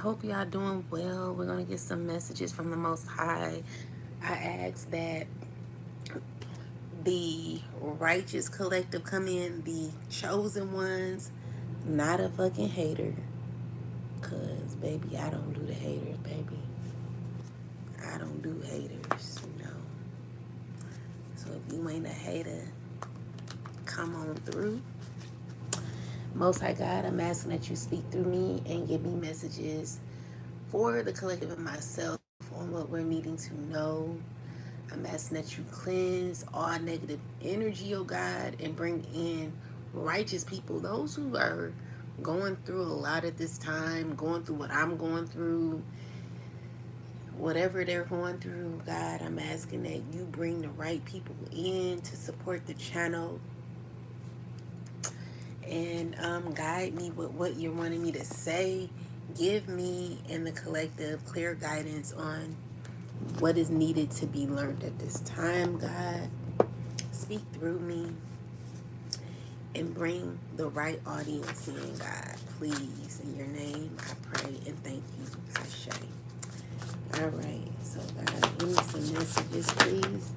hope y'all doing well. We're going to get some messages from the Most High. I ask that the righteous collective come in, the chosen ones, not a fucking hater. Because, baby, I don't do the haters, baby. I don't do haters, you know. So if you ain't a hater, come on through. Most High God, I'm asking that you speak through me and give me messages for the collective and myself on what we're needing to know. I'm asking that you cleanse all negative energy, oh God, and bring in righteous people, those who are going through a lot at this time, going through what I'm going through, whatever they're going through. God, I'm asking that you bring the right people in to support the channel and guide me with what you're wanting me to say. Give me and the collective clear guidance on what is needed to be learned at this time, God. Speak through me and bring the right audience in, God. Please, in your name, I pray and thank you. Ashe. All right, so God, give me some messages, please.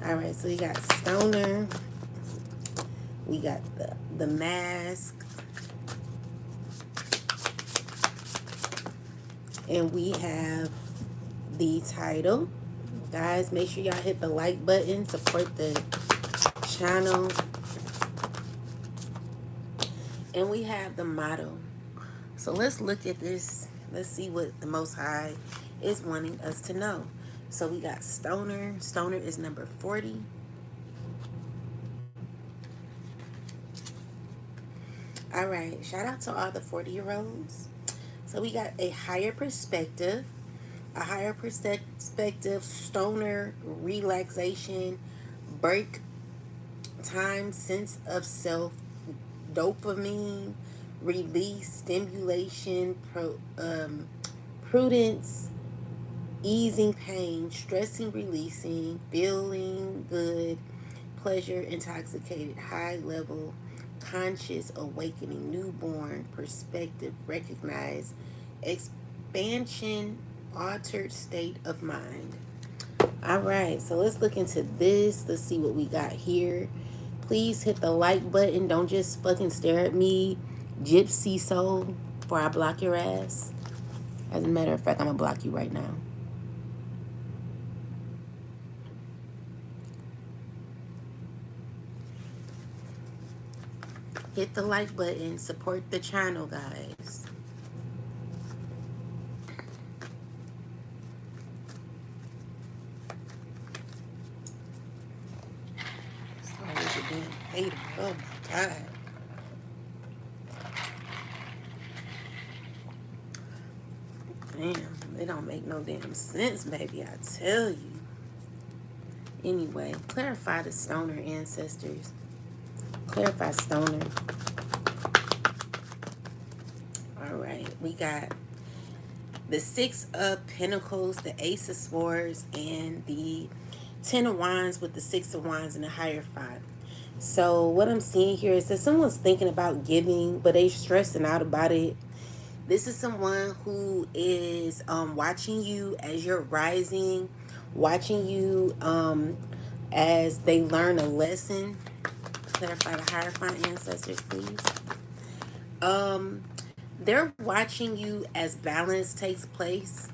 All right, so we got Stoner. We got the mask. And we have the title. Guys, make sure y'all hit the like button, support the channel. And we have the motto. So let's look at this. Let's see what the Most High is wanting us to know. So we got Stoner. Stoner is number 40. All right. Shout out to all the 40-year-olds. So we got a higher perspective. A higher perspective, stoner, relaxation, break time, sense of self, dopamine, release, stimulation, prudence, easing pain, stressing, releasing, feeling good, pleasure, intoxicated, high level, conscious, awakening, newborn, perspective, recognize, expansion, altered state of mind. All right, so let's look into this. Let's see what we got here. Please hit the like button. Don't just fucking stare at me, gypsy soul, before I block your ass. As a matter of fact, I'm gonna block you right now. Hit the like button. Support the channel, guys. It's always a damn hater. Oh my god. Damn, they don't make no damn sense, baby. I tell you. Anyway, clarify the stoner ancestors. Clarify stoner. All right, we got the Six of Pentacles, the Ace of Swords, and the Ten of Wands with the Six of Wands and the Hierophant. So what I'm seeing here is that someone's thinking about giving, but they stressing out about it. This is someone who is watching you as you're rising, watching you as they learn a lesson. Clarify the Hierophant ancestors, please. They're watching you as balance takes place.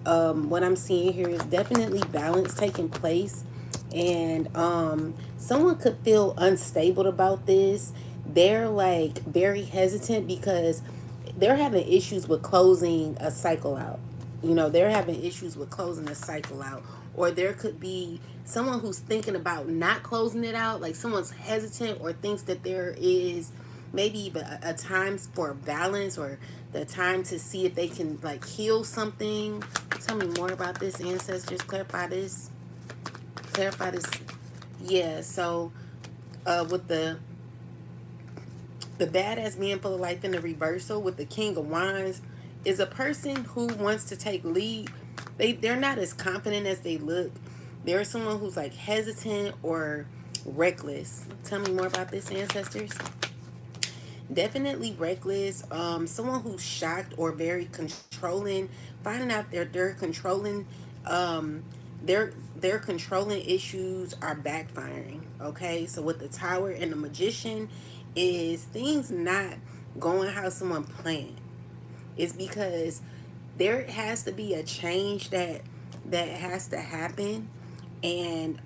What I'm seeing here is definitely balance taking place, and someone could feel unstable about this. They're like very hesitant because they're having issues with closing a cycle out. You know, they're having issues with closing a cycle out, or there could be someone who's thinking about not closing it out, like someone's hesitant or thinks that there is maybe even a time for balance, or the time to see if they can like heal something. Tell me more about this, ancestors. Clarify this. Clarify this. Yeah, so with the badass man full of life in the reversal with the King of Wands is a person who wants to take lead. They're not as confident as they look. They're someone who's like hesitant or reckless. Tell me more about this, ancestors. Definitely reckless. Someone who's shocked or very controlling, finding out they're controlling, um, their controlling issues are backfiring. Okay, so with the Tower and the Magician, is things not going how someone planned. It's because there has to be a change that has to happen, and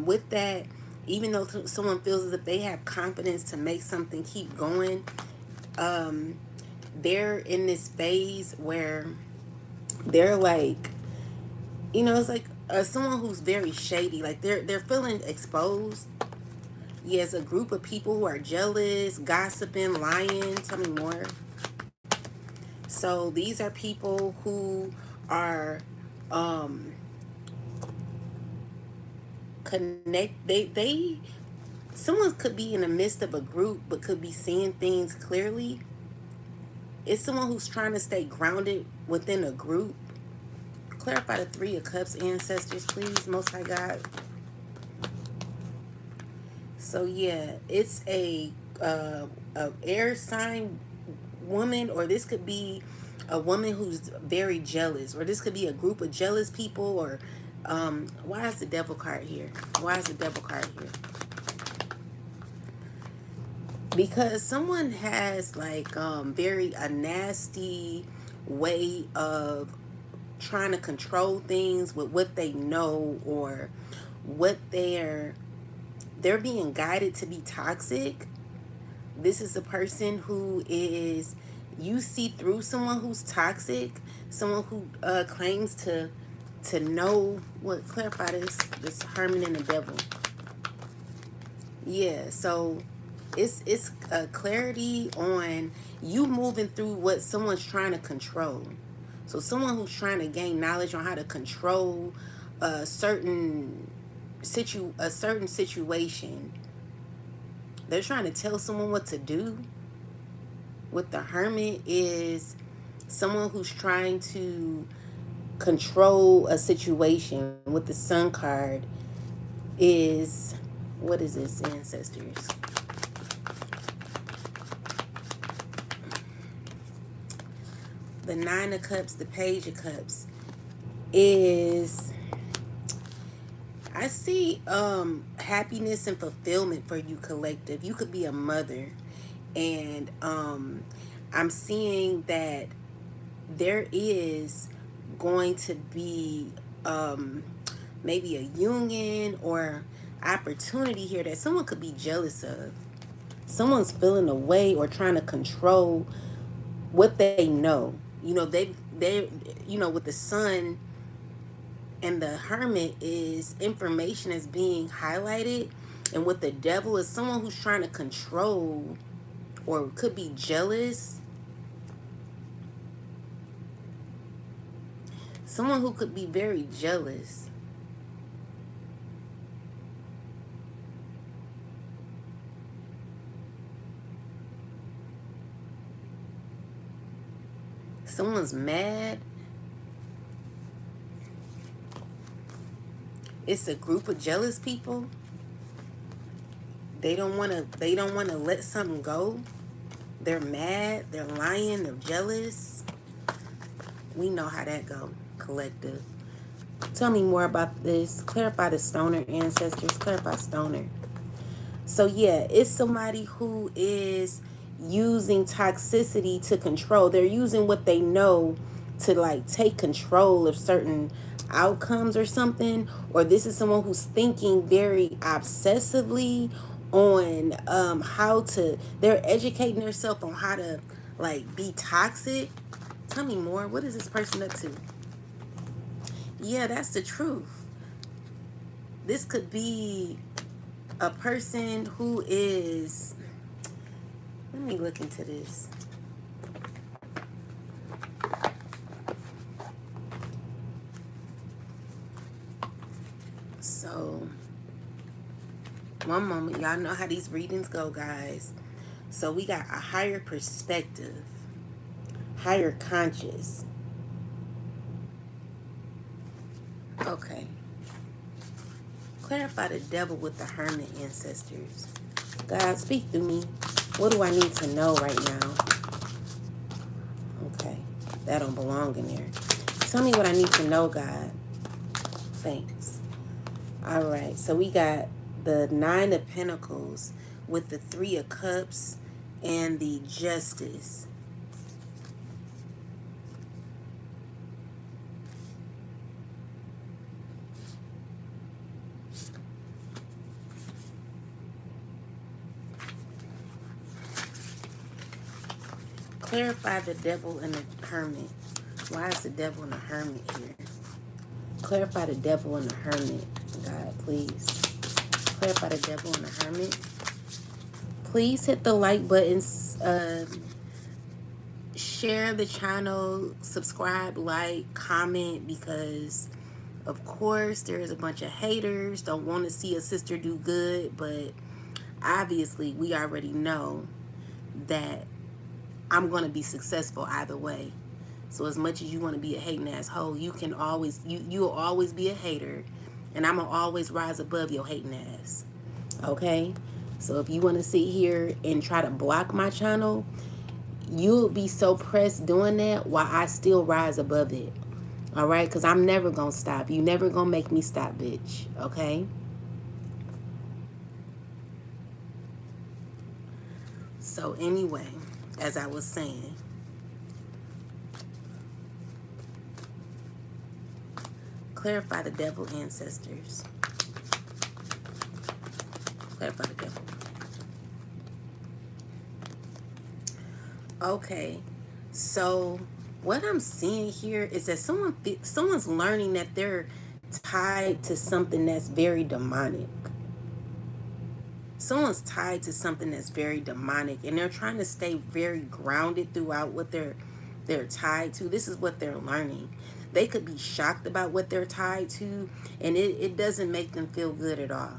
with that, even though someone feels as if they have confidence to make something keep going, um, they're in this phase where they're like, it's like someone who's very shady. Like they're feeling exposed. Yes, a group of people who are jealous, gossiping, lying. Tell me more. So these are people who are um they someone could be in the midst of a group but could be seeing things clearly. It's someone who's trying to stay grounded within a group. Clarify the Three of Cups, ancestors, please, Most High God. So yeah, it's a air sign woman, or this could be a woman who's very jealous, or this could be a group of jealous people, or why is the Devil card here? Why is the Devil card here? Because someone has like very a nasty way of trying to control things with what they know, or what they're being guided to be toxic. This is a person who is, you see through someone who's toxic, someone who claims to know what. Clarify this Herman and the Devil. Yeah, so it's a clarity on you moving through what someone's trying to control. So someone who's trying to gain knowledge on how to control a certain a certain situation. They're trying to tell someone what to do. With the Hermit is someone who's trying to control a situation. With the Sun card is, what is this, ancestors? The Nine of Cups, the Page of Cups is, I see happiness and fulfillment for you, collective. You could be a mother, and I'm seeing that there is going to be maybe a union or opportunity here that someone could be jealous of. Someone's feeling away or trying to control what they know. They with the Sun and the Hermit is information is being highlighted, and with the Devil is someone who's trying to control or could be jealous. Someone who could be very jealous. Someone's mad. It's a group of jealous people. They don't want to let something go. They're mad, they're lying, they're jealous. We know how that go, collective. Tell me more about this. Clarify the Stoner, ancestors. Clarify Stoner. So yeah, it's somebody who is using toxicity to control. They're using what they know to like take control of certain outcomes or something. Or this is someone who's thinking very obsessively on how to, they're educating themselves on how to like be toxic. Tell me more. What is this person up to? Yeah, that's the truth. This could be a person who is, let me look into this. So, one moment. Y'all know how these readings go, guys. So, we got a higher perspective, higher conscious. Okay. Clarify the Devil with the Hermit, ancestors. God, speak through me. What do I need to know right now? Okay, that don't belong in there. Tell me what I need to know, God. Thanks. All right, so we got the Nine of Pentacles with the Three of Cups and the Justice. Clarify the Devil and the Hermit. Why is the Devil and the Hermit here? Clarify the Devil and the Hermit, God, please. Clarify the Devil and the Hermit. Please hit the like buttons. Share the channel. Subscribe, like, comment, because of course there's a bunch of haters. Don't want to see a sister do good, but obviously we already know that I'm going to be successful either way. So as much as you want to be a hating asshole, you can always, you'll always be a hater, and I'm going to always rise above your hating ass. Okay? So if you want to sit here and try to block my channel, you'll be so pressed doing that while I still rise above it. All right? Because I'm never going to stop. You never going to make me stop, bitch. Okay? So anyway, as I was saying, clarify the devil ancestors. Clarify the devil. Okay, so what I'm seeing here is that someone's learning that they're tied to something that's very demonic. Someone's tied to something that's very demonic, and they're trying to stay very grounded throughout what they're tied to. This is what they're learning. They could be shocked about what they're tied to, and it doesn't make them feel good at all.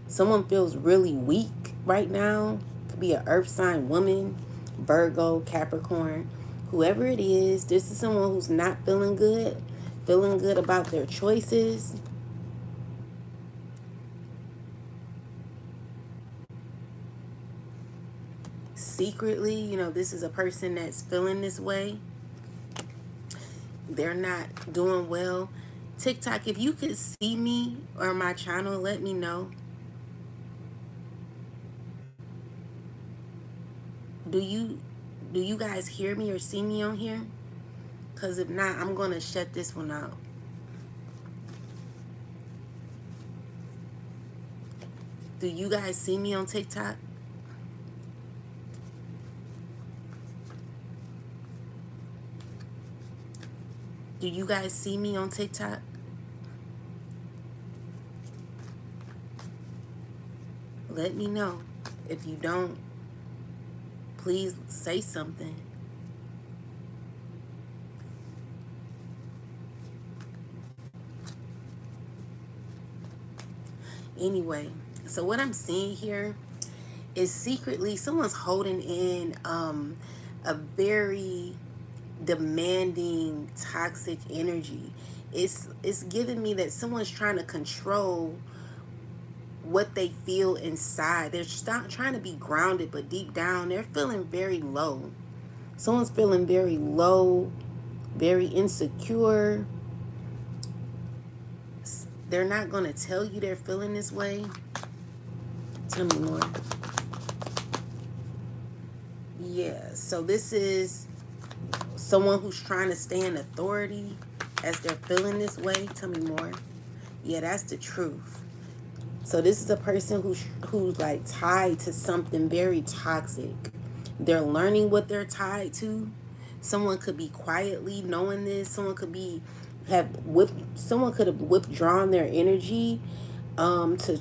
Someone feels really weak right now. Could be an earth sign woman, Virgo, Capricorn, whoever it is. This is someone who's not feeling good about their choices. Secretly, you know, this is a person that's feeling this way. They're not doing well. TikTok, if you could see me or my channel, let me know. Do you guys hear me or see me on here? Because if not, I'm going to shut this one out. Do you guys see me on TikTok? Do you guys see me on TikTok? Let me know. If you don't, please say something. Anyway, so what I'm seeing here is secretly someone's holding in a very demanding, toxic energy. It's giving me that someone's trying to control what they feel inside. They're not trying to be grounded, but deep down they're feeling very low. Someone's feeling very low, very insecure. They're not going to tell you they're feeling this way. Tell me more. Yeah, so this is someone who's trying to stay in authority as they're feeling this way. Tell me more. Yeah, that's the truth. So this is a person who's like tied to something very toxic. They're learning what they're tied to. Someone could be quietly knowing this. Someone could have withdrawn their energy to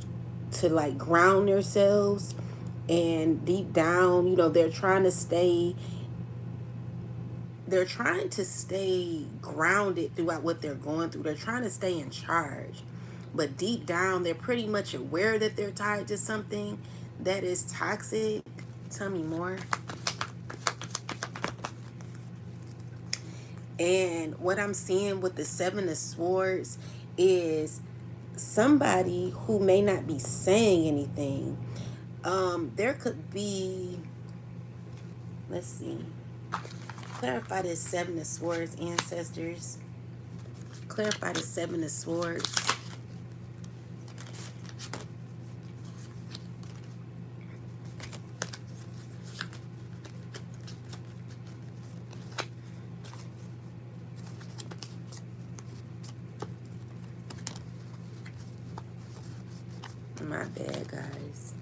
like ground themselves, and deep down, you know, they're trying to stay grounded throughout what they're going through. They're trying to stay in charge. But deep down, they're pretty much aware that they're tied to something that is toxic. Tell me more. And what I'm seeing with the Seven of Swords is somebody who may not be saying anything. There could be Let's see. Clarify this Seven of Swords, ancestors. Clarify the Seven of Swords. My bad, guys.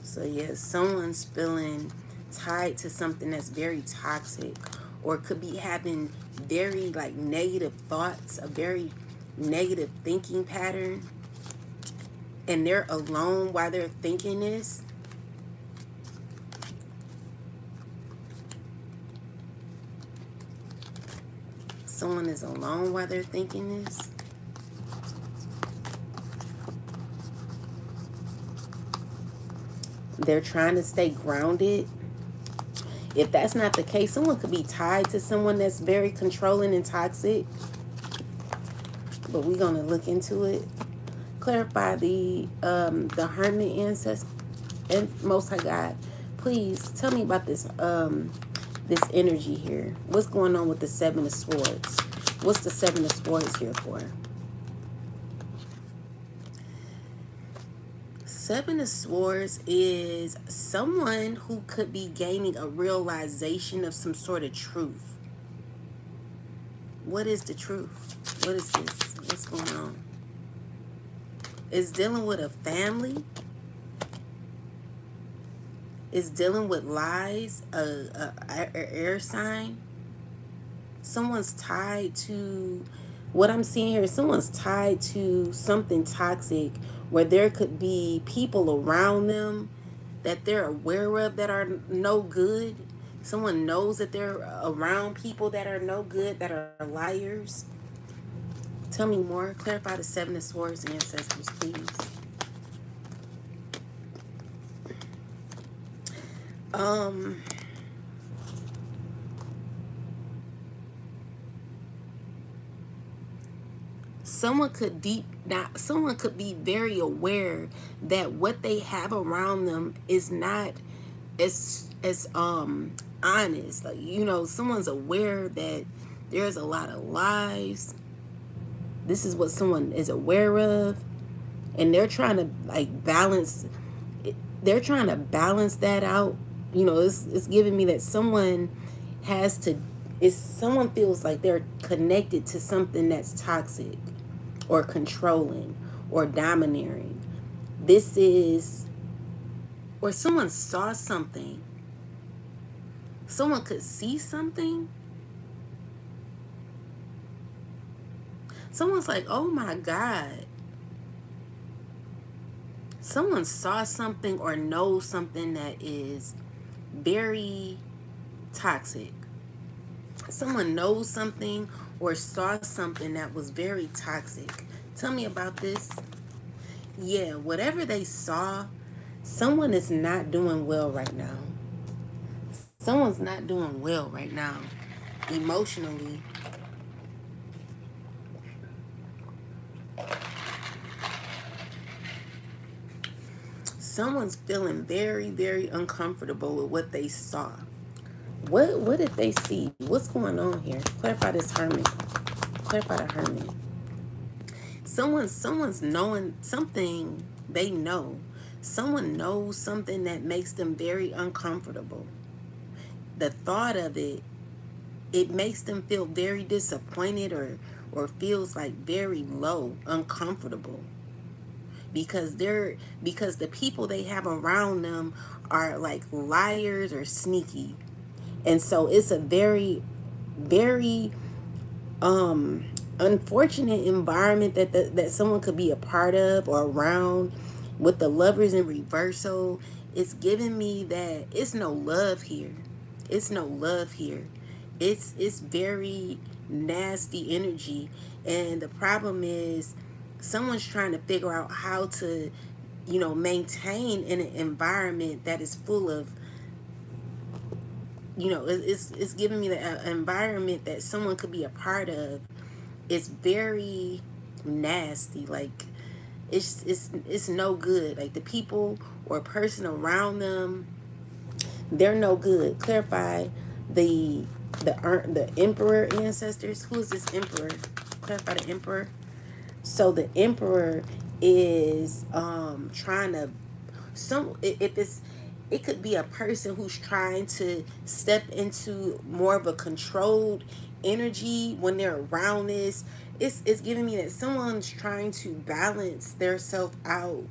So yeah, someone's feeling tied to something that's very toxic, or could be having very like negative thoughts, a very negative thinking pattern, and they're alone while they're thinking this. Someone is alone while they're thinking this. They're trying to stay grounded. If that's not the case, someone could be tied to someone that's very controlling and toxic. But we're gonna look into it. Clarify the Hermit ancestor and Most High God. Please tell me about this energy here. What's going on with the Seven of Swords? What's the Seven of Swords here for? Seven of Swords is someone who could be gaining a realization of some sort of truth. What is the truth? What is this? What's going on? It's dealing with a family. It's dealing with lies, a air sign. Someone's tied to, what I'm seeing here, someone's tied to something toxic where there could be people around them that they're aware of that are no good. Someone knows that they're around people that are no good, that are liars. Tell me more. Clarify the Seven of Swords, ancestors, please. Someone could be very aware that what they have around them is not as honest. Like, someone's aware that there's a lot of lies. This is what someone is aware of, and they're trying to like balance. They're trying to balance that out. It's giving me that someone has to. If someone feels like they're connected to something that's toxic, or controlling, or domineering. This is, or someone saw something. Someone could see something. Someone's like, oh my God. Someone saw something or knows something that is very toxic. Someone knows something or saw something that was very toxic. Tell me about this. Yeah, whatever they saw, someone is not doing well right now. Someone's not doing well right now, emotionally. Someone's feeling very, very uncomfortable with what they saw. What did they see? What's going on here? Clarify this Hermit. Clarify the Hermit. Someone's knowing something they know. Someone knows something that makes them very uncomfortable. The thought of it makes them feel very disappointed, or feels like very low, uncomfortable. Because the people they have around them are like liars or sneaky. And so it's a very, very unfortunate environment that someone could be a part of or around. With the Lovers in reversal, it's giving me that it's no love here. It's no love here. It's very nasty energy. And the problem is someone's trying to figure out how to, maintain in an environment that is full of it's giving me the environment that someone could be a part of. It's very nasty. Like it's no good. Like the people or person around them, they're no good. Clarify the the emperor ancestors. Who is this emperor? Clarify the emperor. So the emperor is trying to if it's, it could be a person who's trying to step into more of a controlled energy when they're around this. It's giving me that someone's trying to balance their self out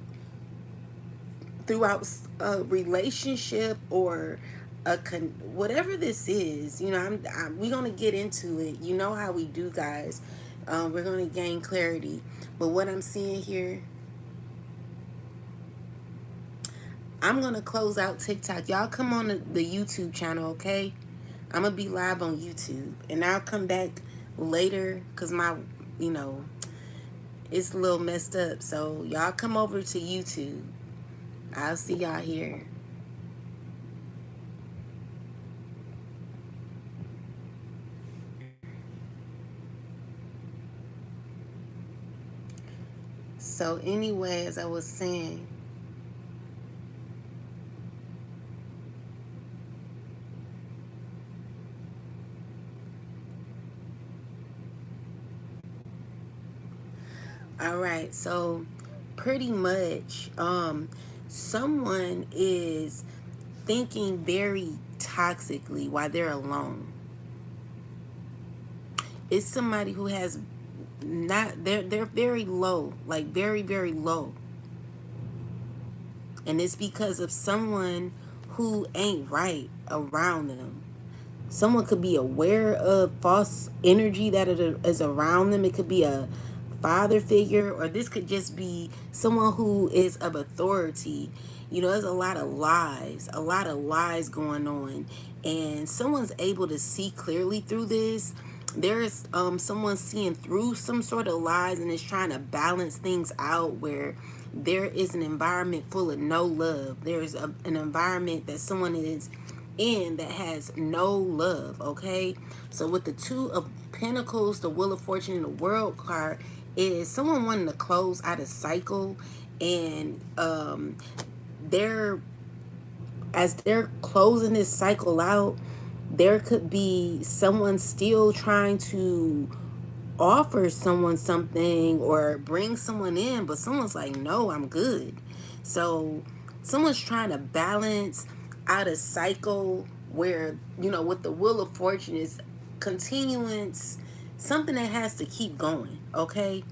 throughout a relationship or whatever this is. We're gonna get into it. You know how we do, guys. We're gonna gain clarity. But what I'm seeing here, I'm gonna close out TikTok. Y'all come on the YouTube channel, okay? I'm gonna be live on YouTube, and I'll come back later because my, you know, it's a little messed up. So y'all come over to YouTube. I'll see y'all here. So anyway, as I was saying, all right. So pretty much, someone is thinking very toxically while they're alone. It's somebody who has not, they're very low, like very very low, and it's because of someone who ain't right around them. Someone could be aware of false energy that is around them. It could be a father figure, or this could just be someone who is of authority. There's a lot of lies going on, and someone's able to see clearly through this. There's someone seeing through some sort of lies and is trying to balance things out where there is an environment full of no love. There's an environment that someone is in that has no love, okay? So with the Two of Pentacles, the Wheel of Fortune, and the World card, is someone wanting to close out a cycle, and they're as they're closing this cycle out, there could be someone still trying to offer someone something or bring someone in, but someone's like, no, I'm good. So someone's trying to balance out a cycle where, with the Wheel of Fortune is continuance, something that has to keep going, okay?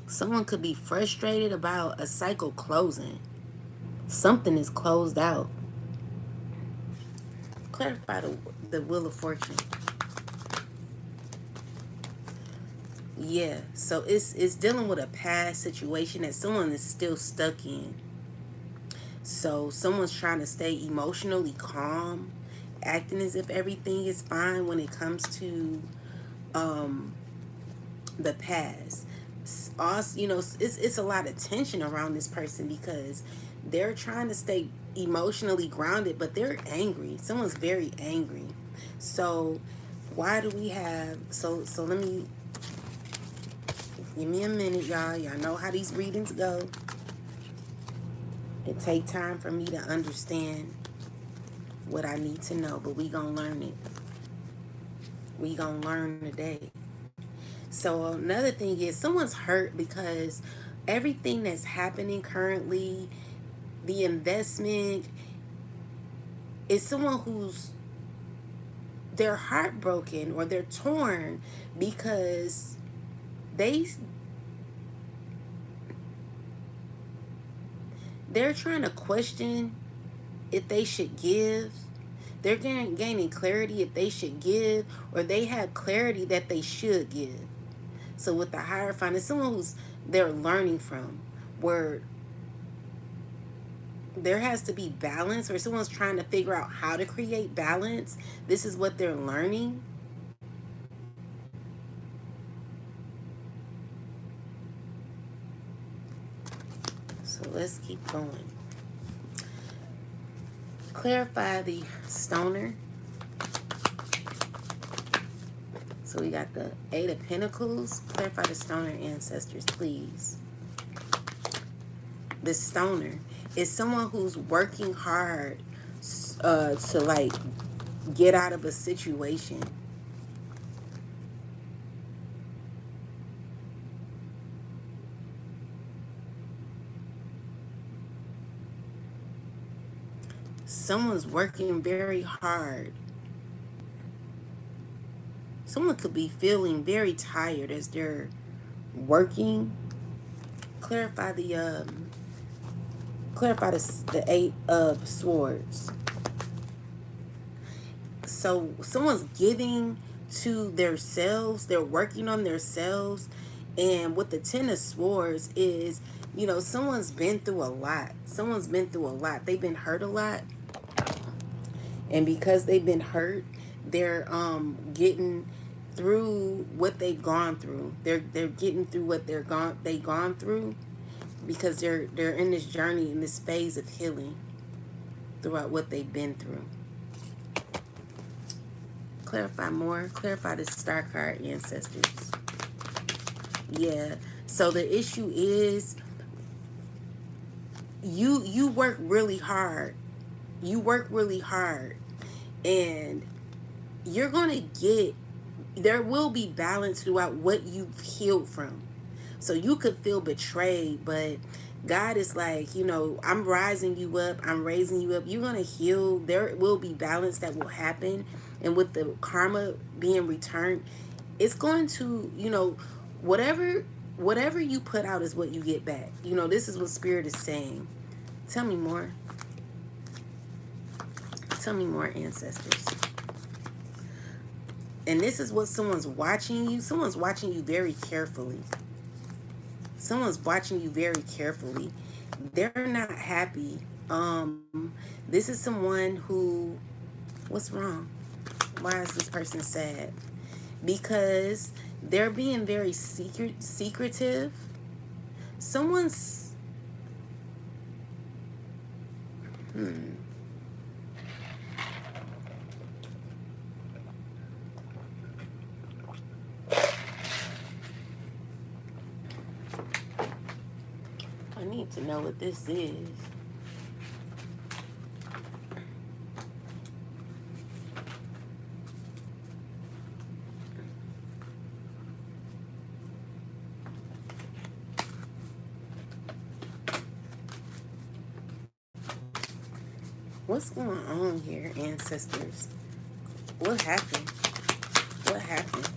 Someone could be frustrated about a cycle closing. Something is closed out. Clarify the Wheel of Fortune. Yeah, so it's dealing with a past situation that someone is still stuck in. So someone's trying to stay emotionally calm, acting as if everything is fine when it comes to um, the past. Also, it's a lot of tension around this person because they're trying to stay emotionally grounded, but they're angry. Someone's very angry. So why do we have so let me give me a minute, y'all. Y'all know how these readings go. It take time for me to understand what I need to know, but we gonna learn it. We gonna learn today. So another thing is someone's hurt because everything that's happening currently, the investment, is someone who's, they're heartbroken or they're torn because they they're trying to question if they should give. They're gaining clarity if they should give, or they have clarity that they should give. So with the Hierophant, it's someone who's they're learning from, where there has to be balance, or someone's trying to figure out how to create balance. This is what they're learning. So let's keep going. Clarify the stoner. So we got the Eight of Pentacles. Clarify the stoner ancestors, please. The stoner is someone who's working hard to like get out of a situation. Someone's working very hard. Someone could be feeling very tired as they're working. Clarify the Eight of Swords. So someone's giving to themselves. They're working on themselves. And with the Ten of Swords is, you know, someone's been through a lot. Someone's been through a lot. They've been hurt a lot. And because they've been hurt, they're getting through what they've gone through. They're getting through what they've gone through because they're in this journey, in this phase of healing throughout what they've been through. Clarify more. Clarify the Star card, ancestors. Yeah. So the issue is you work really hard. You work really hard. And you're going to get, there will be balance throughout what you've healed from. So you could feel betrayed, but God is like, you know, I'm rising you up. I'm raising you up. You're going to heal. There will be balance that will happen. And with the karma being returned, it's going to, you know, whatever you put out is what you get back. You know, this is what Spirit is saying. Tell me more. Tell me more, ancestors. And this is what someone's watching you. Someone's watching you very carefully. Someone's watching you very carefully. They're not happy. This is someone who, what's wrong? Why is this person sad? Because they're being very secretive. Someone's I need to know what this is. What's going on here, ancestors? What happened? What happened?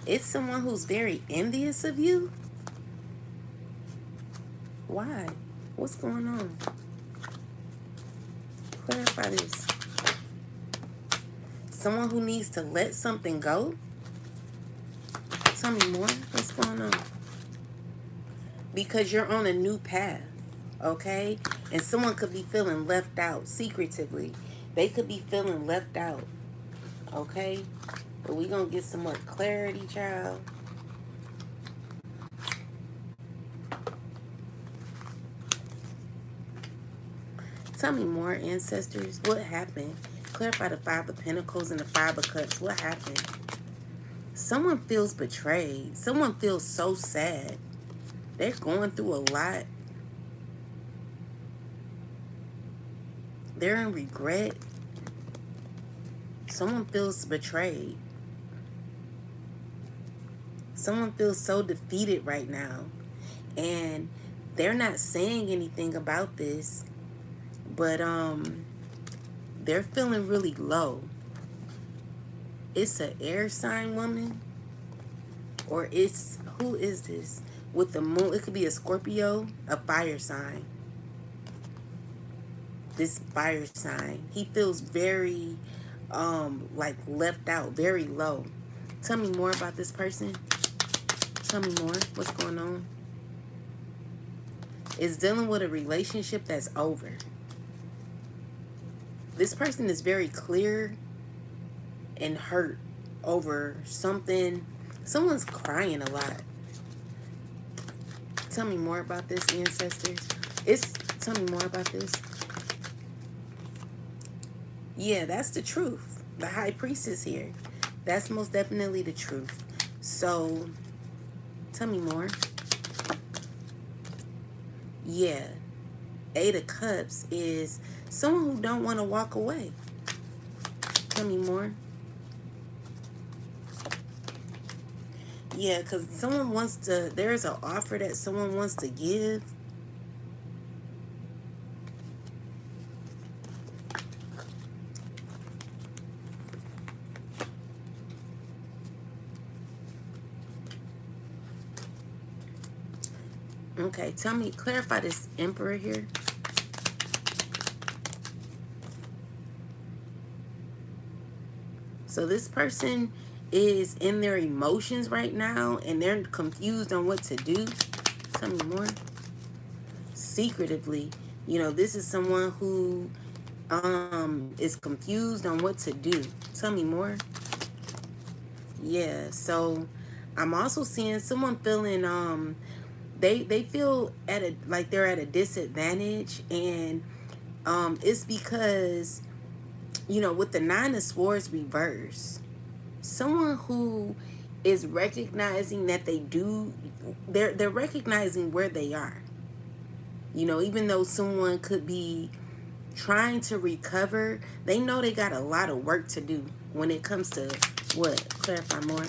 It's someone who's very envious of you? Why? What's going on? Clarify this. Someone who needs to let something go? Tell me more. What's going on? Because you're on a new path, okay? And someone could be feeling left out secretively. They could be feeling left out, okay? But we're going to get some more clarity, child. Tell me more, ancestors. What happened? Clarify the Five of Pentacles and the Five of Cups. What happened? Someone feels betrayed. Someone feels so sad. They're going through a lot. They're in regret. Someone feels betrayed. Someone feels so defeated right now. And they're not saying anything about this. But they're feeling really low. It's an air sign woman. Or it's, who is this? With the moon, it could be a Scorpio, a fire sign. This fire sign. He feels very, like left out, very low. Tell me more about this person. Tell me more. What's going on? It's dealing with a relationship that's over. This person is very clear and hurt over something. Someone's crying a lot. Tell me more about this, ancestors. Tell me more about this. Yeah, that's the truth. The high priestess here. That's most definitely the truth. So, tell me more. Yeah. Eight of Cups is someone who don't want to walk away. Tell me more. Yeah, because someone wants to, there's an offer that someone wants to give. Okay, tell me, clarify this Emperor here. So this person is in their emotions right now and they're confused on what to do. Tell me more. Secretively, you know, this is someone who is confused on what to do. Tell me more. Yeah, so I'm also seeing someone feeling they feel at a like they're at a disadvantage, and it's because, you know, with the Nine of Swords reverse, someone who is recognizing that they're recognizing where they are. You know, even though someone could be trying to recover, they know they got a lot of work to do when it comes to what? Clarify more.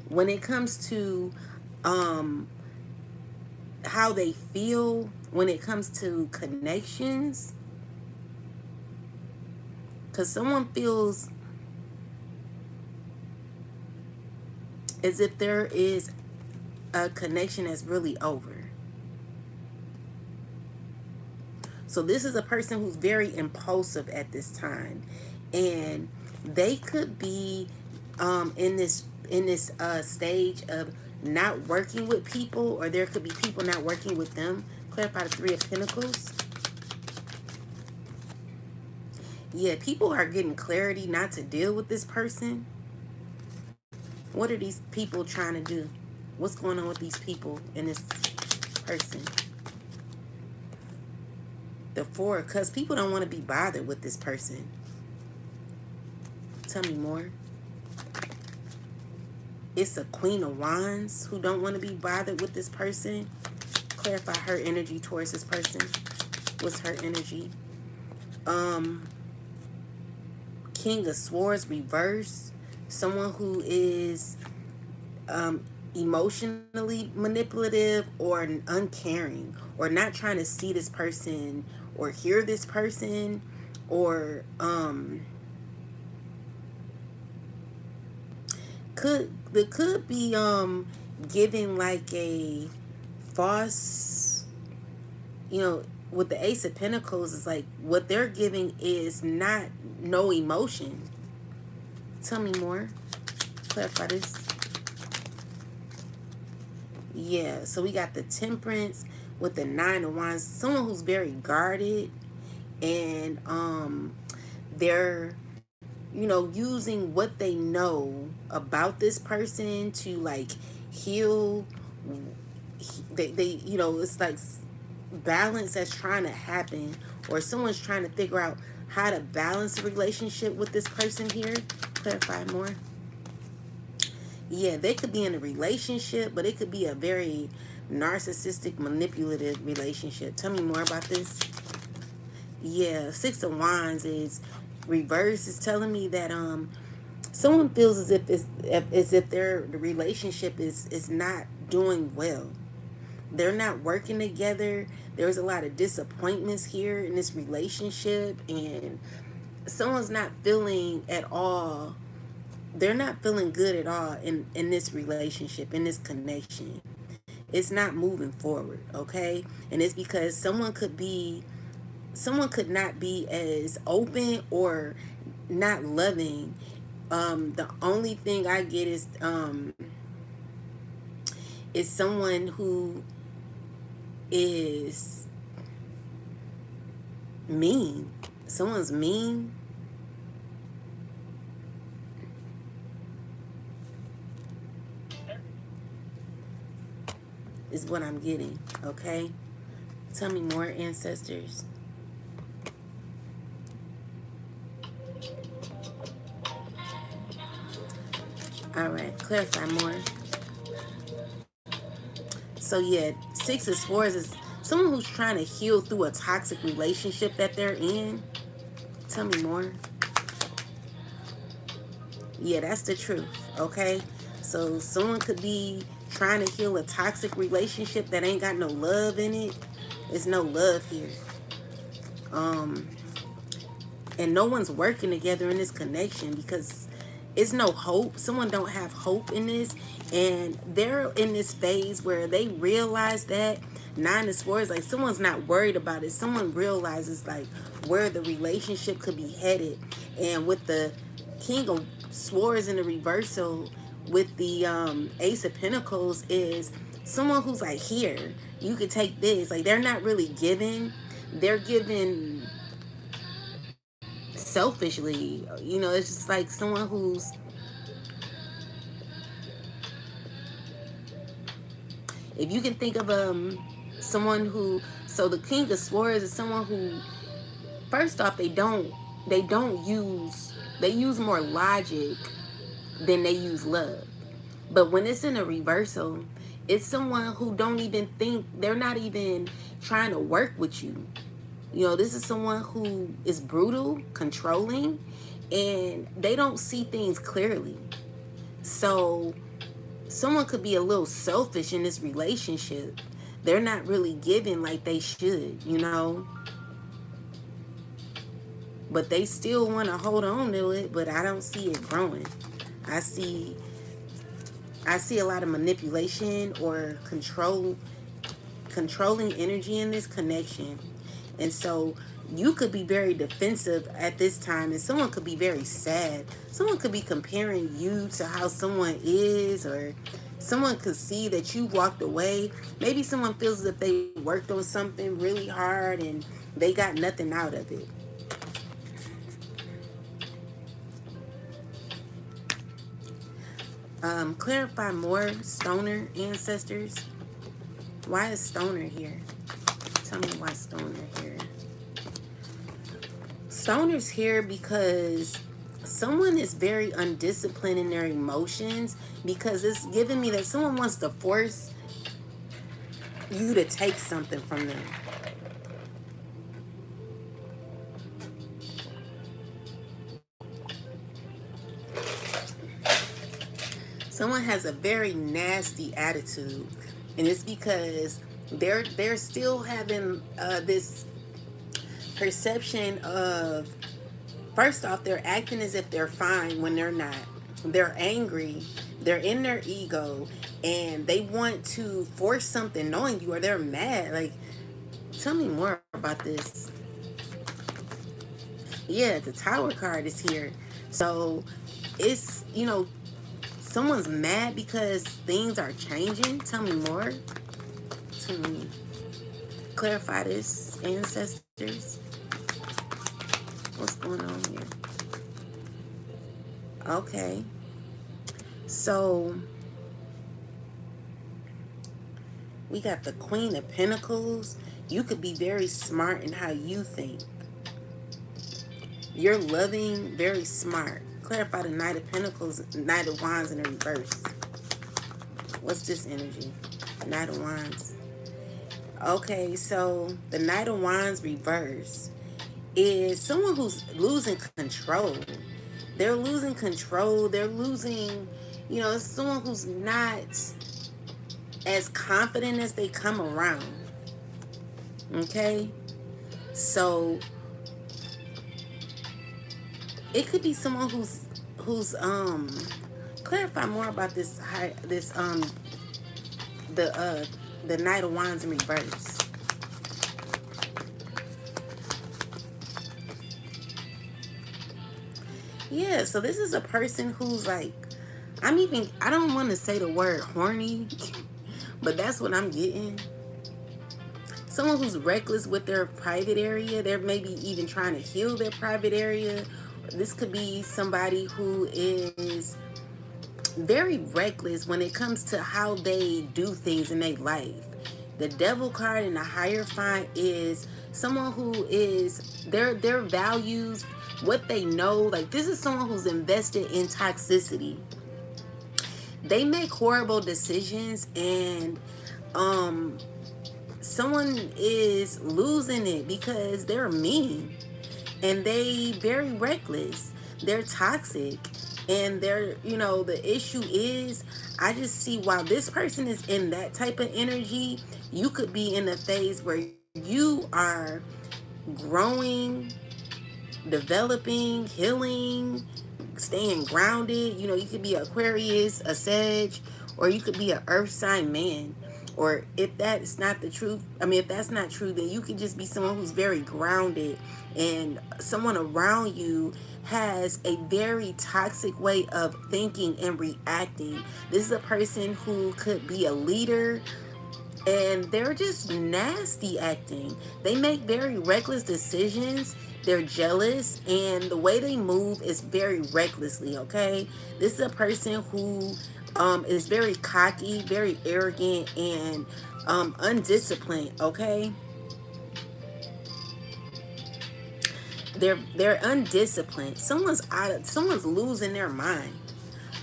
When it comes to how they feel, when it comes to connections, because someone feels as if there is a connection that's really over. So this is a person who's very impulsive at this time, and they could be in this stage of not working with people, or there could be people not working with them. Clarify the Three of Pentacles. Yeah, people are getting clarity not to deal with this person. What are these people trying to do? What's going on with these people and this person? The Four, because people don't want to be bothered with this person. Tell me more. It's a Queen of Wands who don't want to be bothered with this person. Clarify her energy towards this person. What's her energy? King of Swords reverse. Someone who is emotionally manipulative or uncaring, or not trying to see this person or hear this person, or could be giving like a false, you know, with the Ace of Pentacles, is like what they're giving is not no emotion. Tell me more. Clarify this. Yeah, so we got the Temperance with the Nine of Wands. Someone who's very guarded, and they're, you know, using what they know about this person to like heal. They you know, it's like balance that's trying to happen, or someone's trying to figure out how to balance a relationship with this person here. Clarify more. Yeah, they could be in a relationship, but it could be a very narcissistic, manipulative relationship. Tell me more about this. Yeah, Six of Wands is reverse. Is telling me that someone feels as if the relationship is not doing well. They're not working together. There's a lot of disappointments here in this relationship, and someone's not feeling at all. They're not feeling good at all in this relationship, in this connection. It's not moving forward, okay? And it's because someone could not be as open or not loving. The only thing I get is someone who is mean. Someone's mean. is what I'm getting. Okay, tell me more, ancestors. All right, clarify more. So yeah, Six of Swords is someone who's trying to heal through a toxic relationship that they're in. Tell me more. Yeah, that's the truth. Okay, so someone could be trying to heal a toxic relationship that ain't got no love in it. There's no love here. Um, and no one's working together in this connection because it's no hope. Someone don't have hope in this, and they're in this phase where they realize that Nine of Swords, like someone's not worried about it. Someone realizes like where the relationship could be headed, and with the King of Swords in the reversal, with the Ace of Pentacles, is someone who's like, here, you could take this. Like they're not really giving, they're giving selfishly. You know, it's just like someone who's, if you can think of someone who, so the King of Swords is someone who, first off, they don't use, they use more logic than they use love. But when it's in a reversal, it's someone who don't even think, they're not even trying to work with you. You know, this is someone who is brutal, controlling, and they don't see things clearly. So someone could be a little selfish in this relationship. They're not really giving like they should, you know. But they still want to hold on to it, but I don't see it growing. I see a lot of manipulation or controlling energy in this connection. And so you could be very defensive at this time, and someone could be very sad. Someone could be comparing you to how someone is, or someone could see that you walked away. Maybe someone feels as if they worked on something really hard and they got nothing out of it. Clarify more, Stoner ancestors. Why is Stoner here? Tell me why Stoner here. Stoner's here because someone is very undisciplined in their emotions, because it's giving me that someone wants to force you to take something from them. Someone has a very nasty attitude, and it's because they're still having this perception of, first off, they're acting as if they're fine when they're not. They're angry, they're in their ego, and they want to force something knowing you, or they're mad. Like, tell me more about this. Yeah, the Tower card is here. So it's, you know, someone's mad because things are changing. Tell me more. To me, clarify this, ancestors. What's going on here? Okay. So we got the Queen of Pentacles. You could be very smart in how you think. You're loving, very smart. Clarify the Knight of Pentacles, Knight of Wands in the reverse. What's this energy? Knight of Wands. Okay, so the Knight of Wands reverse is someone who's losing control. They're losing control. They're losing, you know, it's someone who's not as confident as they come around. Okay? So it could be someone who's clarify more about this the Knight of Wands in reverse. Yeah, so this is a person who's like, I don't want to say the word horny, but that's what I'm getting. Someone who's reckless with their private area. They're maybe even trying to heal their private area. This could be somebody who is very reckless when it comes to how they do things in their life. The devil card in the Hierophant is someone who is their values, what they know. Like, this is someone who's invested in toxicity. They make horrible decisions, and someone is losing it because they're mean and they very reckless. They're toxic, and they're, the issue is, I just see, while this person is in that type of energy, you could be in a phase where you are growing, developing, healing, staying grounded. You could be Aquarius, a Sag, or you could be an Earth sign man. Or if that's not the truth, if that's not true, then you could just be someone who's very grounded, and someone around you has a very toxic way of thinking and reacting. This is a person who could be a leader, and they're just nasty acting. They make very reckless decisions. They're jealous, and the way they move is very recklessly, okay? This is a person who is very cocky, very arrogant, and undisciplined, okay? They're undisciplined. Someone's losing their mind.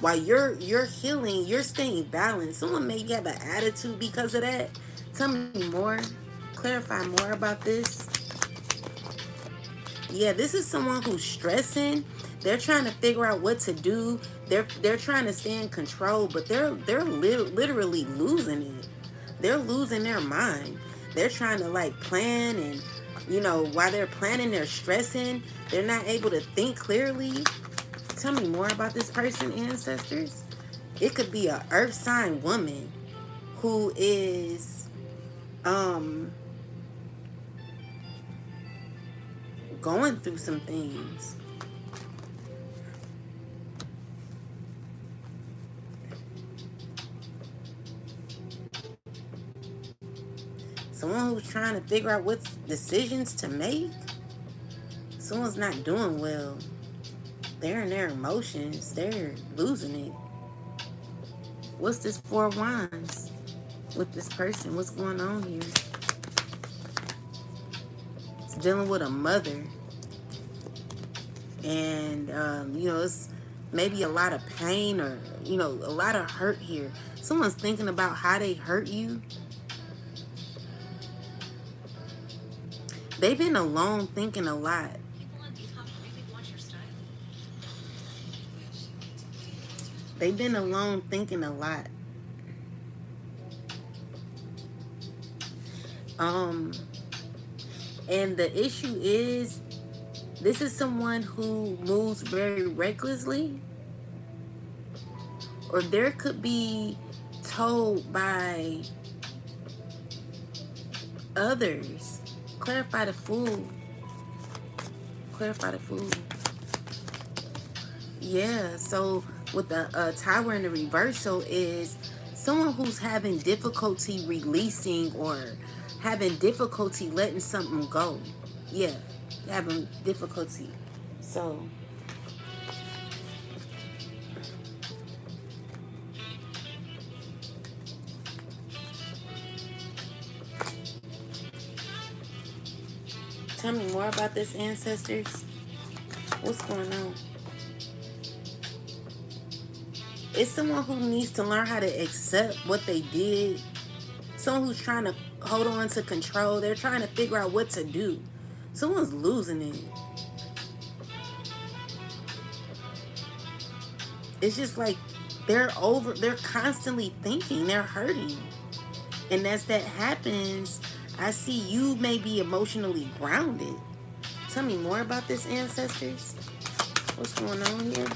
While you're healing, you're staying balanced. Someone may have an attitude because of that. Tell me more. Clarify more about this. Yeah, this is someone who's stressing. They're trying to figure out what to do. They're trying to stay in control, but they're literally losing it. They're losing their mind. They're trying to plan, and while they're planning, they're stressing. They're not able to think clearly. Tell me more about this person, ancestors. It could be a earth sign woman who is going through some things. Someone who's trying to figure out what decisions to make. Someone's not doing well. They're in their emotions. They're losing it. What's this Four of Wands with this person? What's going on here? It's dealing with a mother. And, it's maybe a lot of pain, or, a lot of hurt here. Someone's thinking about how they hurt you. They've been alone thinking a lot. They've been alone thinking a lot. And the issue is, this is someone who moves very recklessly, or there could be told by others. Clarify the Fool. Clarify the Fool. Yeah, so with the Tower in the reversal is someone who's having difficulty releasing, or having difficulty letting something go. Yeah, having difficulty. So tell me more about this, ancestors. What's going on? It's someone who needs to learn how to accept what they did. Someone who's trying to hold on to control. They're trying to figure out what to do. Someone's losing it. It's just like they're constantly thinking, they're hurting. And as that happens, I see you may be emotionally grounded. Tell me more about this, ancestors. What's going on here?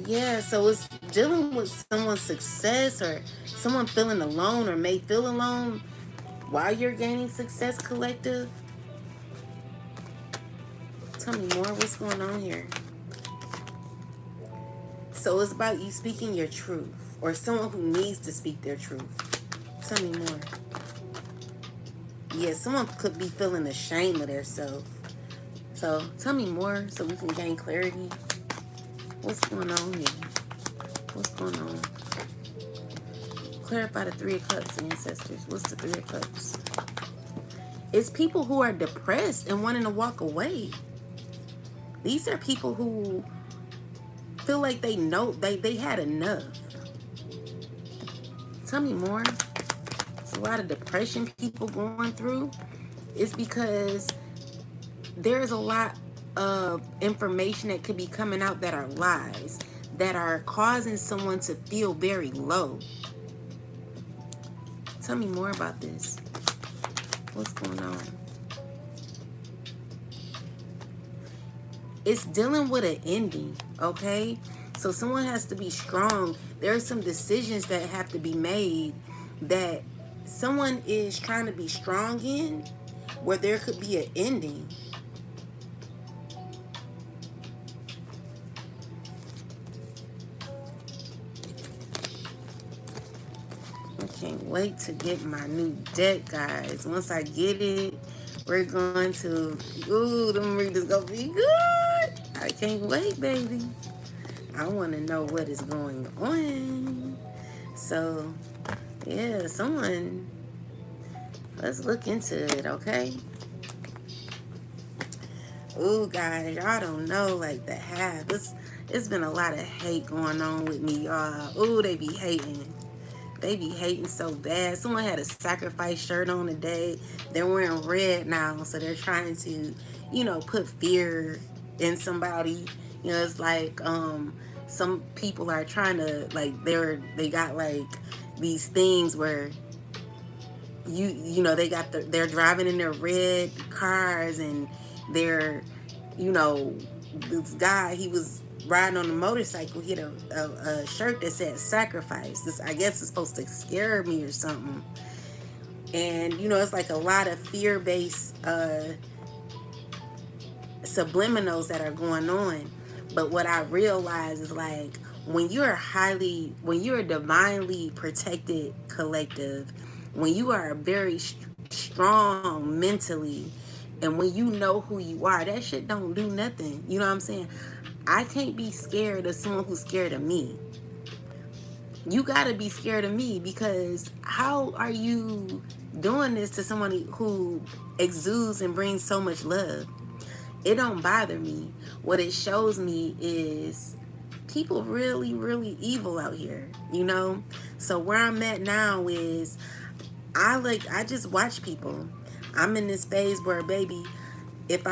Yeah, so it's dealing with someone's success, or someone feeling alone, or may feel alone while you're gaining success, collective. Tell me more. What's going on here? So it's about you speaking your truth, or someone who needs to speak their truth. Tell me more. Yeah, someone could be feeling ashamed of themselves. So tell me more so we can gain clarity. What's going on here? What's going on? Clarify the Three of Cups, ancestors. What's the Three of Cups? It's people who are depressed and wanting to walk away. These are people who feel like they know they had enough. Tell me more. It's a lot of depression people going through. It's because there's a lot of information that could be coming out that are lies, that are causing someone to feel very low. Tell me more about this. What's going on? It's dealing with an ending, okay? So someone has to be strong. There are some decisions that have to be made that someone is trying to be strong in, where there could be an ending. I can't wait to get my new deck, guys. Once I get it, we're going to, ooh, them readers gonna be good. I can't wait, baby. I want to know what is going on. So, yeah, someone, let's look into it, okay? Ooh, guys, y'all don't know, like, the half. It's been a lot of hate going on with me, y'all. Ooh, they be hating. They be hating so bad. Someone had a sacrifice shirt on today. They're wearing red now, so they're trying to, put fear in somebody. It's like some people are trying to, like, they got like these things where they got they're driving in their red cars, and they're, this guy, he was riding on a motorcycle. He had a shirt that said sacrifice. This, I guess, is supposed to scare me or something. And it's like a lot of fear-based subliminals that are going on. But what I realize is, like, when you're a divinely protected collective, when you are very strong mentally, and when you know who you are, that shit don't do nothing. You know what I'm saying? I can't be scared of someone who's scared of me. You gotta be scared of me, because how are you doing this to someone who exudes and brings so much love? It don't bother me. What it shows me is people really, really evil out here, So where I'm at now is I just watch people. I'm in this phase where, baby, if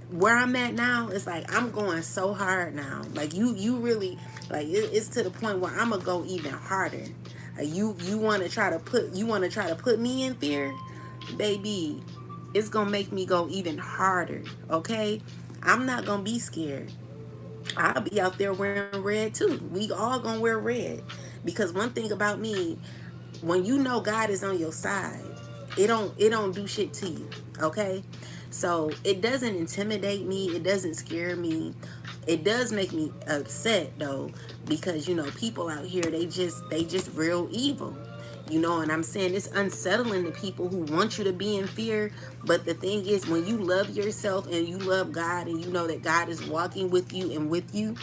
where I'm at now, it's like I'm going so hard now. Like you really, like, it's to the point where I'm gonna go even harder. You want to try to put me in fear, baby. It's gonna make me go even harder. Okay, I'm not gonna be scared. I'll be out there wearing red too. We all gonna wear red, because one thing about me, when you know God is on your side, it don't do shit to you. Okay, so it doesn't intimidate me. It doesn't scare me. It does make me upset though, because people out here, they just real evil. And I'm saying it's unsettling to people who want you to be in fear. But the thing is, when you love yourself and you love God, and you know that God is walking with you and with you,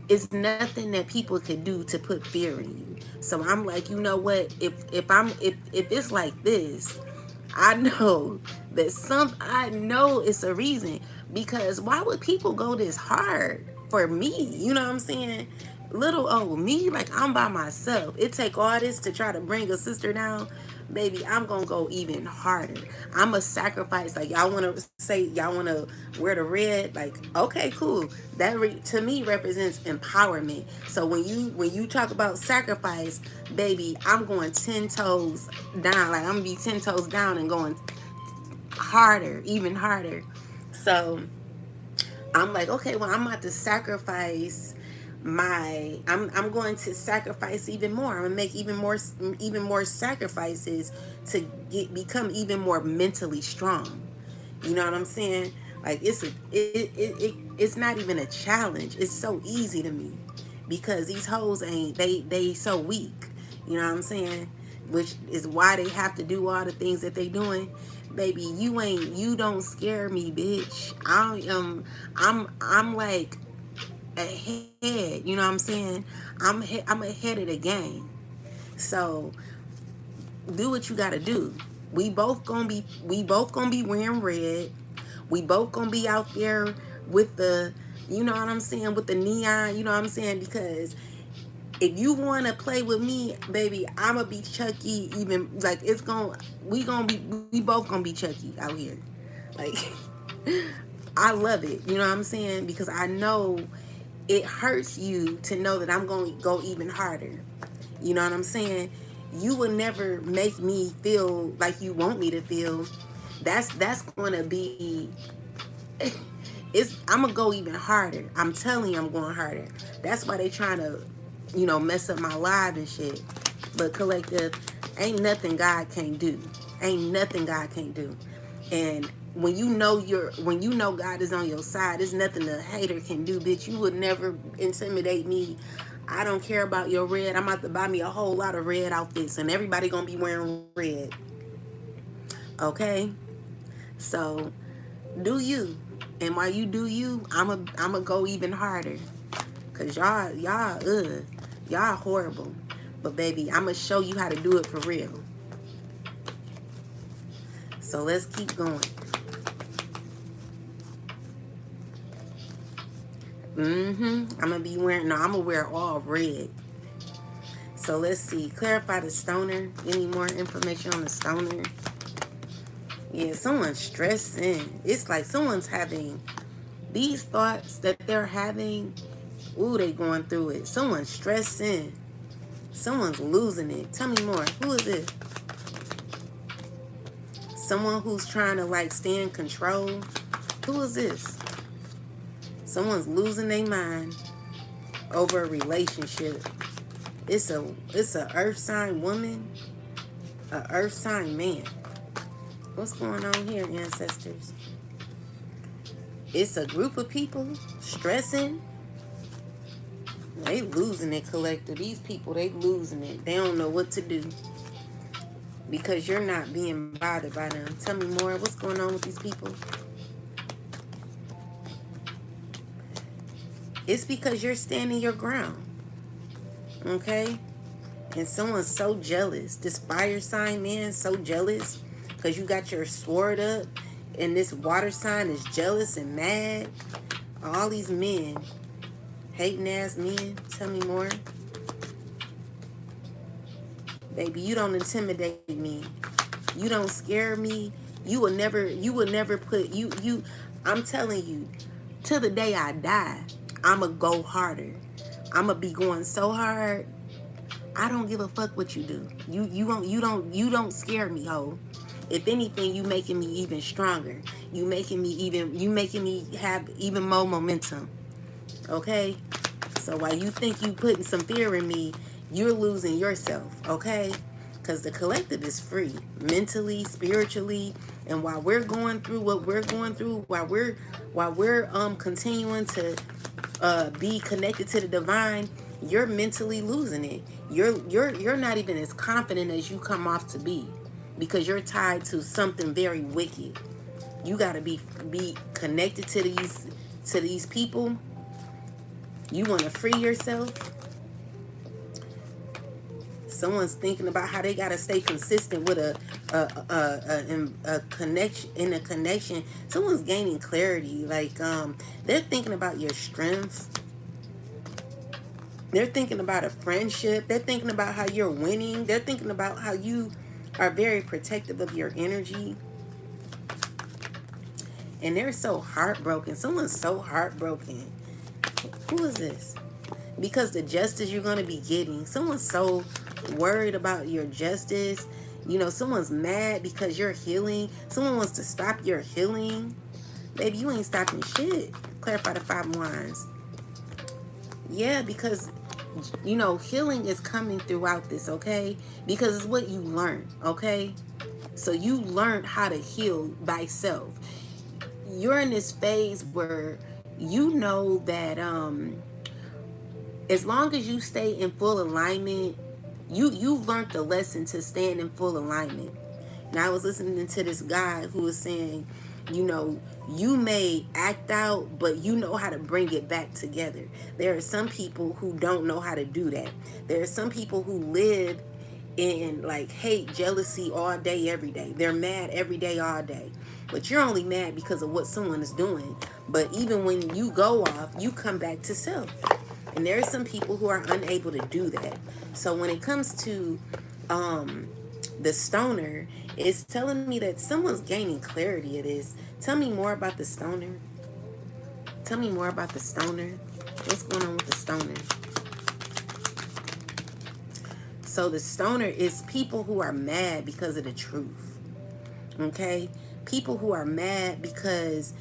it's nothing that people could do to put fear in you. So I'm like, you know what? If it's like this, I know I know it's a reason. Because why would people go this hard for me? You know what I'm saying? Little old me, like, I'm by myself. It take all this to try to bring a sister down. Baby, I'm gonna go even harder. I'm a sacrifice. Like, y'all wanna say y'all wanna wear the red, like, okay, cool. That to me represents empowerment. So when you talk about sacrifice, baby, I'm going 10 toes down. Like, I'm gonna be 10 toes down and going harder, even harder. So I'm like, okay, well, I'm about to sacrifice I'm going to sacrifice even more. I'm gonna make even more sacrifices to become even more mentally strong. You know what I'm saying? Like, it's not even a challenge. It's so easy to me, because these hoes ain't, they so weak. You know what I'm saying? Which is why they have to do all the things that they doing. Baby, you don't scare me, bitch. I'm like, ahead. You know what I'm saying? I'm ahead of the game. So do what you gotta do. We both gonna be wearing red. We both gonna be out there with the, you know what I'm saying, with the neon, you know what I'm saying? Because if you wanna play with me, baby, I'ma be Chucky. Even like we both gonna be Chucky out here. Like I love it, you know what I'm saying? Because I know it hurts you to know that I'm going to go even harder. You know what I'm saying? You will never make me feel like you want me to feel. That's going to be it's I'm going to go even harder. I'm telling you I'm going harder. That's why they trying to, mess up my live and shit. But collective, ain't nothing God can't do. Ain't nothing God can't do. And when you know God is on your side, there's nothing a hater can do, bitch. You would never intimidate me. I don't care about your red. I'm about to buy me a whole lot of red outfits, and everybody gonna be wearing red. Okay, so do you, and while you do you, I'ma go even harder, cause y'all horrible. But baby, I'ma show you how to do it for real. So let's keep going. I'm gonna be wearing. No, I'm gonna wear all red. So let's see. Clarify the stoner. Any more information on the stoner? Yeah, someone's stressing. It's like someone's having these thoughts that they're having. Ooh, they going through it. Someone's stressing. Someone's losing it. Tell me more. Who is it? Someone who's trying to like stay in control. Who is this? Someone's losing their mind over a relationship. It's a earth sign woman, a earth sign man. What's going on here, ancestors? It's a group of people stressing. They losing it, collective. These people, they losing it. They don't know what to do because you're not being bothered by them. Tell me more. What's going on with these people? It's because you're standing your ground. Okay? And someone's so jealous. This fire sign man so jealous because you got your sword up, and this water sign is jealous and mad. All these men, hating ass men. Tell me more. Baby, you don't intimidate me. You don't scare me. You will never put I'm telling you, till the day I die, I'ma go harder. I'ma be going so hard. I don't give a fuck what you do. You don't scare me, ho. If anything, you making me even stronger. You making me have even more momentum. Okay? So while you think you putting some fear in me, you're losing yourself, okay? Because the collective is free, mentally, spiritually, and while we're going through what we're going through, while we're continuing to be connected to the divine, you're mentally losing it. You're not even as confident as you come off to be, because you're tied to something very wicked. You gotta be connected to these people. You want to free yourself. Someone's thinking about how they gotta stay consistent with a connection in a connection. Someone's gaining clarity. Like they're thinking about your strength. They're thinking about a friendship. They're thinking about how you're winning. They're thinking about how you are very protective of your energy. And they're so heartbroken. Someone's so heartbroken. Who is this? Because the justice you're going to be getting. Someone's so worried about your justice. Someone's mad because you're healing. Someone wants to stop your healing. Baby, you ain't stopping shit. Clarify the 5 wands. Yeah, because, healing is coming throughout this, okay? Because it's what you learn, okay? So you learned how to heal by self. You're in this phase where you know that as long as you stay in full alignment, you've learned the lesson to stand in full alignment. Now I was listening to this guy who was saying, You know, you may act out, but you know how to bring it back together. There are some people who don't know how to do that. There are some people who live in like hate, jealousy all day, every day. They're mad every day, all day. But you're only mad because of what someone is doing. But even when you go off, you come back to self. And there are some people who are unable to do that. So when it comes to the stoner, it's telling me that someone's gaining clarity of this. Tell me more about the stoner. Tell me more about the stoner. What's going on with the stoner? So the stoner is people who are mad because of the truth. Okay? People who are mad because,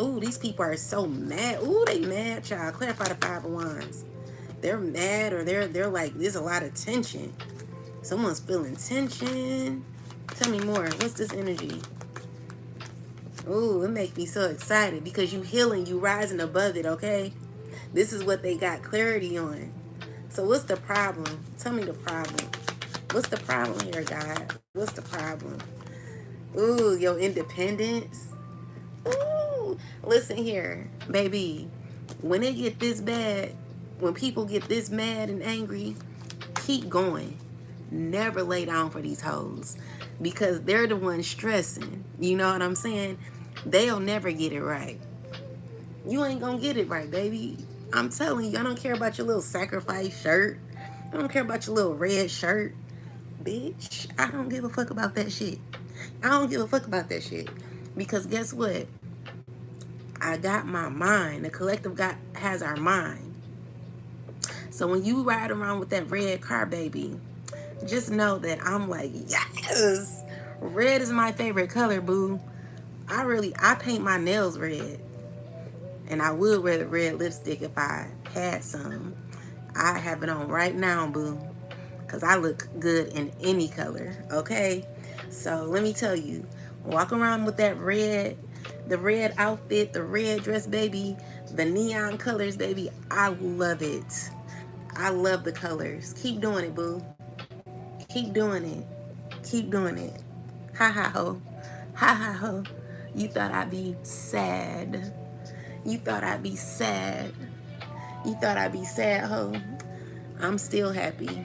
ooh, these people are so mad. Ooh, they mad, child. Clarify the Five of Wands. They're mad, or they're like, there's a lot of tension. Someone's feeling tension. Tell me more. What's this energy? Ooh, it makes me so excited because you healing, you rising above it, okay? This is what they got clarity on. So what's the problem? Tell me the problem. What's the problem here, God? What's the problem? Ooh, your independence. Ooh, listen here, baby. When it get this bad, when people get this mad and angry, keep going. Never lay down for these hoes because they're the ones stressing. You know what I'm saying? They'll never get it right. You ain't gonna get it right, baby. I'm telling you, I don't care about your little sacrifice shirt. I don't care about your little red shirt. Bitch, I don't give a fuck about that shit. I don't give a fuck about that shit. Because guess what? I got my mind. The collective has our mind. So when you ride around with that red car, baby, just know that I'm like, yes, red is my favorite color, boo. I paint my nails red. And I would wear red lipstick if I had some. I have it on right now, boo. Because I look good in any color, okay? So let me tell you, walk around with that red, the red outfit, the red dress, baby, the neon colors, baby. I love it. I love the colors. Keep doing it, boo. Keep doing it. Keep doing it. Ha ha ho. Ha ha ho. You thought I'd be sad. You thought I'd be sad. You thought I'd be sad, ho. I'm still happy.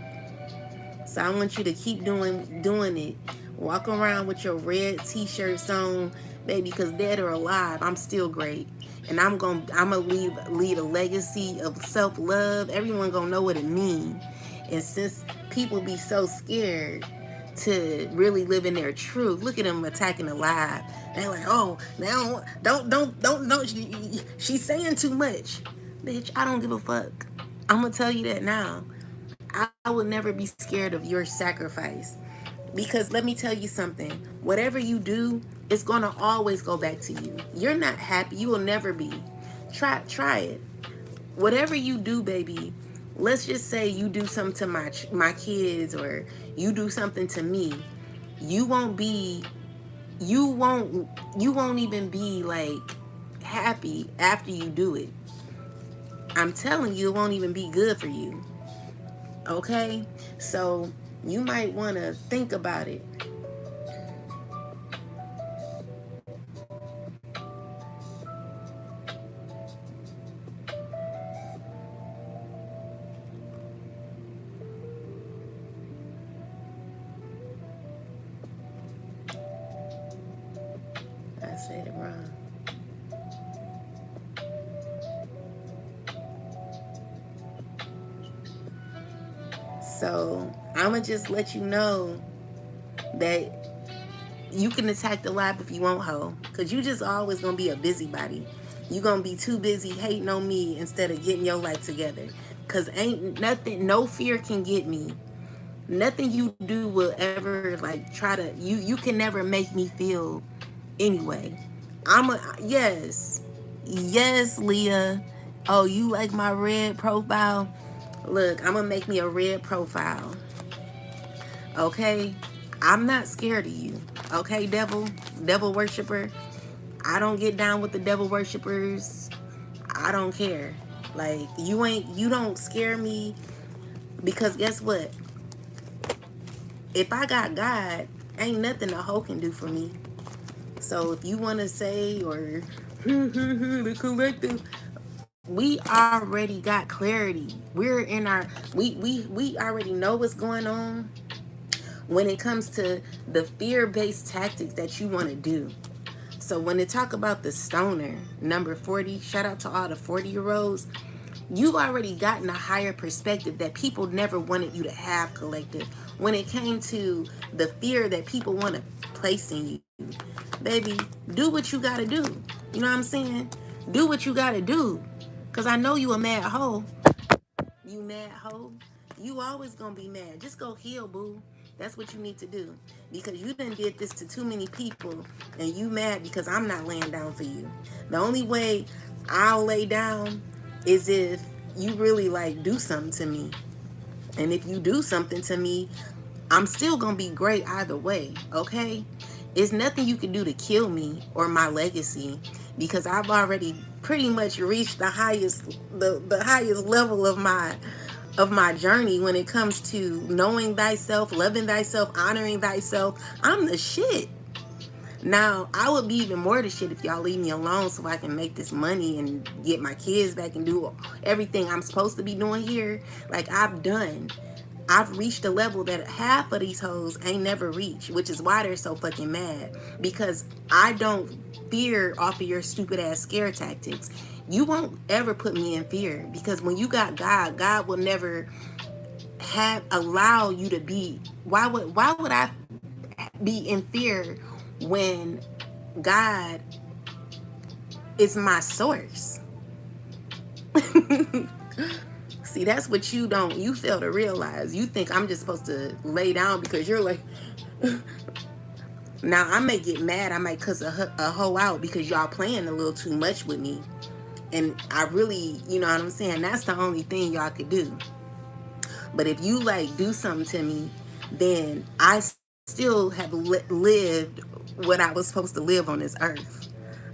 So I want you to keep doing it. Walk around with your red t-shirts on, baby, because dead or alive, I'm still great. And I'm gonna lead a legacy of self-love. Everyone gonna know what it means. And since people be so scared to really live in their truth, look at them attacking the lie. They're like, oh, now don't. She's saying too much, bitch. I don't give a fuck. I'm gonna tell you that now. I would never be scared of your sacrifice. Because let me tell you something. Whatever you do, it's going to always go back to you. You're not happy. You will never be. Try it. Whatever you do, baby, let's just say you do something to my kids, or you do something to me. You won't even be like happy after you do it. I'm telling you, it won't even be good for you. Okay? So you might want to think about it. I said it wrong. So I'm going to just let you know that you can attack the lab if you want, ho. Because you just always going to be a busybody. You going to be too busy hating on me instead of getting your life together. Because ain't nothing, no fear can get me. Nothing you do will ever like try to, you can never make me feel anyway. Yes. Yes, Leah. Oh, you like my red profile? Look, I'm going to make me a red profile. Okay? I'm not scared of you. Okay, devil worshiper? I don't get down with the devil worshipers. I don't care. Like, you don't scare me, because guess what? If I got God, ain't nothing a hoe can do for me. So if you want to say, or the collective, we already got clarity. We're in our, we already know what's going on when it comes to the fear-based tactics that you want to do. So when they talk about the stoner, number 40, shout out to all the 40-year-olds, you've already gotten a higher perspective that people never wanted you to have, collective. When it came to the fear that people want to place in you, baby, do what you got to do. You know what I'm saying? Do what you got to do. Because I know you a mad hoe. You mad hoe. You always going to be mad. Just go heal, boo. That's what you need to do. Because you done did this to too many people. And you mad because I'm not laying down for you. The only way I'll lay down is if you really like do something to me. And if you do something to me, I'm still gonna be great either way, okay? It's nothing you can do to kill me or my legacy, because I've already pretty much reached the highest level of my journey when it comes to knowing thyself, loving thyself, honoring thyself. I'm the shit. Now, I would be even more the shit if y'all leave me alone so I can make this money and get my kids back and do everything I'm supposed to be doing here. Like I've done. I've reached a level that half of these hoes ain't never reached, which is why they're so fucking mad. Because I don't fear off of your stupid ass scare tactics. You won't ever put me in fear, because when you got God, God will never have allow you to be. Why would I be in fear when God is my source? See, that's what you fail to realize. You think I'm just supposed to lay down because you're like, now I may get mad. I might cuss a hoe out because y'all playing a little too much with me. And I really, you know what I'm saying? That's the only thing y'all could do. But if you like do something to me, then I still have lived what I was supposed to live on this earth.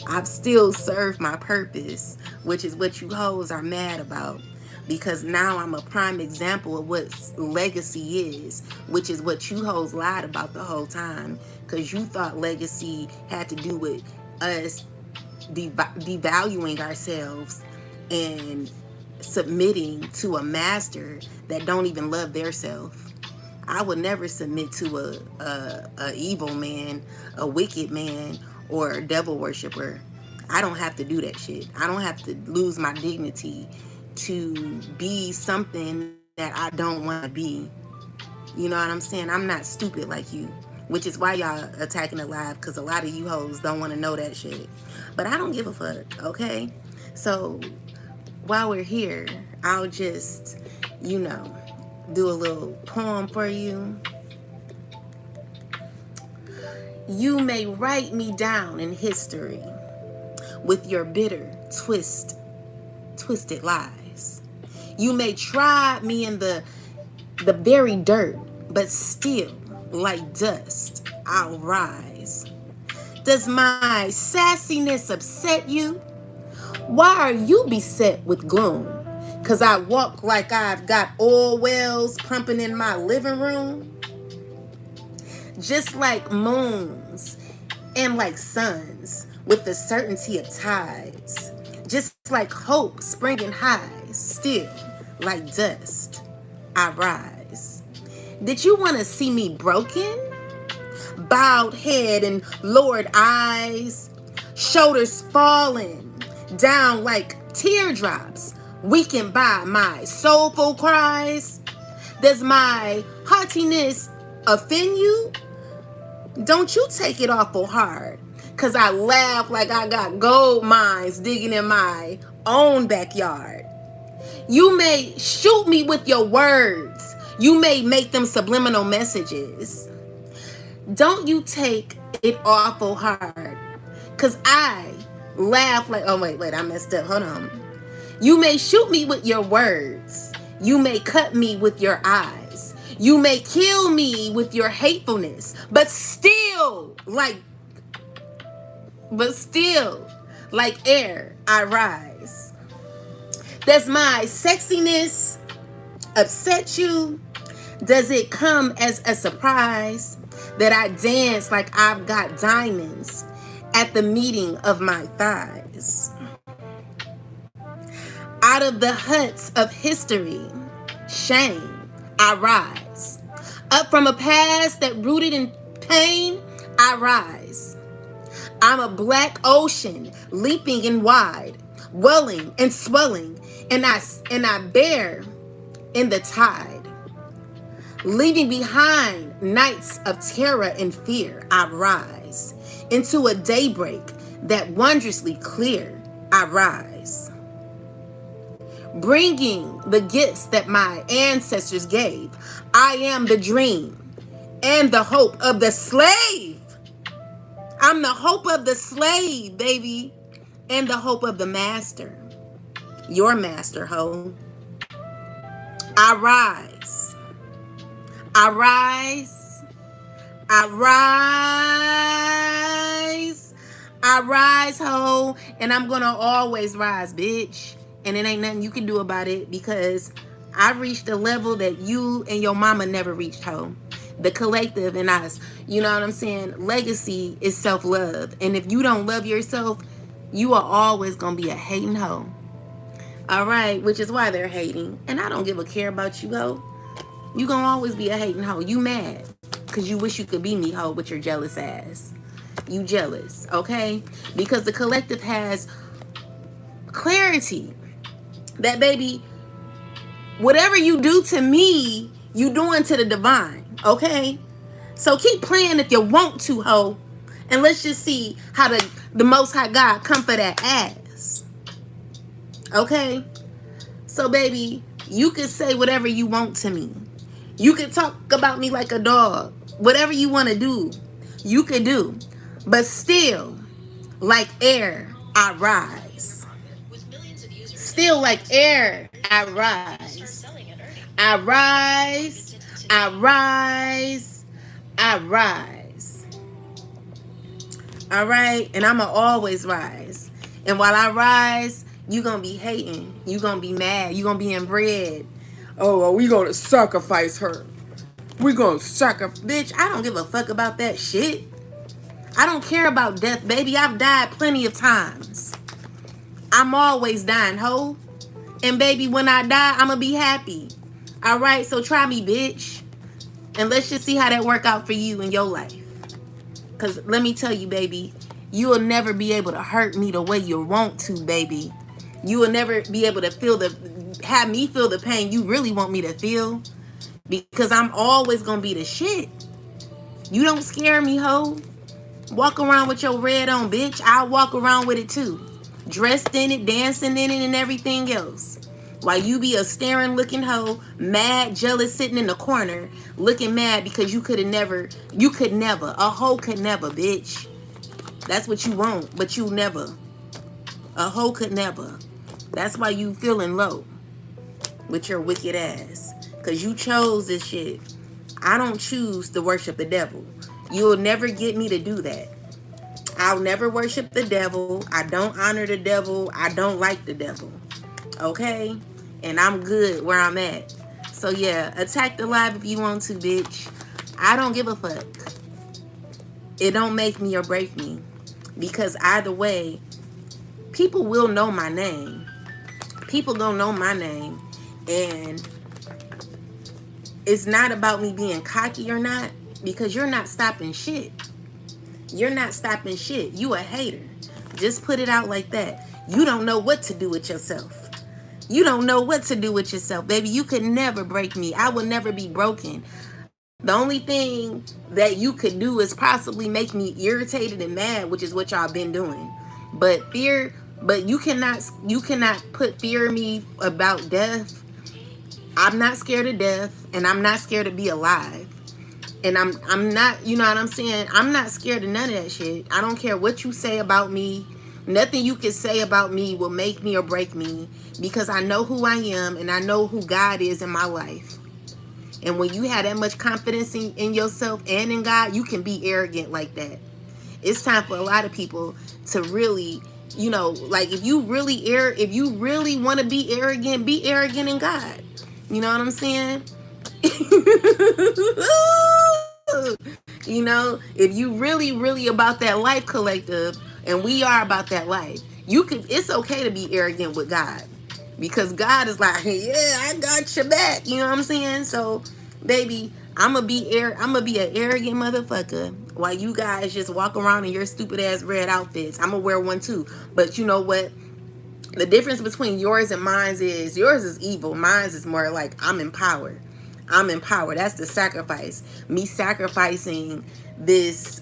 I've still served my purpose, which is what you hoes are mad about. Because now I'm a prime example of what legacy is, which is what you hoes lied about the whole time. Because you thought legacy had to do with us devaluing ourselves and submitting to a master that don't even love their self. I would never submit to a evil man, a wicked man, or a devil worshiper. I don't have to do that shit. I don't have to lose my dignity to be something that I don't want to be. You know what I'm saying? I'm not stupid like you, which is why y'all attacking the live, because a lot of you hoes don't want to know that shit. But I don't give a fuck, okay? So while we're here, I'll just, you know, do a little poem for you. You may write me down in history with your bitter, twisted lies. You may try me in the very dirt, but still, like dust, I'll rise. Does my sassiness upset you? Why are you beset with gloom? 'Cause I walk like I've got oil wells pumping in my living room? Just like moons and like suns with the certainty of tides. Just like hope springing high, still like dust, I rise. Did you want to see me broken? Bowed head and lowered eyes, shoulders falling down like teardrops, weakened by my soulful cries? Does my haughtiness offend you? Don't you take it awful hard, 'cause I laugh like I got gold mines digging in my own backyard. You may shoot me with your words. You may make them subliminal messages. Don't you take it awful hard, 'cause I laugh like, oh wait, I messed up. Hold on. You may shoot me with your words. You may cut me with your eyes. You may kill me with your hatefulness, but still, like air, I rise. Does my sexiness upset you? Does it come as a surprise that I dance like I've got diamonds at the meeting of my thighs. Out of the huts of history, shame, I rise. Up from a past that rooted in pain, I rise. I'm a black ocean, leaping and wide, welling and swelling, and I bear in the tide. Leaving behind nights of terror and fear, I rise. Into a daybreak that wondrously clear, I rise. Bringing the gifts that my ancestors gave, I am the dream and the hope of the slave. I'm the hope of the slave, baby, and the hope of the master. Your master, ho. I rise. I rise. I rise. I rise, ho. And I'm going to always rise, bitch. And it ain't nothing you can do about it because I reached a level that you and your mama never reached, ho. The collective and us, you know what I'm saying? Legacy is self-love. And if you don't love yourself, you are always going to be a hating hoe. All right, which is why they're hating. And I don't give a care about you, hoe. You going to always be a hating hoe. You mad because you wish you could be me, hoe, with your jealous ass. You jealous, okay? Because the collective has clarity that, baby, whatever you do to me, you doing to the divine, okay? So keep playing if you want to, ho. And let's just see how the Most High God come for that ass. Okay? So, baby, you can say whatever you want to me. You can talk about me like a dog. Whatever you want to do, you can do. But still, like air, I rise. Still like air, I rise. I rise. I rise. I rise. All right? And I'm going to always rise. And while I rise, you going to be hating. You going to be mad. You going to be inbred. Oh, well, we going to sacrifice her. We going to sacrifice. Bitch, I don't give a fuck about that shit. I don't care about death, baby. I've died plenty of times. I'm always dying, ho. And baby, when I die, I'm going to be happy. All right? So try me, bitch. And let's just see how that work out for you in your life. Because let me tell you, baby, you will never be able to hurt me the way you want to, baby. You will never be able to have me feel the pain you really want me to feel. Because I'm always going to be the shit. You don't scare me, ho. Walk around with your red on, bitch. I'll walk around with it too. Dressed in it, dancing in it, and everything else. While you be a staring looking hoe, mad, jealous, sitting in the corner, looking mad because you could never, a hoe could never, bitch. That's what you want, but you never. A hoe could never. That's why you feeling low with your wicked ass. Because you chose this shit. I don't choose to worship the devil. You'll never get me to do that. I'll never worship the devil. I don't honor the devil. I don't like the devil. Okay? And I'm good where I'm at. So yeah, attack the live if you want to, bitch. I don't give a fuck. It don't make me or break me. Because either way, people will know my name. People gonna know my name. And it's not about me being cocky or not. Because you're not stopping shit. You're not stopping shit. You a hater. Just put it out like that. You don't know what to do with yourself. You don't know what to do with yourself, baby. You could never break me. I will never be broken. The only thing that you could do is possibly make me irritated and mad, which is what y'all been doing. But you cannot put fear in me about death. I'm not scared of death, and I'm not scared to be alive. And I'm not, you know what I'm saying? I'm not scared of none of that shit. I don't care what you say about me. Nothing you can say about me will make me or break me because I know who I am and I know who God is in my life. And when you have that much confidence in yourself and in God, you can be arrogant like that. It's time for a lot of people to really, you know, like if you really want to be arrogant in God. You know what I'm saying? You know, if you really, really about that life, collective, and we are about that life, you could. It's okay to be arrogant with God, because God is like, yeah, I got your back. You know what I'm saying? So, baby, I'm gonna be an arrogant motherfucker while you guys just walk around in your stupid ass red outfits. I'm gonna wear one too. But you know what? The difference between yours and mine's is yours is evil. Mine's is more like I'm empowered. I'm empowered. That's the sacrifice. Me sacrificing this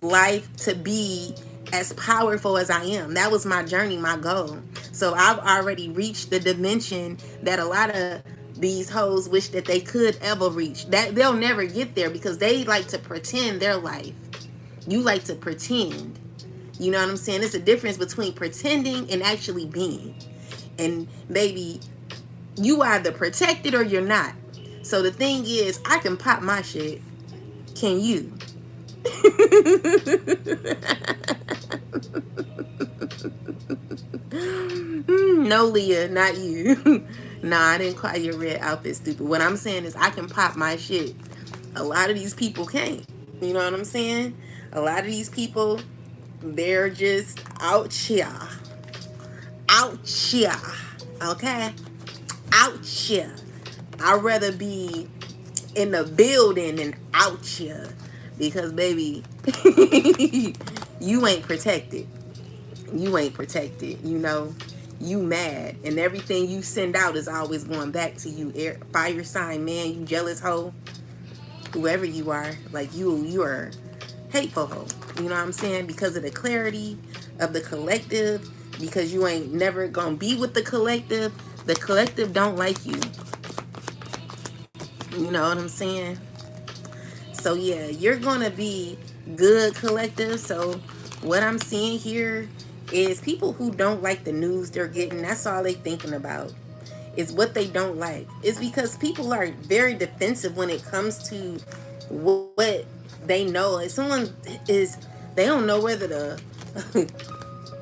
life to be as powerful as I am. That was my journey, my goal. So I've already reached the dimension that a lot of these hoes wish that they could ever reach. That they'll never get there because they like to pretend their life. You like to pretend. You know what I'm saying? It's a difference between pretending and actually being. And baby, you either protected or you're not. So the thing is, I can pop my shit. Can you? No, Leah, not you. Nah, I didn't call your red outfit stupid. What I'm saying is I can pop my shit. A lot of these people can't. You know what I'm saying? A lot of these people, they're just out here. Out here. Okay? Out here. I'd rather be in the building than out here. Because, baby, you ain't protected. You ain't protected, you know. You mad. And everything you send out is always going back to you. Fire sign, man, you jealous hoe. Whoever you are, like you are hateful hoe. You know what I'm saying? Because of the clarity of the collective, because you ain't never gonna be with the collective. The collective don't like you. You know what I'm saying? So yeah, you're gonna be good, collective. So what I'm seeing here is people who don't like the news they're getting. That's all they thinking about. Is what they don't like. It's because people are very defensive when it comes to what they know. If someone is, they don't know whether to.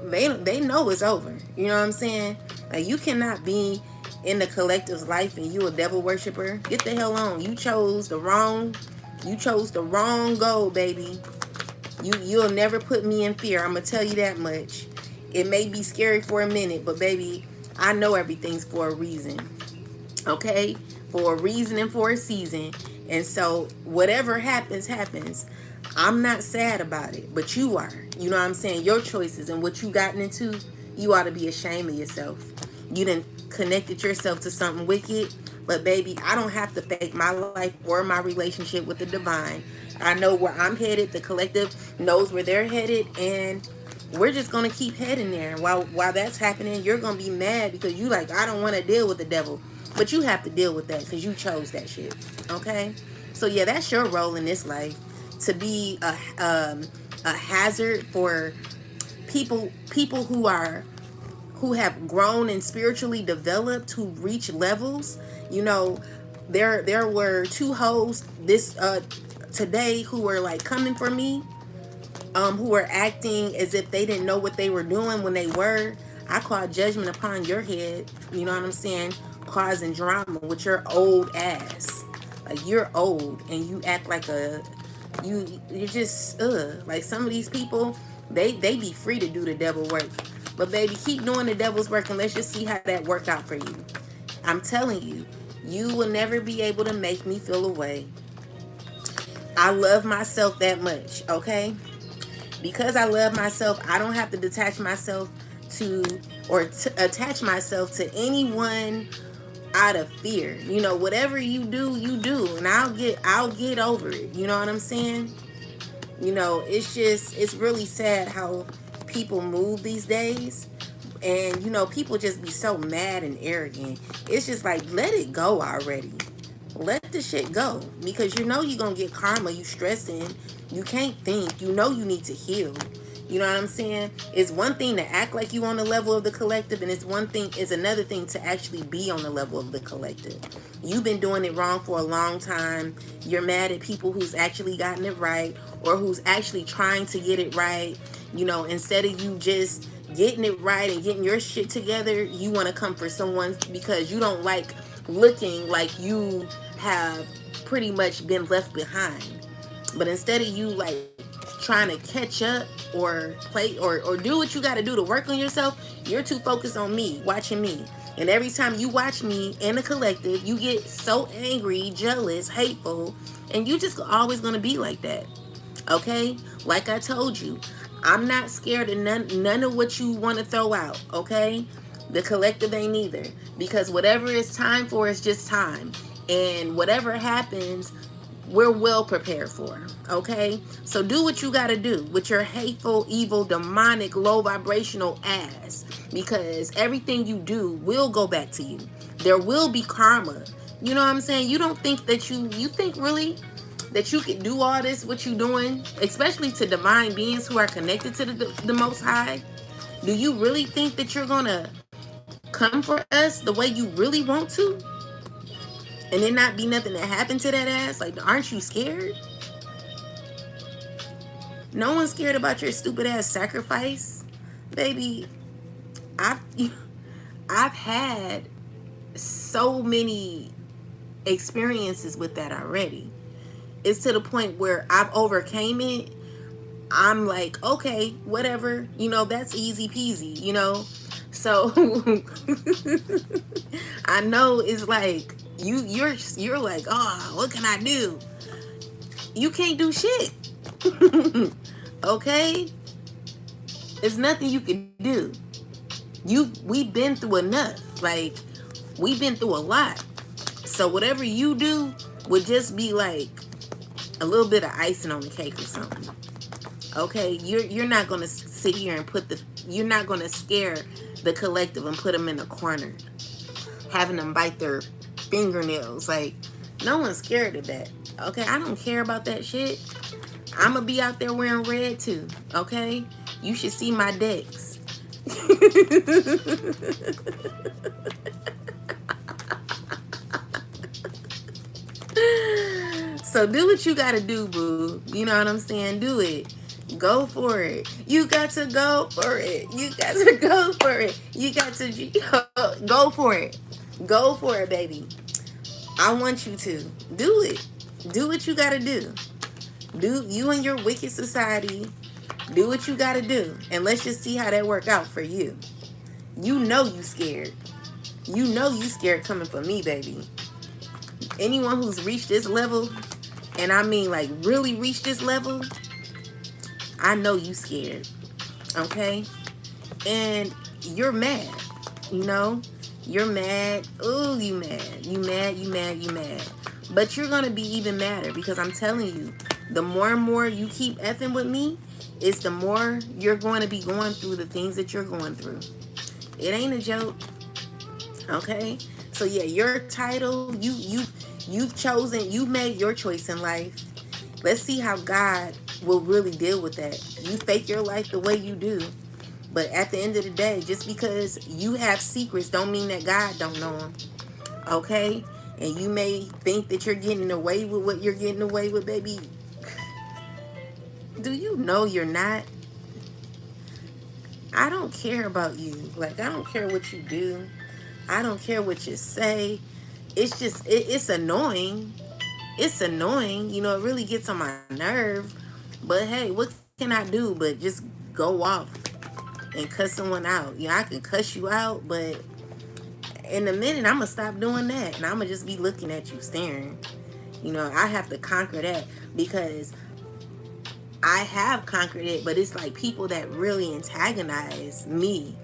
They know it's over. You know what I'm saying? Like, you cannot be in the collective's life and you a devil worshiper. Get the hell on. You chose the wrong. You chose the wrong goal, baby. You'll never put me in fear. I'm gonna tell you that much. It may be scary for a minute, but baby, I know everything's for a reason. Okay? For a reason and for a season. And so whatever happens, happens. I'm not sad about it, but you are. You know what I'm saying? Your choices and what you gotten into, you ought to be ashamed of yourself. You done connected yourself to something wicked. But baby, I don't have to fake my life or my relationship with the divine. I know where I'm headed. The collective knows where they're headed, and we're just gonna keep heading there. While that's happening, you're gonna be mad because you like, I don't want to deal with the devil, but you have to deal with that because you chose that shit. Okay, so yeah, that's your role in this life, to be a hazard for people who have grown and spiritually developed, who reach levels. You know, there were two hoes this today who were like coming for me, who were acting as if they didn't know what they were doing when they were. I call judgment upon your head. You know what I'm saying? Causing drama with your old ass. Like, you're old and you act like you're just like some of these people, they be free to do the devil work. But baby, keep doing the devil's work and let's just see how that worked out for you. I'm telling you, you will never be able to make me feel away. I love myself that much, okay? Because I love myself, I don't have to detach myself to attach myself to anyone out of fear. You know, whatever you do, and I'll get over it. You know what I'm saying? You know, it's really sad how people move these days. And, you know, people just be so mad and arrogant. It's just like, let it go already. Let the shit go. Because you know you're going to get karma. You stressing. You can't think. You know you need to heal. You know what I'm saying? It's one thing to act like you on the level of the collective, and it's another thing to actually be on the level of the collective. You've been doing it wrong for a long time. You're mad at people who's actually gotten it right, or who's actually trying to get it right. You know, instead of you just getting it right and getting your shit together, you want to come for someone because you don't like looking like you have pretty much been left behind. But instead of you like trying to catch up or play or do what you got to do to work on yourself, you're too focused on me, watching me. And every time you watch me and the collective, you get so angry, jealous, hateful, and you just always going to be like that. Okay? Like I told you, I'm not scared of none of what you want to throw out, okay? The collective ain't either. Because whatever it's time for is just time. And whatever happens, we're well prepared for. Okay? So do what you got to do with your hateful, evil, demonic, low vibrational ass. Because everything you do will go back to you. There will be karma. You know what I'm saying? You don't think that you think really that you can do all this, what you doing, especially to divine beings who are connected to the Most High? Do you really think that you're going to come for us the way you really want to? And then not be nothing that happened to that ass? Like, aren't you scared? No one's scared about your stupid ass sacrifice. Baby, I've I've had so many experiences with that already. It's to the point where I've overcame it. I'm like, okay, whatever, that's easy peasy. So I know it's like you're like, oh, what can I do? You can't do shit. Okay? There's nothing you can do. We've been through enough. Like, we've been through a lot. So whatever you do would just be like a little bit of icing on the cake or something. Okay? You're not gonna sit here and you're not gonna scare the collective and put them in a corner, having them bite their fingernails. Like, no one's scared of that. Okay? I don't care about that shit. I'm gonna be out there wearing red too. Okay? You should see my decks. So do what you gotta do, boo. You know what I'm saying? Do it. Go for it. You got to go for it. You got to go for it. You got to go for it. Go for it, baby. I want you to. Do it. Do what you gotta do. Do you and your wicked society. Do what you gotta do. And let's just see how that work out for you. You know you scared. You know you scared coming for me, baby. Anyone who's reached this level, and I mean like really reached this level, I know you scared. Okay? And you're mad. You're mad. Ooh, you mad. You mad, you mad, you mad. But you're gonna be even madder because I'm telling you, the more and more you keep effing with me, it's the more you're going to be going through the things that you're going through. It ain't a joke. Okay? So yeah, your title, you've chosen, you made your choice in life. Let's see how God will really deal with that. You fake your life the way you do. But at the end of the day, just because you have secrets don't mean that God don't know them. Okay? And you may think that you're getting away with what you're getting away with, baby. Do you know you're not? I don't care about you. Like, I don't care what you do. I don't care what you say. It's just, it's annoying. It's annoying. It really gets on my nerve. But hey, what can I do but just go off and cuss someone out? I can cuss you out, but in a minute, I'm going to stop doing that. And I'm going to just be looking at you staring. I have to conquer that because I have conquered it, but it's like people that really antagonize me.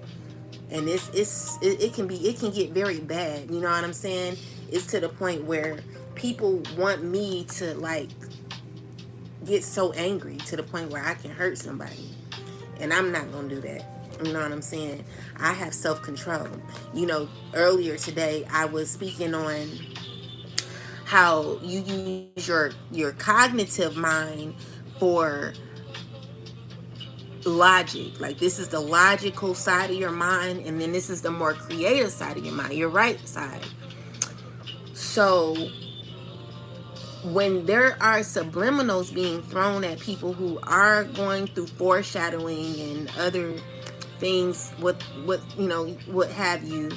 And it can get very bad. You know what I'm saying? It's to the point where people want me to like get so angry to the point where I can hurt somebody. And I'm not going to do that. You know what I'm saying? I have self-control. Earlier today I was speaking on how you use your cognitive mind for logic. Like, this is the logical side of your mind, and then this is the more creative side of your mind, your right side. So when there are subliminals being thrown at people who are going through foreshadowing and other things, what have you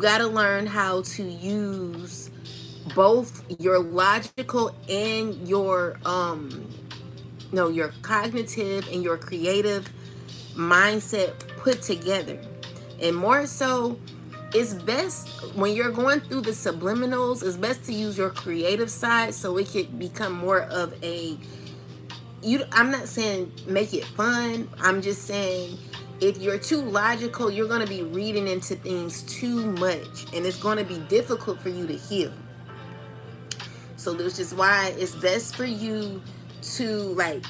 got to learn how to use both your logical and your no, your cognitive and your creative mindset put together. And more so, it's best when you're going through the subliminals, it's best to use your creative side so it could become more of a, you, I'm not saying make it fun. I'm just saying if you're too logical, you're going to be reading into things too much and it's going to be difficult for you to heal. So this is why it's best for you to like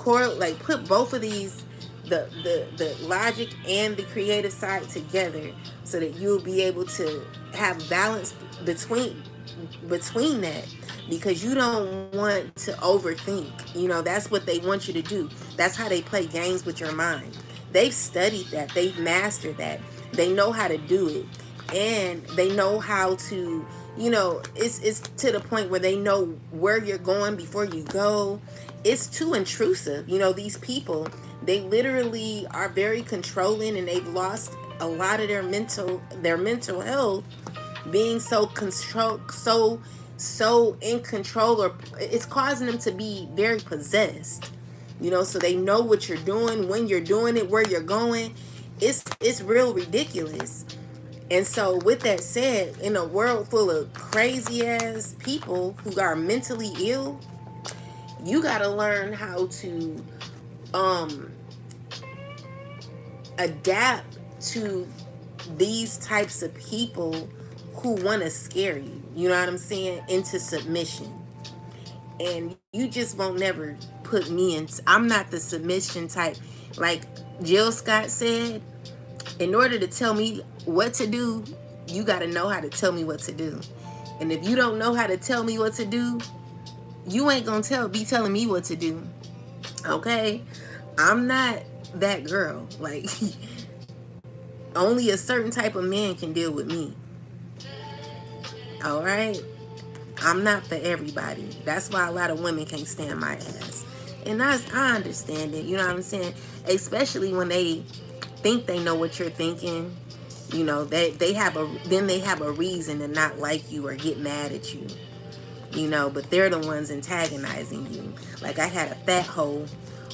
like put both of these, the logic and the creative side together, so that you'll be able to have balance between that, because you don't want to overthink. You know, that's what they want you to do. That's how they play games with your mind. They've studied that, they've mastered that, they know how to do it, and they know how to, you know, it's to the point where they know where you're going before you go. It's too intrusive. You know, these people, they literally are very controlling, and they've lost a lot of their mental health, being so so in control, or it's causing them to be very possessed. You know, so they know what you're doing, when you're doing it, where you're going. It's real ridiculous. And so, with that said, in a world full of crazy ass people who are mentally ill, you got to learn how to um, adapt to these types of people who want to scare you. You know what I'm saying? Into submission. And you just won't never put me in. I'm not the submission type. Like Jill Scott said, in order to tell me what to do, you got to know how to tell me what to do. And if you don't know how to tell me what to do, you ain't gonna be telling me what to do. Okay? I'm not that girl. Like only a certain type of man can deal with me. All right? I'm not for everybody. That's why a lot of women can't stand my ass. And I understand it. You know what I'm saying? Especially when they think they know what you're thinking. You know, they have a reason to not like you or get mad at you. You know, but they're the ones antagonizing you. Like I had a fat hoe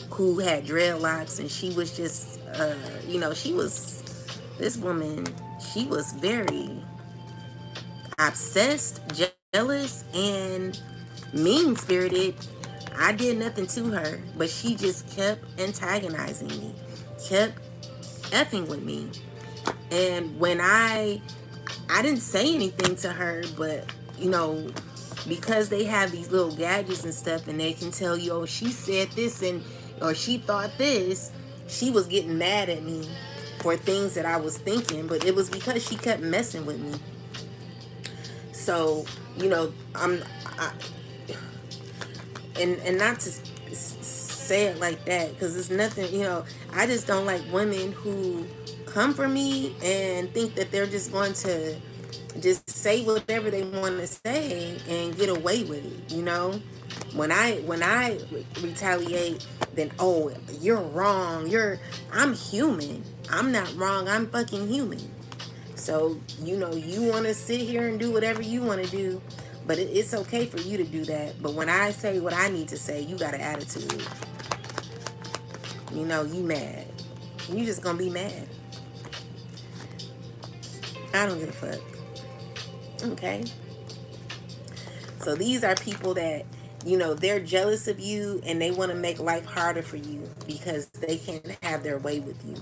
who had dreadlocks, and she was just you know, this woman, she was very obsessed, jealous, and mean-spirited. I did nothing to her, but she just kept antagonizing me, kept effing with me. And when I didn't say anything to her, but you know, because they have these little gadgets and stuff, and they can tell you, oh, she said this, and or she thought this, she was getting mad at me for things that I was thinking, but it was because she kept messing with me. So, you know, and not to say it like that, because it's nothing, you know, I just don't like women who come for me and think that they're just going to just say whatever they want to say and get away with it. You know, when I retaliate, then oh, you're wrong, I'm human, I'm not wrong, I'm fucking human. So, you know, you want to sit here and do whatever you want to do, but it's okay for you to do that. But when I say what I need to say, you got an attitude. You know, you mad. You just gonna be mad. I don't give a fuck. Okay? So these are people that, you know, they're jealous of you and they want to make life harder for you because they can't have their way with you.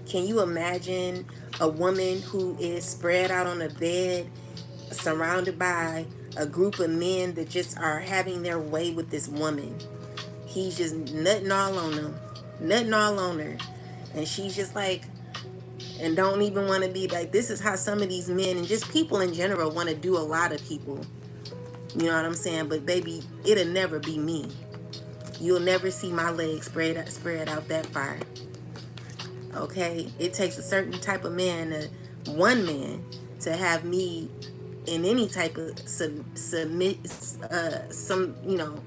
Can you imagine a woman who is spread out on a bed, surrounded by a group of men that just are having their way with this woman? He's just nutting all on them, nutting all on her. And she's just like, and don't even want to be like, this is how some of these men and just people in general want to do a lot of people. You know what I'm saying? But baby, it'll never be me. You'll never see my legs spread out that far. Okay? It takes a certain type of man, one man, to have me in any type of you know,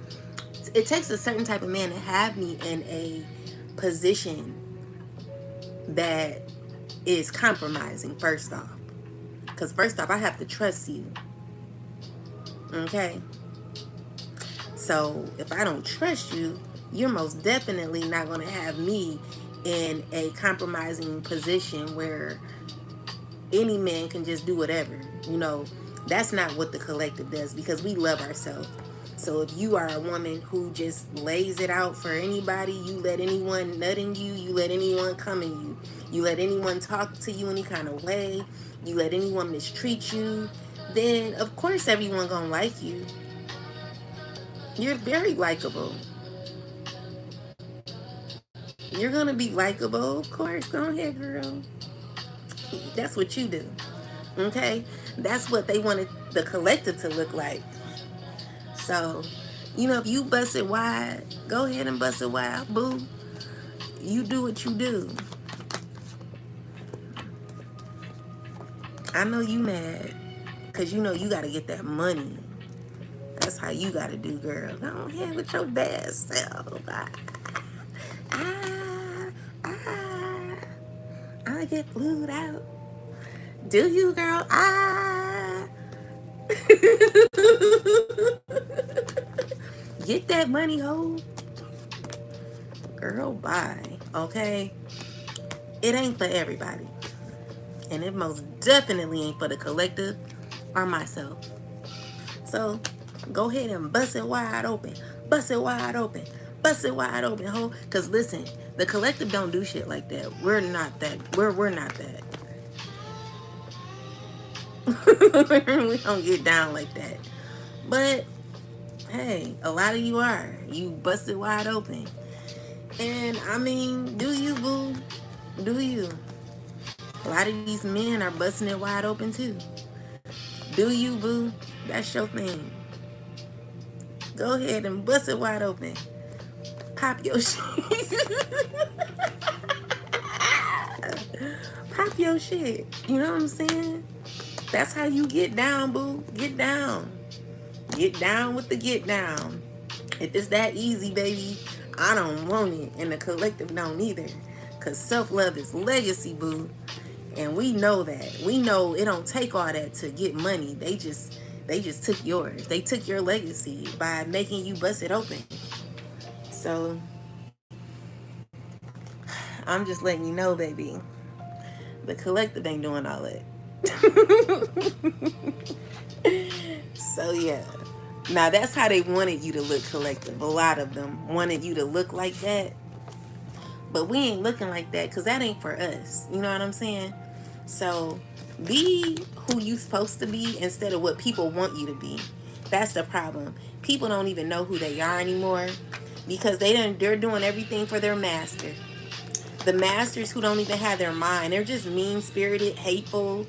it takes a certain type of man to have me in a position that is compromising, first off. Because first off, I have to trust you. Okay? So if I don't trust you, you're most definitely not going to have me in a compromising position where any man can just do whatever. You know, that's not what the collective does, because we love ourselves. So if you are a woman who just lays it out for anybody, you let anyone nut in you, you let anyone come in you, you let anyone talk to you any kind of way, you let anyone mistreat you, then of course everyone gonna like you. You're very likable. You're gonna be likable, of course. Go ahead, girl. That's what you do. Okay? That's what they wanted the collective to look like. So, you know, if you bust it wide, go ahead and bust it wide, boo. You do what you do. I know you mad, because you know you got to get that money. That's how you got to do, girl. Go ahead with your best self. Ah, ah, I get flued out. Do you, girl? Ah. Get that money, ho. Girl, bye. Okay? It ain't for everybody. And it most definitely ain't for the collective or myself. So go ahead and bust it wide open. Bust it wide open. Bust it wide open, ho. Cause listen, the collective don't do shit like that. We're not that. We're not that. We don't get down like that. But hey, a lot of you are. You bust it wide open. And I mean, do you, boo? Do you? A lot of these men are busting it wide open too. Do you, boo? That's your thing. Go ahead and bust it wide open. Pop your shit. Pop your shit. You know what I'm saying? That's how you get down, boo. Get down. Get down with the get down. If it's that easy, baby, I don't want it. And the collective don't either. Because self-love is legacy, boo. And we know that. We know it don't take all that to get money. They just took yours. They took your legacy by making you bust it open. So I'm just letting you know, baby. The collective ain't doing all that. So yeah. Now that's how they wanted you to look, collective. A lot of them wanted you to look like that. But we ain't looking like that, because that ain't for us. You know what I'm saying? So be who you supposed to be instead of what people want you to be. That's the problem. People don't even know who they are anymore, because they're doing everything for their master. The masters who don't even have their mind. They're just mean-spirited, hateful,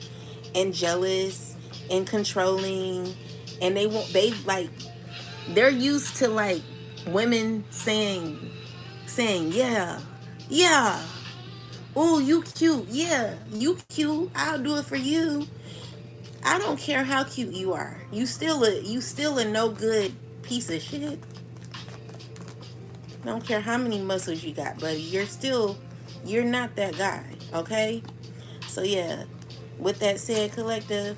and jealous, and controlling. And they're used to like women saying, yeah, yeah. Oh, you cute. Yeah, you cute. I'll do it for you. I don't care how cute you are. You still a no good piece of shit. I don't care how many muscles you got, buddy. You're not that guy, okay? So yeah, with that said, collective,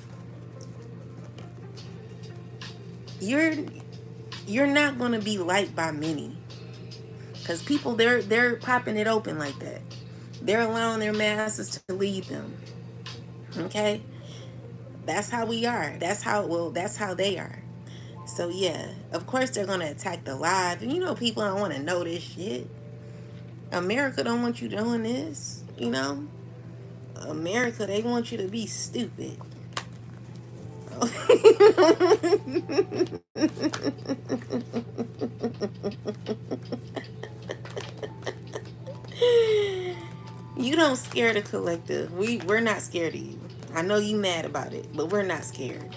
you're not gonna be liked by many, because people they're popping it open like that. They're allowing their masters to lead them. Okay, that's how we are. That's how they are. So yeah, of course they're gonna attack the live, and you know people don't want to know this shit. America don't want you doing this. You know, America, they want you to be stupid. You don't scare the collective. We're not scared of you. I know you mad about it, but we're not scared.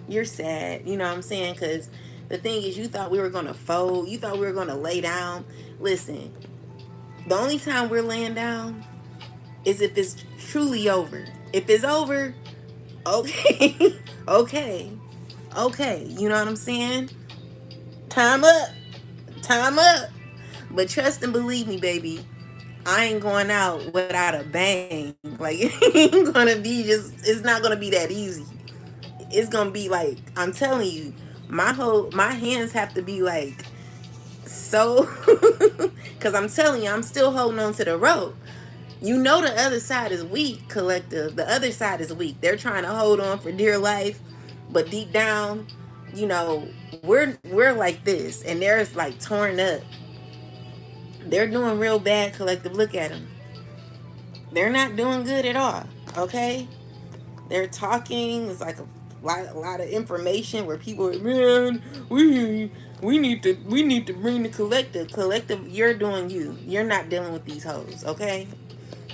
You're sad, you know what I'm saying? Because the thing is, you thought we were gonna fold. You thought we were gonna lay down. Listen, the only time we're laying down is if it's truly over. If it's over, okay, okay, okay. You know what I'm saying? Time up, time up. But trust and believe me, baby, I ain't going out without a bang. Like, it ain't gonna be it's not gonna be that easy. It's gonna be like, I'm telling you, My hands have to be like so because I'm telling you, I'm still holding on to the rope. You know the other side is weak, collective. The other side is weak. They're trying to hold on for dear life, but deep down, you know, we're like this, and they're like torn up. They're doing real bad, collective. Look at them. They're not doing good at all. Okay, they're talking. It's like a lot of information where people are, man, we need to bring the collective. Collective, you're doing you. You're not dealing with these hoes. Okay,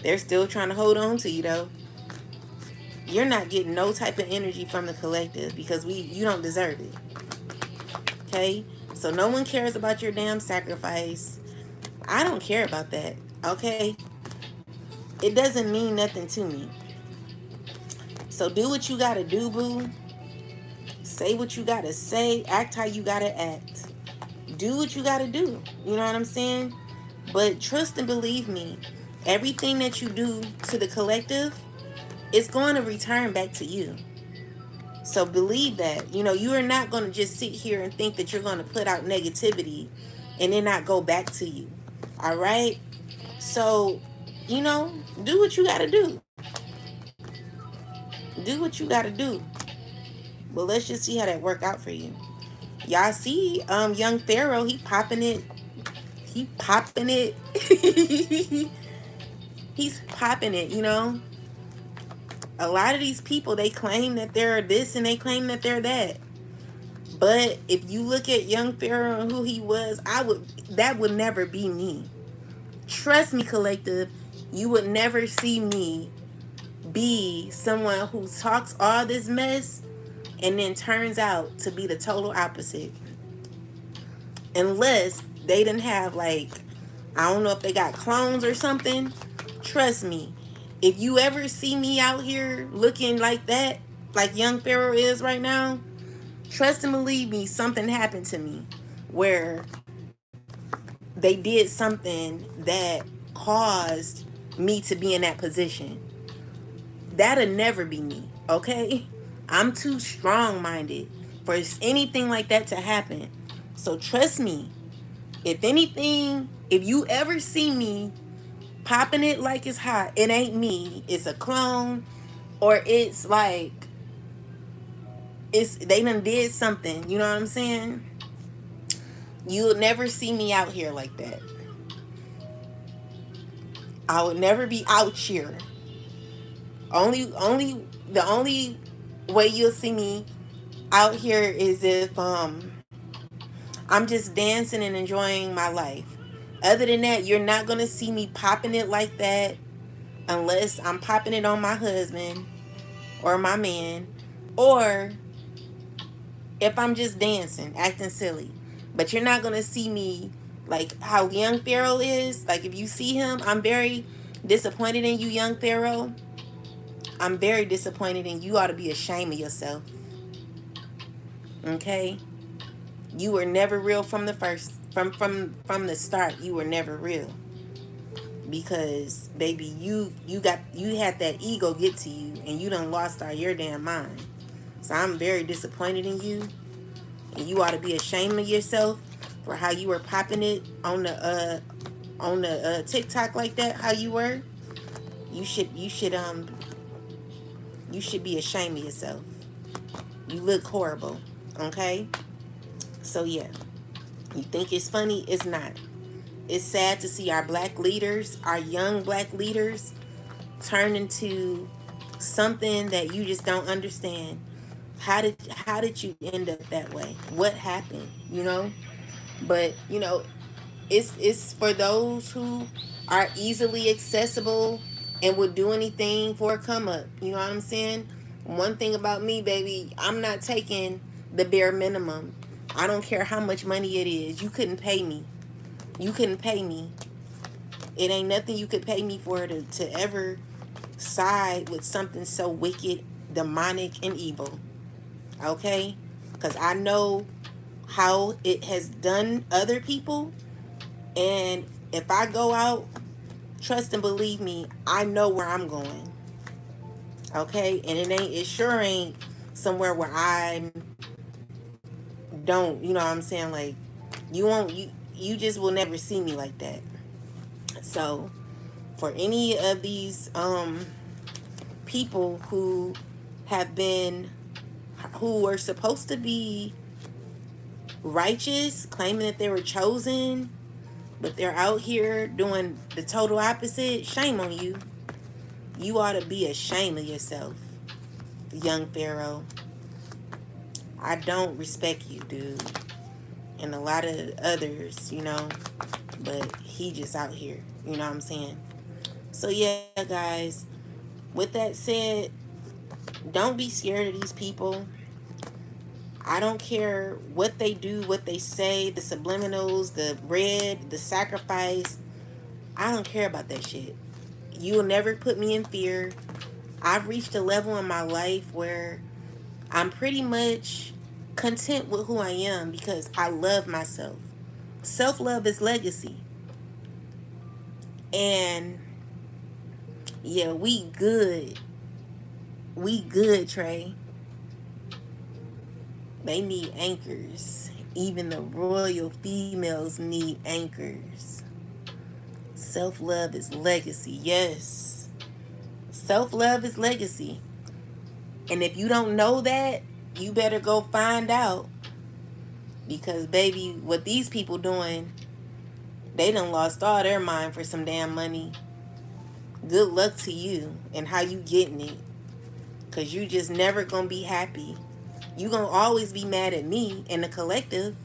they're still trying to hold on to you though. You're not getting no type of energy from the collective because you don't deserve it. Okay? So no one cares about your damn sacrifice. I don't care about that. Okay? It doesn't mean nothing to me. So do what you gotta do, boo. Say what you gotta say. Act how you gotta act. Do what you gotta do. You know what I'm saying? But trust and believe me, everything that you do to the collective is going to return back to you. So believe that. You know, you are not going to just sit here and think that you're going to put out negativity and then not go back to you. All right? So, you know, do what you got to do. Do what you got to do. But let's just see how that work out for you. Y'all see young Pharaoh, he popping it. He popping it. He's popping it, you know. A lot of these people, they claim that they're this and they claim that they're that. But if you look at young Pharaoh and who he was, that would never be me. Trust me, collective, you would never see me be someone who talks all this mess and then turns out to be the total opposite. Unless they didn't have, like, I don't know if they got clones or something. Trust me, if you ever see me out here looking like that, like young Pharaoh is right now, trust and believe me, something happened to me where they did something that caused me to be in that position. That'll never be me, okay? I'm too strong minded for anything like that to happen. So trust me, if anything, if you ever see me popping it like it's hot, it ain't me. It's a clone, or it's like they done did something. You know what I'm saying? You'll never see me out here like that. I would never be out here. The only way you'll see me out here is if I'm just dancing and enjoying my life. Other than that, you're not gonna see me popping it like that unless I'm popping it on my husband or my man, or if I'm just dancing, acting silly. But you're not gonna see me like how young Pharaoh is. Like if you see him, I'm very disappointed in you, young Pharaoh. I'm very disappointed in you. You ought to be ashamed of yourself. Okay? You were never real from the first from the start. You were never real. Because baby, you had that ego get to you and you done lost all your damn mind. So I'm very disappointed in you. And you ought to be ashamed of yourself for how you were popping it on the TikTok like that, how you were. You should be ashamed of yourself. You look horrible. Okay? So yeah. You think it's funny? It's not. It's sad to see our black leaders, our young black leaders, turn into something that you just don't understand. How did you end up that way? What happened? You know? But, you know, it's for those who are easily accessible and would do anything for a come up. You know what I'm saying? One thing about me, baby, I'm not taking the bare minimum. I don't care how much money it is. You couldn't pay me. You couldn't pay me. It ain't nothing you could pay me for to ever side with something so wicked, demonic, and evil. Okay? Because I know how it has done other people. And if I go out, trust and believe me, I know where I'm going. Okay? And it sure ain't somewhere where I'm don't, you know what I'm saying? Like, you just will never see me like that. So, for any of these people who have been, who were supposed to be righteous, claiming that they were chosen, but they're out here doing the total opposite, shame on you. You ought to be ashamed of yourself, young Pharaoh. I don't respect you, dude. And a lot of others, you know, but he just out here, you know what I'm saying? So yeah, guys, with that said, don't be scared of these people. I don't care what they do, what they say, the subliminals, the red, the sacrifice. I don't care about that shit. You'll never put me in fear. I've reached a level in my life where I'm pretty much content with who I am because I love myself. Self love is legacy. And yeah, we good. We good, Trey. They need anchors. Even the royal females need anchors. Self love is legacy. Yes. Self love is legacy. And if you don't know that, you better go find out. Because, baby, what these people doing, they done lost all their mind for some damn money. Good luck to you and how you getting it. Because you just never going to be happy. You going to always be mad at me and the collective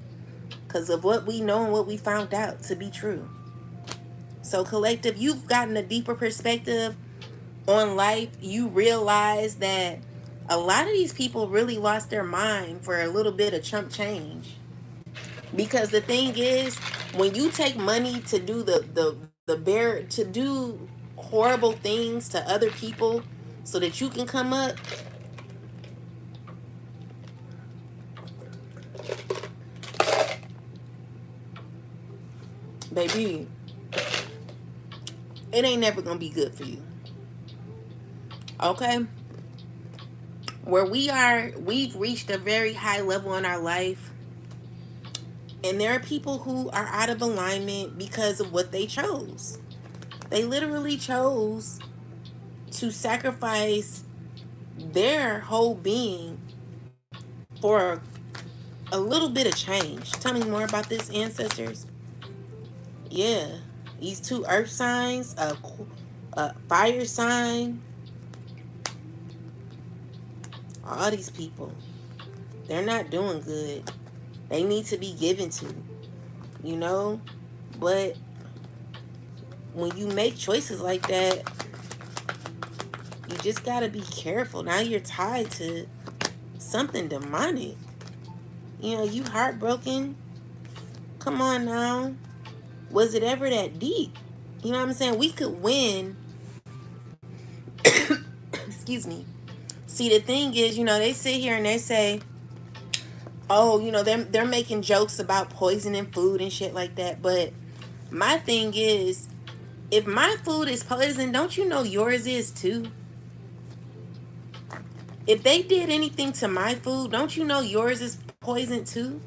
because of what we know and what we found out to be true. So, collective, you've gotten a deeper perspective on life. You realize that a lot of these people really lost their mind for a little bit of chump change. Because the thing is, when you take money to do to do horrible things to other people so that you can come up, baby, it ain't never gonna be good for you. Okay? Where we are, we've reached a very high level in our life. And there are people who are out of alignment because of what they chose. They literally chose to sacrifice their whole being for a little bit of change. Tell me more about this, ancestors. Yeah, these two earth signs, a fire sign, all these people, they're not doing good. They need to be given to, you know? But when you make choices like that, you just gotta be careful. Now you're tied to something demonic. You know, you heartbroken. Come on now. Was it ever that deep? You know what I'm saying? We could win. Excuse me. See, the thing is, you know, they sit here and they say, oh, you know, they're making jokes about poisoning food and shit like that. But my thing is, if my food is poisoned, don't you know yours is too? If they did anything to my food, don't you know yours is poisoned too?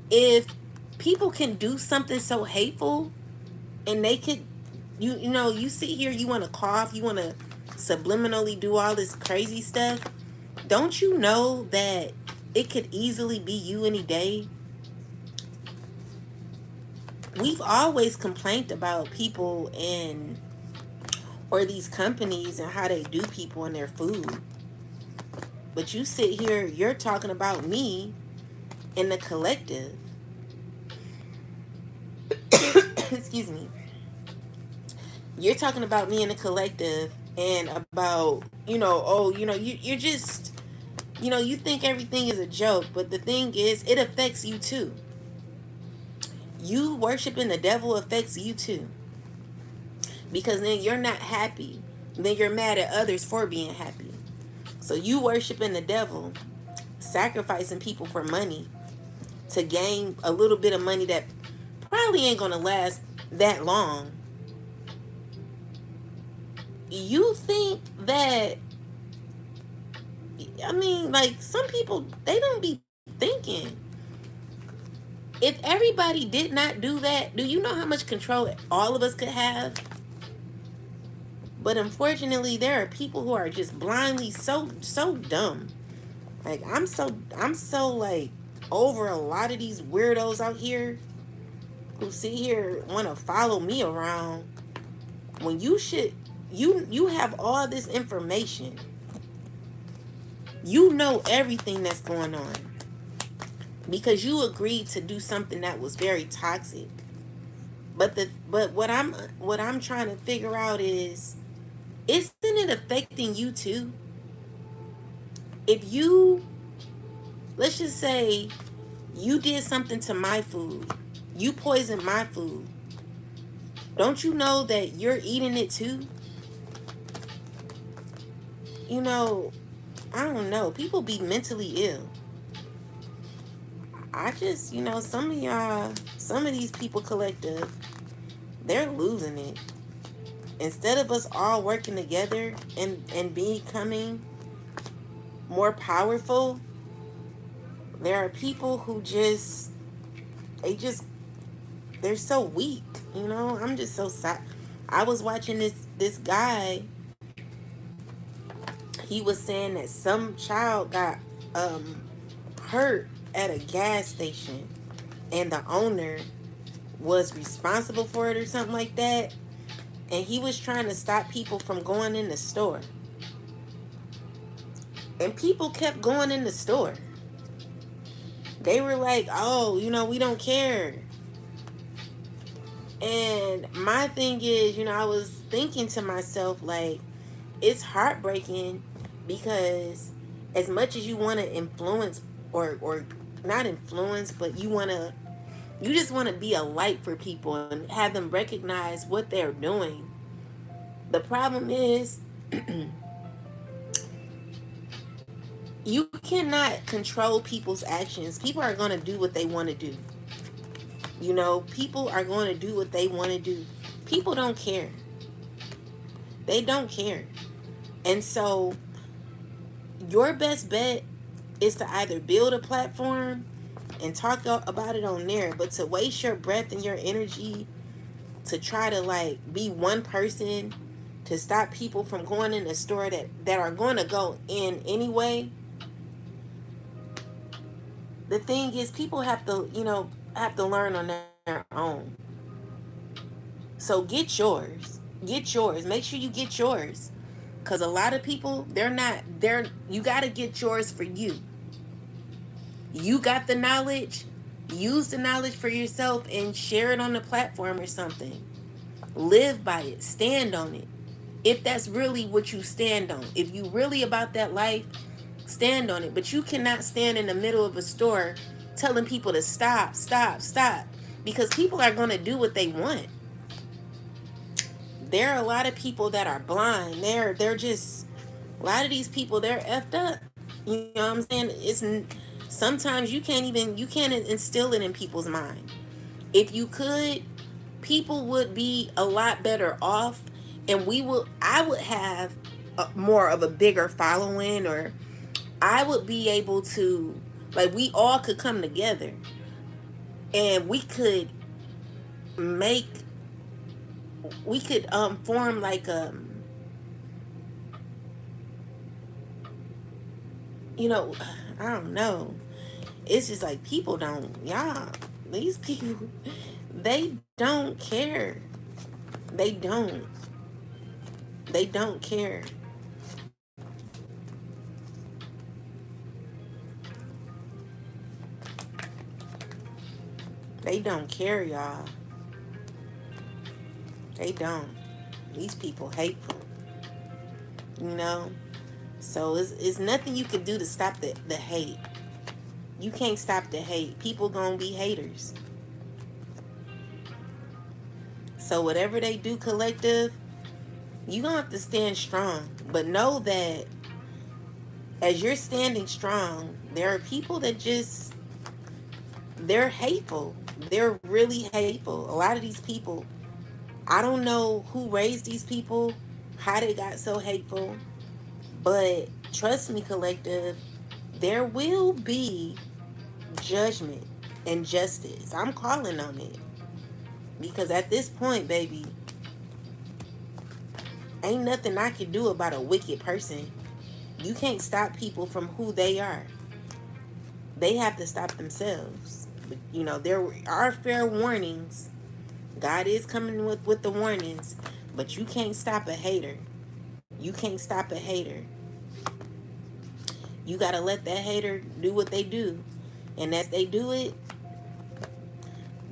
If people can do something so hateful and they could, you know, you sit here, you want to cough, you want to subliminally do all this crazy stuff, don't you know that it could easily be you any day? We've always complained about people and or these companies and how they do people and their food. But you sit here, you're talking about me and the collective. Excuse me. You're talking about me and the collective and about, you know, oh, you know, you're just, you know, you think everything is a joke. But the thing is, it affects you too. You worshiping the devil affects you too. Because then you're not happy. Then you're mad at others for being happy. So you worshiping the devil, sacrificing people for money to gain a little bit of money that probably ain't gonna last that long. You think that, I mean, like, some people, they don't be thinking, if everybody did not do that, do you know how much control all of us could have? But unfortunately, there are people who are just blindly so dumb. Like I'm so like over a lot of these weirdos out here who sit here want to follow me around when you should you have all this information. You know everything that's going on because you agreed to do something that was very toxic. But what I'm trying to figure out is, isn't it affecting you too? If you, let's just say you did something to my food, you poisoned my food, don't you know that you're eating it too? You know, I don't know. People be mentally ill. I just, some of y'all, some of these people collective, they're losing it. Instead of us all working together and becoming more powerful, there are people who they just, they're so weak. I'm just so sad. I was watching this guy. He was saying that some child got hurt at a gas station, and the owner was responsible for it or something like that. And he was trying to stop people from going in the store. And people kept going in the store. They were like, oh, we don't care. And my thing is, I was thinking to myself, like, it's heartbreaking because as much as you want to influence or not influence, but you just want to be a light for people and have them recognize what they're doing. The problem is you cannot control people's actions. People are going to do what they want to do. People are going to do what they want to do. People don't care. They don't care. And so your best bet is to either build a platform and talk about it on there, but to waste your breath and your energy to try to like be one person to stop people from going in the store that are going to go in anyway. The thing is, people have to learn on their own. So get yours. Get yours. Make sure you get yours. Because a lot of people, you got to get yours for you. You got the knowledge. Use the knowledge for yourself and share it on the platform or something. Live by it. Stand on it. If that's really what you stand on. If you really about that life, stand on it. But you cannot stand in the middle of a store telling people to stop, stop, stop. Because people are going to do what they want. There are a lot of people that are blind. They're just, a lot of these people, they're effed up. You know what I'm saying? Sometimes you can't instill it in people's mind. If you could, people would be a lot better off, and I would have more of a bigger following, or I would be able to, like, we all could come together and we could form like I don't know. It's just like these people, they don't care. They don't care. They don't care, y'all. They don't. These people hateful. So it's nothing you can do to stop the hate. You can't stop the hate. People gonna be haters. So whatever they do, collective, you gonna have to stand strong. But know that as you're standing strong, there are people that they're hateful. They're really hateful. A lot of these people, I don't know who raised these people, how they got so hateful, but trust me, collective, there will be judgment and justice. I'm calling on it. Because at this point, baby, ain't nothing I can do about a wicked person. You can't stop people from who they are. They have to stop themselves. But, you know, there are fair warnings. God is coming with the warnings. But you can't stop a hater. You can't stop a hater. You got to let that hater do what they do. And as they do it,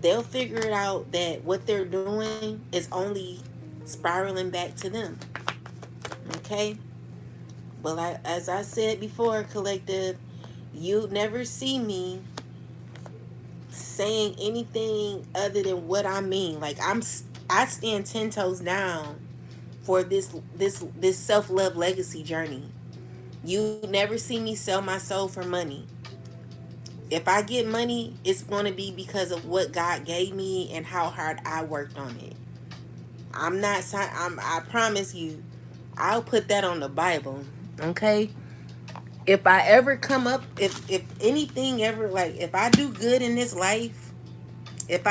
they'll figure it out that what they're doing is only spiraling back to them. Okay? But as I said before, collective, you never see me saying anything other than what I mean. Like I stand 10 toes down for this self-love legacy journey. You never see me sell my soul for money. If I get money, it's going to be because of what God gave me and how hard I worked on it. I promise you, I'll put that on the Bible. Okay? If I ever come up, if anything ever, like, if I do good in this life, it's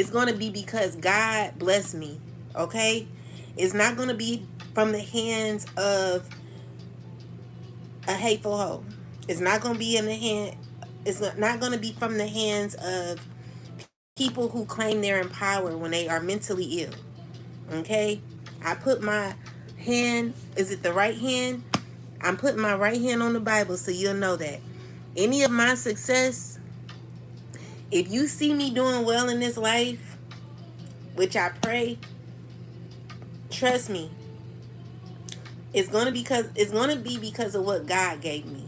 going to be because God bless me. Okay? It's not going to be from the hands of a hateful hoe. It's not going to be in the hand. It's not going to be from the hands of people who claim they're in power when they are mentally ill. Okay? I put my hand, is it the right hand? I'm putting my right hand on the Bible so you'll know that. Any of my success, if you see me doing well in this life, which I pray, trust me, it's gonna be because of what God gave me.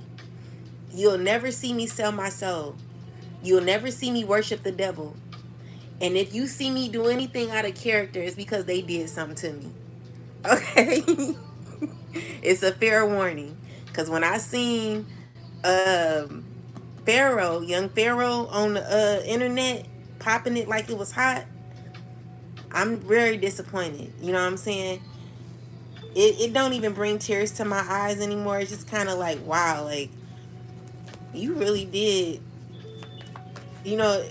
You'll never see me sell my soul. You'll never see me worship the devil. And if you see me do anything out of character, it's because they did something to me. Okay? It's a fair warning. Because when I seen Pharaoh, young Pharaoh on the internet, popping it like it was hot, I'm very disappointed. You know what I'm saying? It don't even bring tears to my eyes anymore. It's just kind of like, wow, like, you really did. You know,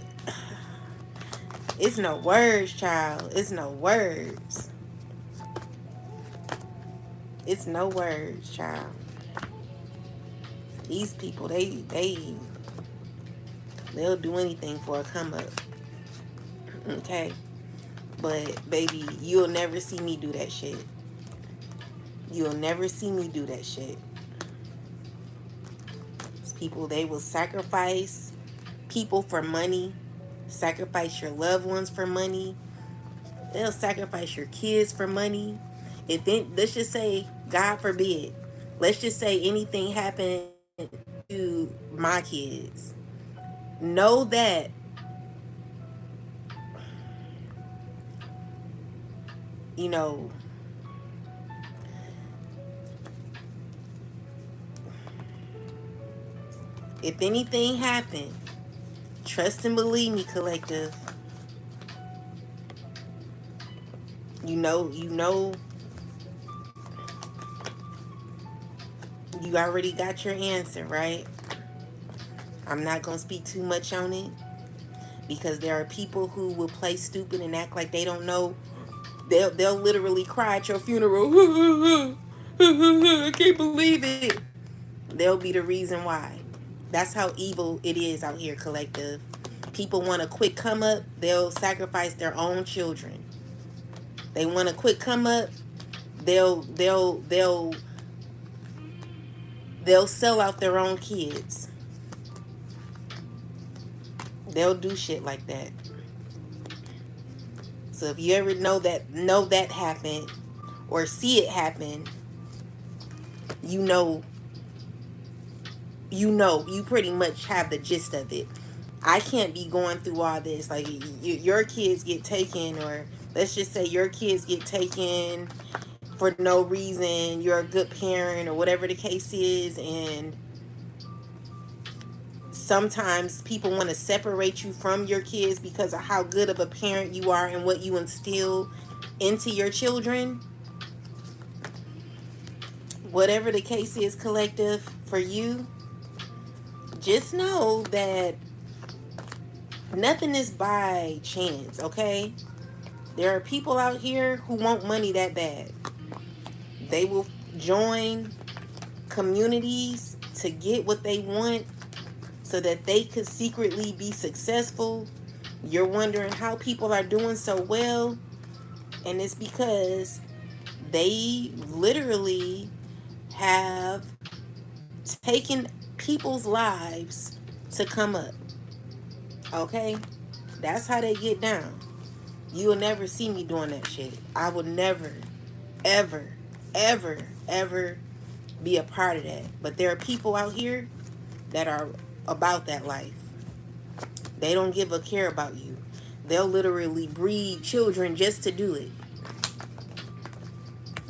it's no words, child. It's no words. It's no words, child. These people, they'll do anything for a come up. Okay? But baby, you'll never see me do that shit. You'll never see me do that shit. These people, they will sacrifice people for money, sacrifice your loved ones for money. They'll sacrifice your kids for money. Let's just say, God forbid, let's just say anything happened to my kids. Know that you know, if anything happened, trust and believe me, collective. You already got your answer, right? I'm not going to speak too much on it because there are people who will play stupid and act like they don't know. They'll literally cry at your funeral. I can't believe it. They'll be the reason why. That's how evil it is out here, collective. People want a quick come up, they'll sacrifice their own children. They want a quick come up, they'll sell out their own kids. They'll do shit like that. So if you ever know that happened or see it happen, you pretty much have the gist of it. I can't be going through all this. Like, your kids get taken, or let's just say your kids get taken for no reason. You're a good parent or whatever the case is, and sometimes people want to separate you from your kids because of how good of a parent you are and what you instill into your children. Whatever the case is, collective, for you, just know that nothing is by chance, okay? There are people out here who want money that bad. They will join communities to get what they want so that they could secretly be successful. You're wondering how people are doing so well, and it's because they literally have taken people's lives to come up. Okay? That's how they get down. You will never see me doing that shit. I will never, ever, ever, ever be a part of that. But there are people out here that are about that life. They don't give a care about you. They'll literally breed children just to do it.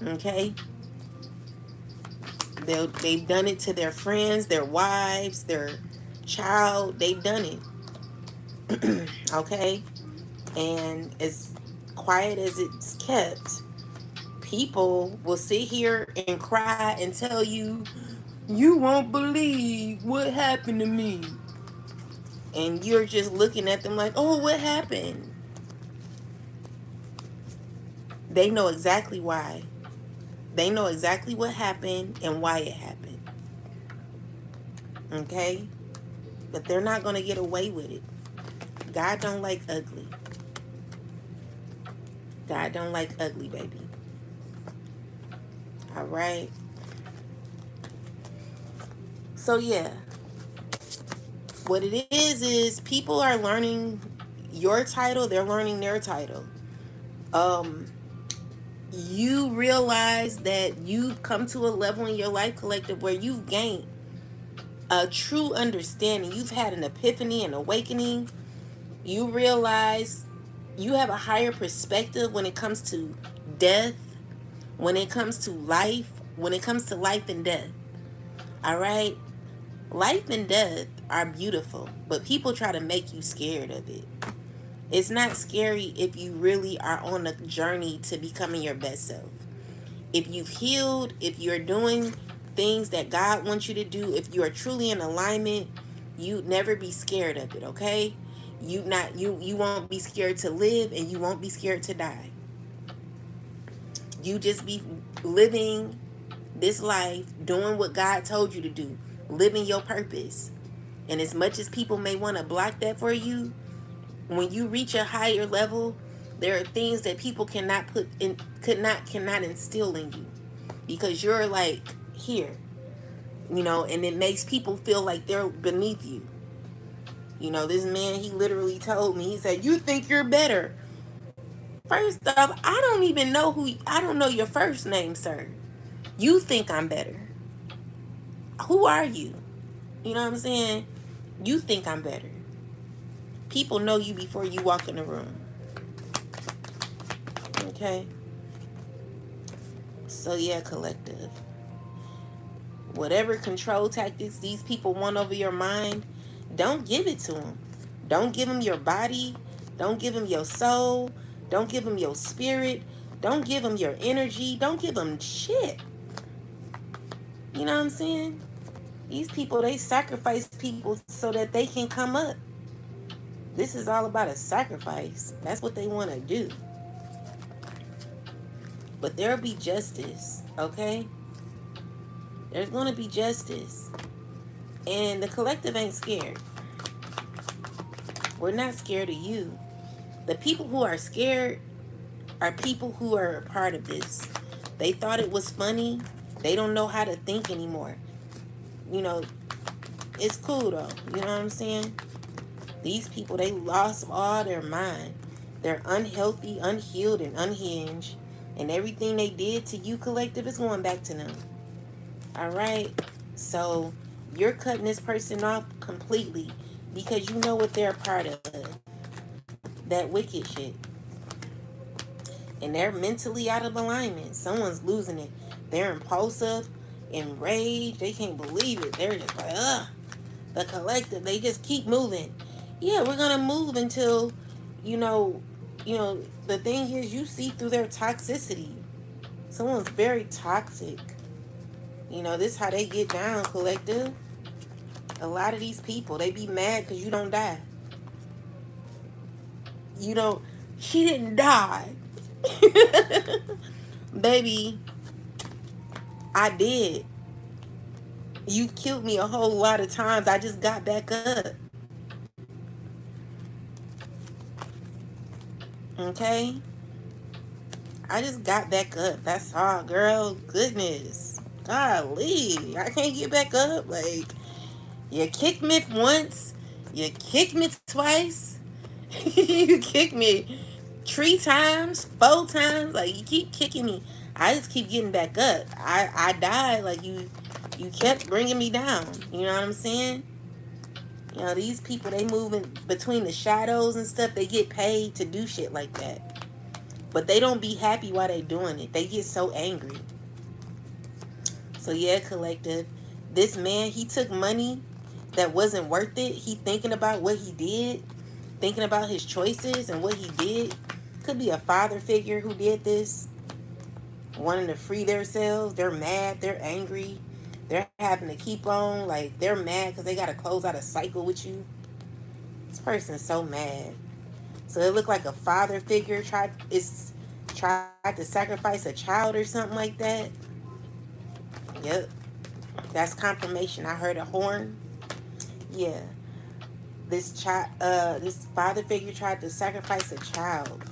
Okay? They've done it to their friends, their wives, their child. They've done it. Okay? And as quiet as it's kept, people will sit here and cry and tell you, you won't believe what happened to me. And you're just looking at them like, oh, what happened? They know exactly why. They know exactly what happened and why it happened. Okay? But they're not going to get away with it. God don't like ugly. God don't like ugly, baby. All right? So, yeah. What it is people are learning your title. They're learning their title. You realize that you've come to a level in your life, collective, where you've gained a true understanding. You've had an epiphany, an awakening. You realize you have a higher perspective when it comes to death, when it comes to life, when it comes to life and death. All right? Life and death are beautiful, but people try to make you scared of it. It's not scary if you really are on a journey to becoming your best self. If you've healed, if you're doing things that God wants you to do, if you are truly in alignment, you'd never be scared of it, okay? You won't be scared to live, and you won't be scared to die. You just be living this life, doing what God told you to do, living your purpose. And as much as people may want to block that for you, when you reach a higher level, there are things that people cannot instill in you, because you're like here, and it makes people feel like they're beneath you. This man, he literally told me, he said, you think you're better. First off, I don't know your first name, sir. You think I'm better. Who are you? You know what I'm saying? You think I'm better. People know you before you walk in the room. Okay? So yeah, collective. Whatever control tactics these people want over your mind, don't give it to them. Don't give them your body. Don't give them your soul. Don't give them your spirit. Don't give them your energy. Don't give them shit. You know what I'm saying? These people, they sacrifice people so that they can come up. This is all about a sacrifice. That's what they want to do. But there'll be justice, okay? There's going to be justice. And the collective ain't scared. We're not scared of you. The people who are scared are people who are a part of this. They thought it was funny. They don't know how to think anymore. It's cool though. You know what I'm saying? These people, they lost all their mind. They're unhealthy, unhealed, and unhinged. And everything they did to you, collective, is going back to them. All right? So you're cutting this person off completely because you know what they're a part of. That wicked shit. And they're mentally out of alignment. Someone's losing it. They're impulsive, enraged. They can't believe it. They're just like, ugh. The collective, they just keep moving. Yeah, we're going to move until, the thing is, you see through their toxicity. Someone's very toxic. This is how they get down, collective. A lot of these people, they be mad because you don't die. You don't, she didn't die. Baby, I did. You killed me a whole lot of times. I just got back up. Okay? I just got back up. That's all, girl. Goodness. Golly. I can't get back up. Like, you kicked me once. You kicked me twice. You kicked me 3 times, 4 times. Like, you keep kicking me. I just keep getting back up. I died. Like, you kept bringing me down. You know what I'm saying? You know, these people, they move in between the shadows and stuff. They get paid to do shit like that. But they don't be happy while they doing it. They get so angry. So yeah, collective. This man, he took money that wasn't worth it. He thinking about what he did, thinking about his choices and what he did. Could be a father figure who did this, wanting to free themselves. They're mad. They're angry. They're having to keep on. Like, they're mad because they got to close out a cycle with you. This person's so mad. So it looked like a father figure tried to sacrifice a child or something like that. Yep. That's confirmation. I heard a horn. Yeah. This father figure tried to sacrifice a child.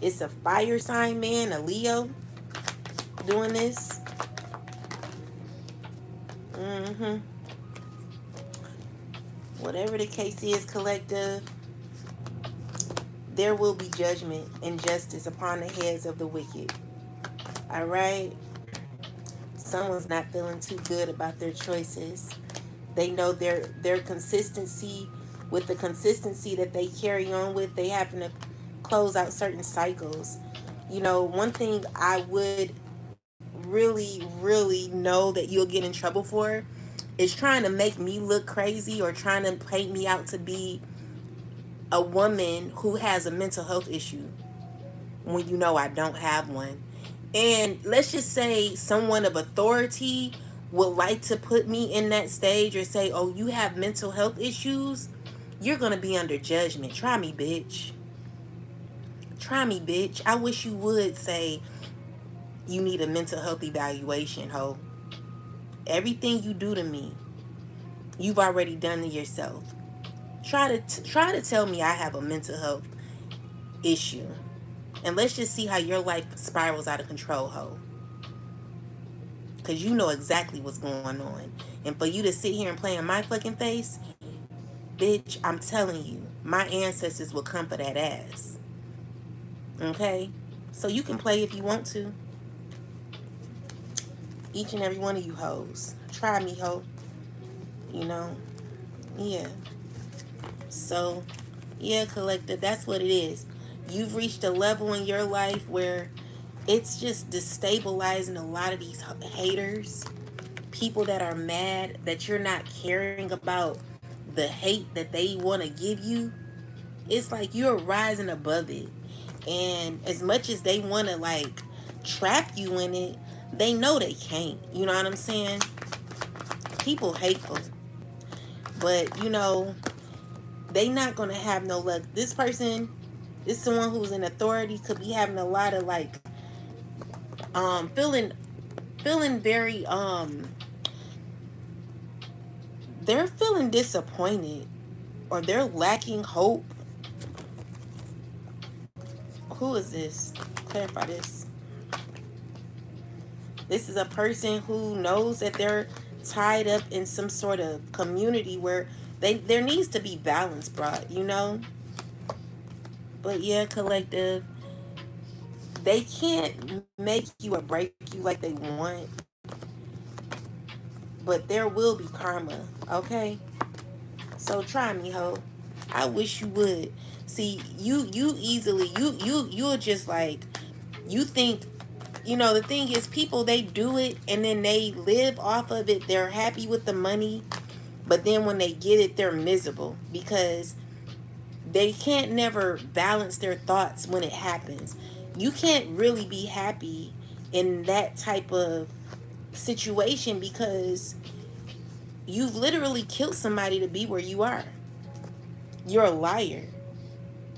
It's a fire sign man, a Leo, doing this. Whatever the case is, collective, there will be judgment and justice upon the heads of the wicked. All right? Someone's not feeling too good about their choices. They know their consistency, with the consistency that they carry on with, they having to close out certain cycles. You know, one thing I would really, really know that you'll get in trouble for is trying to make me look crazy or trying to paint me out to be a woman who has a mental health issue when you know I don't have one. And let's just say someone of authority would like to put me in that stage or say, oh, you have mental health issues, you're going to be under judgment. Try me, bitch. Try me, bitch. I wish you would say you need a mental health evaluation, ho. Everything you do to me, you've already done to yourself. Try to tell me I have a mental health issue. And let's just see how your life spirals out of control, ho. Because you know exactly what's going on. And for you to sit here and play in my fucking face, bitch, I'm telling you, my ancestors will come for that ass. Okay? So you can play if you want to. Each and every one of you hoes. Try me, ho. You know? Yeah. So, yeah, collective, that's what it is. You've reached a level in your life where it's just destabilizing a lot of these haters, people that are mad that you're not caring about the hate that they want to give you. It's like you're rising above it. And as much as they want to, like, trap you in it, they know they can't. You know what I'm saying? People hateful. But, you know, they not going to have no luck. This person, this someone who's in authority, could be having a lot of, like, feeling very, they're feeling disappointed or they're lacking hope. Who is this? Clarify this. This is a person who knows that they're tied up in some sort of community where there needs to be balance brought, you know? But yeah, collective, they can't make you or break you like they want. But there will be karma, okay? So try me, ho. I wish you would. See, you'll just like, you think, you know, the thing is, people, they do it and then they live off of it. They're happy with the money, but then when they get it, they're miserable because they can't never balance their thoughts when it happens. You can't really be happy in that type of situation because You've literally killed somebody to be where you are. You're a liar.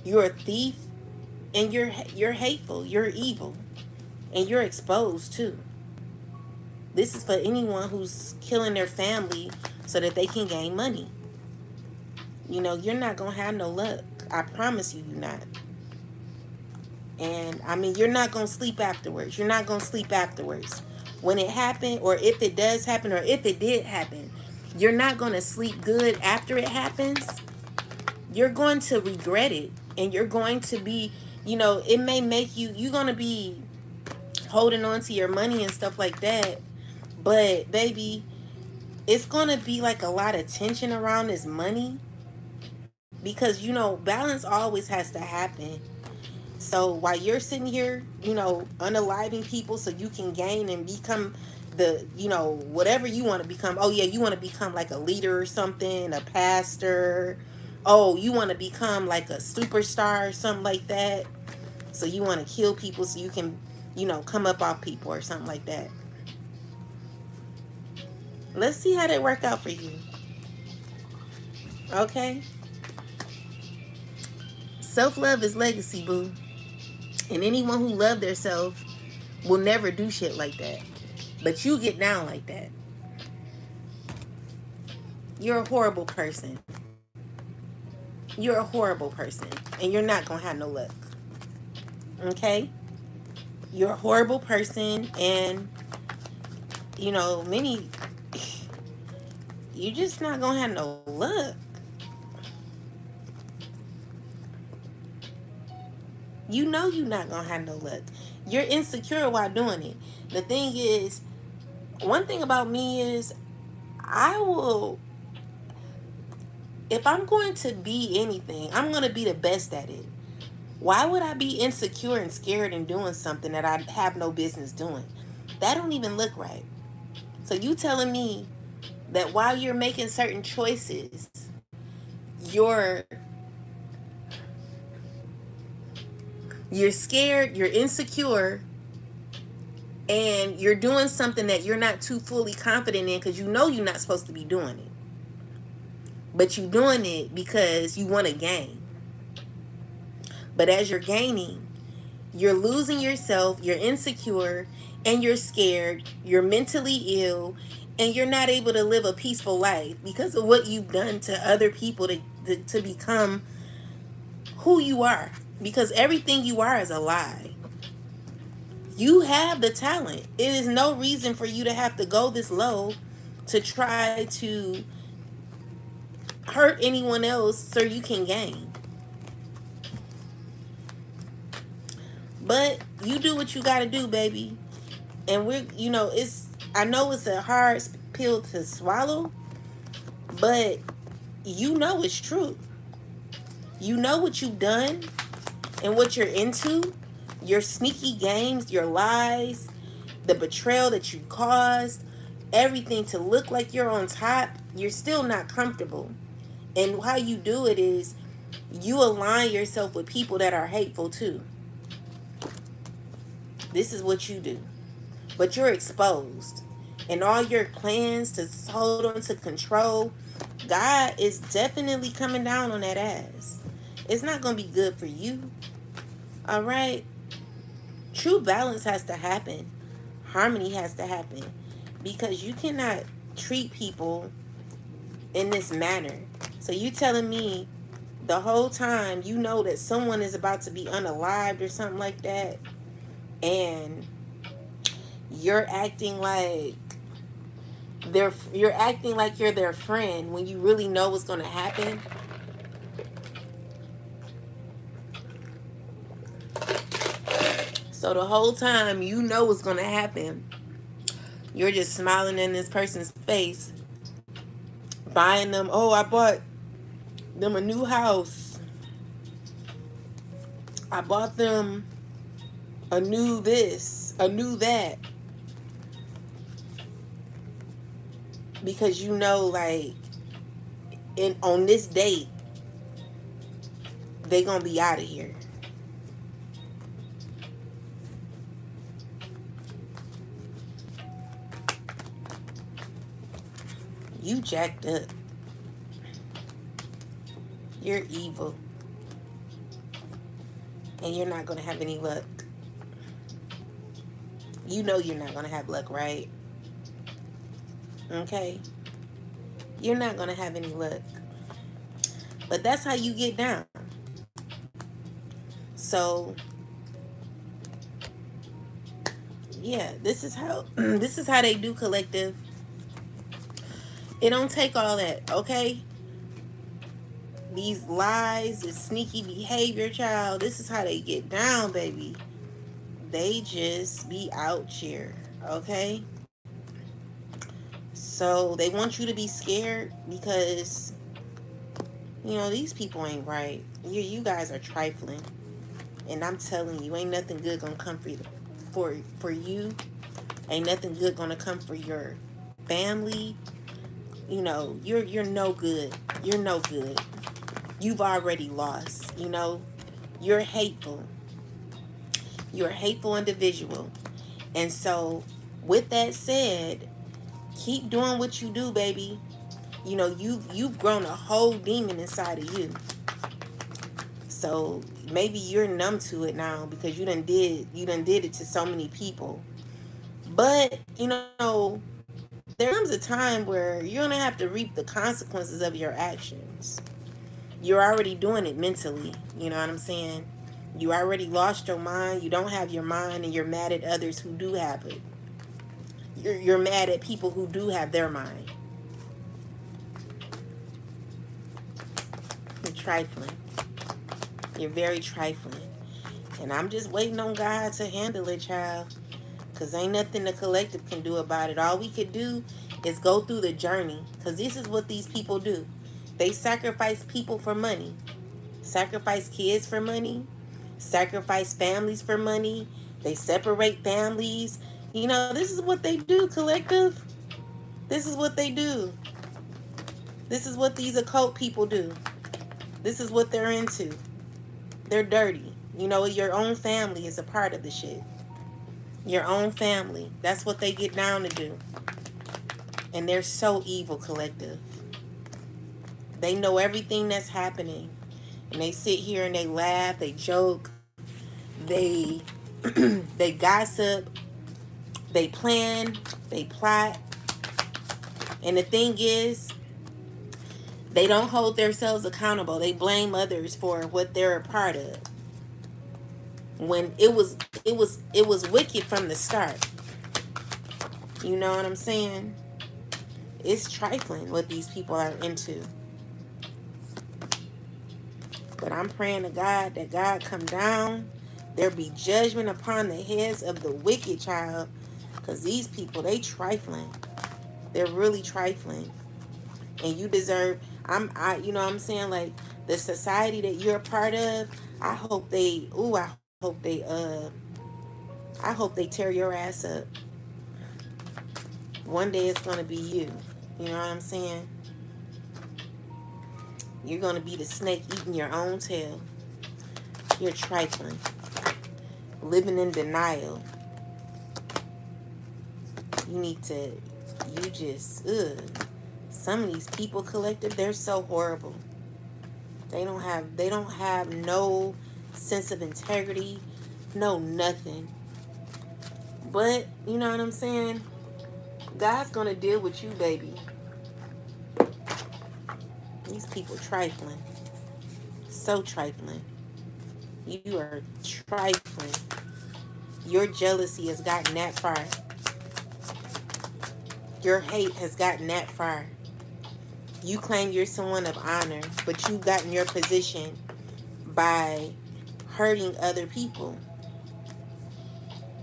You're a thief, and you're hateful. You're evil, and you're exposed too. This is for anyone who's killing their family so that they can gain money. You know, you're not gonna have no luck. I promise you, you're not. And I mean, you're not gonna sleep afterwards. You're not gonna sleep afterwards. When it happened, or if it does happen, or if it did happen, you're not gonna sleep good after it happens. You're going to regret it, and you're going to be, you know, it may make you, you're gonna be holding on to your money and stuff like that. But baby, it's gonna be like a lot of tension around this money, because you know balance always has to happen. So while you're sitting here, you know, unaliving people so you can gain and become the, you know, whatever you want to become. Oh yeah, you want to become like a leader or something, a pastor. Oh, you want to become like a superstar or something like that. So you want to kill people so you can, you know, come up off people or something like that. Let's see how that work out for you. Okay? Self-love is legacy, boo. And anyone who love their self will never do shit like that. But you get down like that. You're a horrible person. You're a horrible person. And you're not going to have no luck. Okay? You're a horrible person. And, you know, you're just not going to have no luck. You know you're not going to have no luck. You're insecure while doing it. The thing is, one thing about me is, if I'm going to be anything, I'm going to be the best at it. Why would I be insecure and scared and doing something that I have no business doing? That don't even look right. So you telling me that while you're making certain choices, you're scared, you're insecure, and you're doing something that you're not too fully confident in because you know you're not supposed to be doing it. But you're doing it because you want to gain. But as you're gaining, you're losing yourself, you're insecure, and you're scared, you're mentally ill, and you're not able to live a peaceful life because of what you've done to other people to become who you are. Because everything you are is a lie. You have the talent. It is no reason for you to have to go this low to try to hurt anyone else so you can gain. But you do what you gotta do, baby. And I know it's a hard pill to swallow, but you know it's true. You know what you've done and what you're into, your sneaky games, your lies, the betrayal that you caused, everything to look like you're on top. You're still not comfortable. And how you do it is you align yourself with people that are hateful too. This is what you do. But you're exposed. And all your plans to hold on to control, God is definitely coming down on that ass. It's not going to be good for you. All right? True balance has to happen. Harmony has to happen. Because you cannot treat people in this manner. So you telling me the whole time you know that someone is about to be unalived or something like that, and you're acting like you're their friend when you really know what's going to happen. So the whole time you know what's going to happen, you're just smiling in this person's face, buying them, oh, I bought them a new house, I bought them a new this, a new that. Because you know, like, on this date, they gonna be out of here. You jacked up. You're evil. And you're not going to have any luck. You know you're not going to have luck, right? Okay? You're not going to have any luck. But that's how you get down. So, yeah, this is how they do, collective. It don't take all that, okay? These lies, this sneaky behavior, child, this is how they get down, baby. They just be out here, okay? So they want you to be scared because, you know, these people ain't right. You guys are trifling. And I'm telling you, ain't nothing good gonna come for you. Ain't nothing good gonna come for your family. You know, you're no good. You're no good. You've already lost, you know. You're hateful. You're a hateful individual. And so, with that said, keep doing what you do, baby. You know, you've grown a whole demon inside of you. So maybe you're numb to it now because you done did it to so many people. But, you know, there comes a time where you're going to have to reap the consequences of your actions. You're already doing it mentally. You know what I'm saying? You already lost your mind. You don't have your mind, and you're mad at others who do have it. You're mad at people who do have their mind. You're trifling. You're very trifling. And I'm just waiting on God to handle it, child. Because ain't nothing the collective can do about it. All we could do is go through the journey. Because this is what these people do. They sacrifice people for money. Sacrifice kids for money. Sacrifice families for money. They separate families. You know, this is what they do, collective. This is what they do. This is what these occult people do. This is what they're into. They're dirty. You know, your own family is a part of the shit. Your own family. That's what they get down to do. And they're so evil, collective. They know everything that's happening. And they sit here and they laugh, they joke, they they gossip, they plan, they plot. And the thing is, they don't hold themselves accountable. They blame others for what they're a part of. When it was wicked from the start. You know what I'm saying? It's trifling what these people are into. But I'm praying to God that God come down. There be judgment upon the heads of the wicked, child. Because these people, they trifling. They're really trifling. And you deserve, you know what I'm saying? Like, the society that you're a part of, I hope they tear your ass up. One day it's going to be you. You know what I'm saying? You're going to be the snake eating your own tail. You're trifling. Living in denial. Some of these people, collective, they're so horrible. They don't have no sense of integrity, no nothing. But, you know what I'm saying? God's going to deal with you, baby. These people trifling. So trifling. You are trifling. Your jealousy has gotten that far. Your hate has gotten that far. You claim you're someone of honor, but you've gotten your position by hurting other people.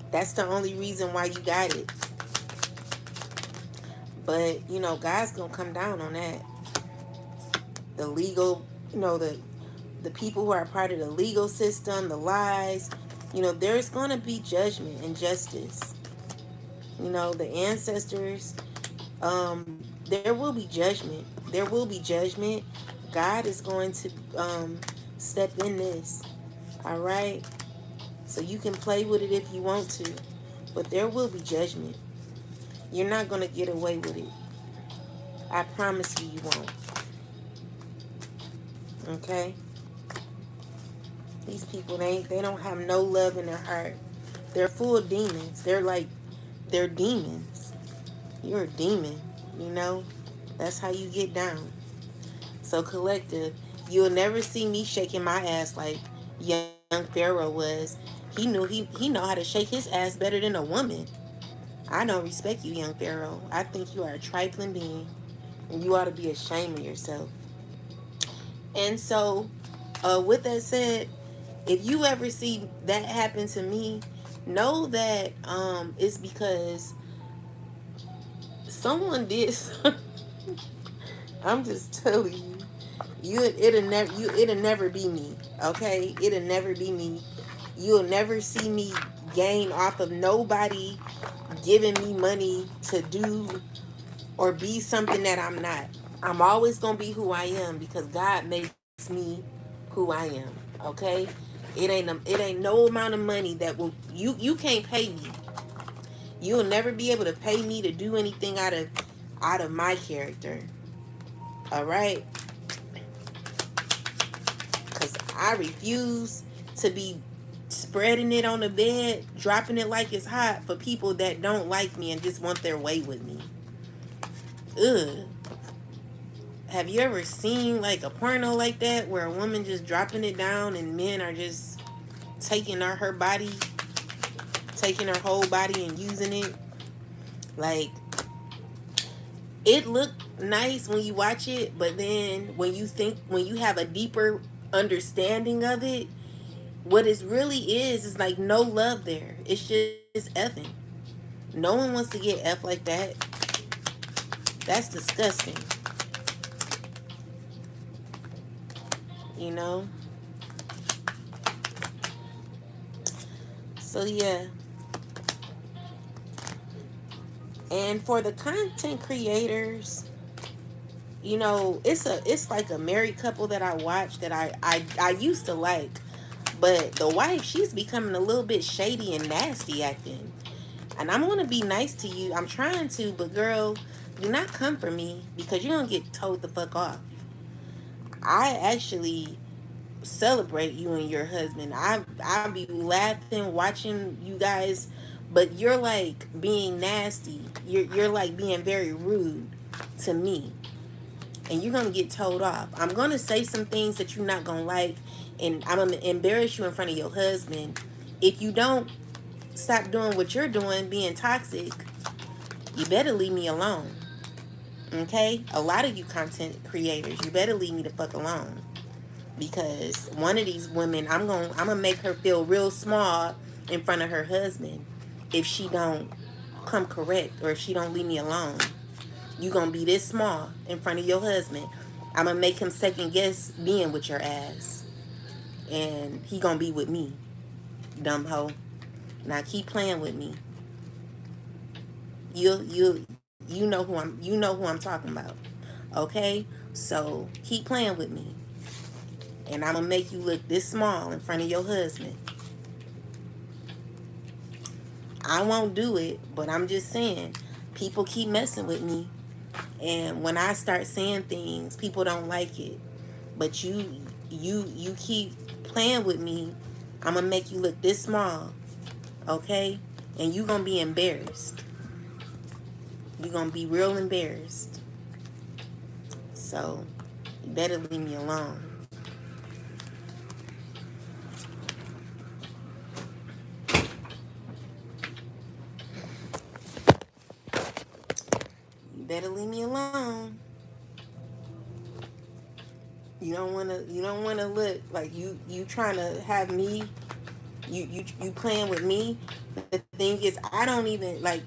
That's the only reason why you got it. But, you know, God's going to come down on that. The legal, you know, the people who are part of the legal system, the lies, you know, there's going to be judgment and justice. You know, the ancestors, there will be judgment. There will be judgment. God is going to step in this. All right? So you can play with it if you want to. But there will be judgment. You're not going to get away with it. I promise you, you won't. Okay? These people, they don't have no love in their heart. They're full of demons. They're demons. You're a demon, you know? That's how you get down. So collective, you'll never see me shaking my ass like young Pharaoh was. He know how to shake his ass better than a woman. I don't respect you, young Pharaoh. I think you are a trifling being. And you ought to be ashamed of yourself. And so, with that said, if you ever see that happen to me, know that it's because someone did something. I'm just telling you. It'll never be me. Okay? It'll never be me. You'll never see me gain off of nobody giving me money to do or be something that I'm not. I'm always gonna be who I am because God makes me who I am. Okay? It ain't no amount of money that will you can't pay me. You'll never be able to pay me to do anything out of my character. All right? Cuz I refuse to be spreading it on the bed, dropping it like it's hot for people that don't like me and just want their way with me. Ugh. Have you ever seen like a porno like that where a woman just dropping it down and men are just taking her body, taking her whole body and using it? Like, it looked nice when you watch it, but then when you have a deeper understanding of it, what it really is like no love there. It's just effing. No one wants to get F like that. That's disgusting. You know? So yeah. And for the content creators, it's like a married couple that I watch that I used to like. But the wife, she's becoming a little bit shady and nasty acting. And I'm gonna be nice to you. I'm trying to, but girl, do not come for me because you're gonna get told the fuck off. I actually celebrate you and your husband. I be laughing watching you guys, but you're like being nasty. You're like being very rude to me. And you're gonna get told off. I'm gonna say some things that you're not gonna like, and I'm gonna embarrass you in front of your husband. If you don't stop doing what you're doing, being toxic, you better leave me alone. Okay? A lot of you content creators, you better leave me the fuck alone. Because one of these women, I'm gonna make her feel real small in front of her husband if she don't come correct or if she don't leave me alone. You gonna be this small in front of your husband. I'm gonna make him second guess being with your ass, and he gonna be with me, dumb hoe. Now keep playing with me. You know who I'm talking about. Okay, so keep playing with me, and I'm gonna make you look this small in front of your husband. I won't do it, but I'm just saying, people keep messing with me, and when I start saying things, people don't like it. But you keep playing with me, I'm gonna make you look this small, okay? And you gonna be embarrassed. You gonna be real embarrassed. So you better leave me alone. You better leave me alone. You don't wanna look like you trying to have me, you playing with me. The thing is, I don't even like,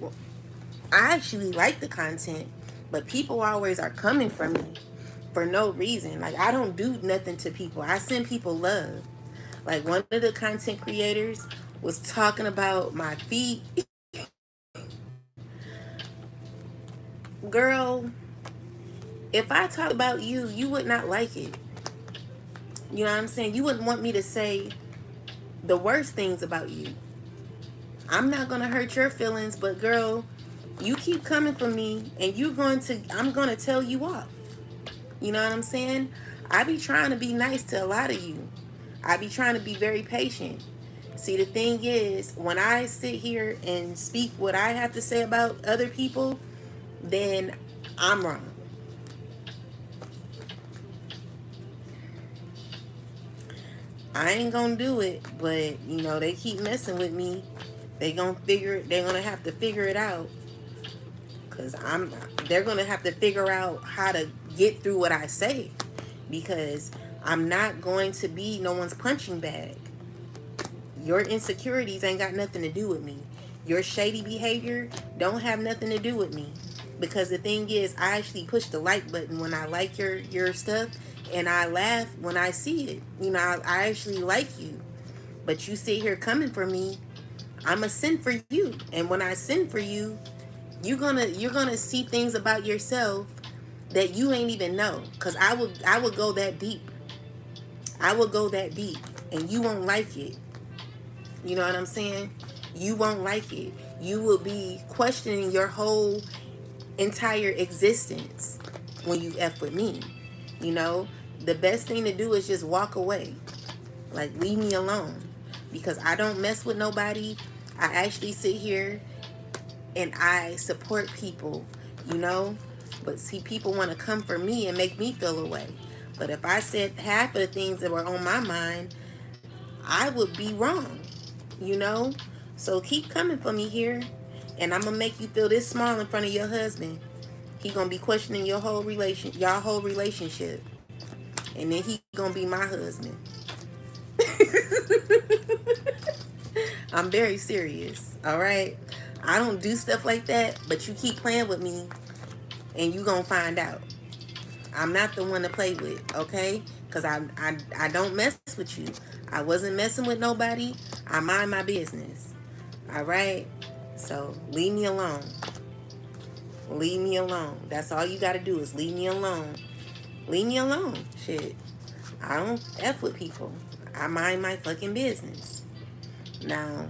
I actually like the content, but people always are coming for me for no reason. Like, I don't do nothing to people. I send people love. Like, one of the content creators was talking about my feet. Girl, if I talk about you, you would not like it. You know what I'm saying? You wouldn't want me to say the worst things about you. I'm not gonna hurt your feelings, but girl, You keep coming for me, and I'm going to tell you off. You know what I'm saying? I be trying to be nice to a lot of you. I be trying to be very patient. See, the thing is, when I sit here and speak what I have to say about other people, then I'm wrong. I ain't gonna do it, but they keep messing with me. They're gonna have to figure it out. Cause they're gonna have to figure out how to get through what I say. Because I'm not going to be no one's punching bag. Your insecurities ain't got nothing to do with me. Your shady behavior don't have nothing to do with me. Because the thing is, I actually push the like button when I like your stuff, and I laugh when I see it. I actually like you. But you sit here coming for me, I'ma send for you. And when I send for you, you're gonna see things about yourself that you ain't even know. Cause I would go that deep. I will go that deep, and you won't like it. You know what I'm saying? You won't like it. You will be questioning your whole entire existence when you F with me. You know, the best thing to do is just walk away. Like, leave me alone. Because I don't mess with nobody. I actually sit here and I support people, you know? But see, people want to come for me and make me feel away. But if I said half of the things that were on my mind, I would be wrong, you know? So keep coming for me here, and I'm gonna make you feel this small in front of your husband. He gonna be questioning y'all whole relationship, and then he gonna be my husband. I'm very serious, all right? I don't do stuff like that, but you keep playing with me, and you gonna find out. I'm not the one to play with, okay? Because I don't mess with you. I wasn't messing with nobody. I mind my business. All right? So leave me alone. Leave me alone. That's all you got to do is leave me alone. Leave me alone. Shit. I don't F with people. I mind my fucking business. Now,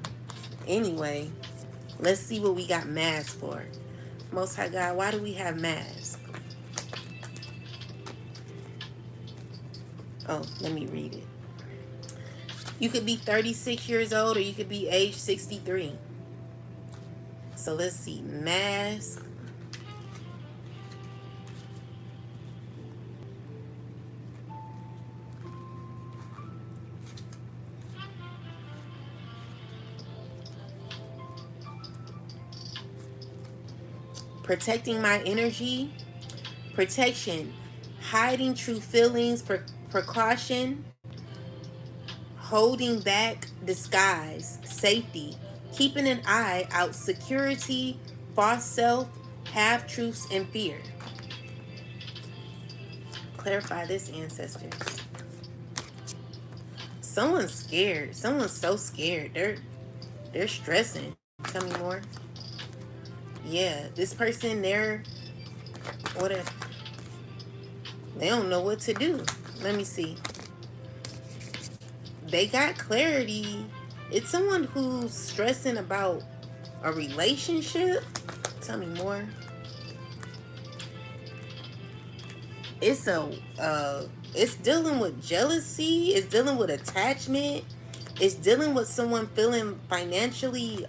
anyway, let's see what we got masks for. Most High God, why do we have masks? Oh, let me read it. You could be 36 years old, or you could be age 63. So let's see. Mask. Protecting my energy. Protection. Hiding true feelings. Precaution. Holding back. Disguise. Safety. Keeping an eye out. Security. False self. Half truths and fear. Clarify this, ancestors. Someone's scared. Someone's so scared. They're stressing. Tell me more. Yeah, this person, what a, they don't know what to do. Let me see. They got clarity. It's someone who's stressing about a relationship. Tell me more. It's dealing with jealousy. It's dealing with attachment. It's dealing with someone feeling financially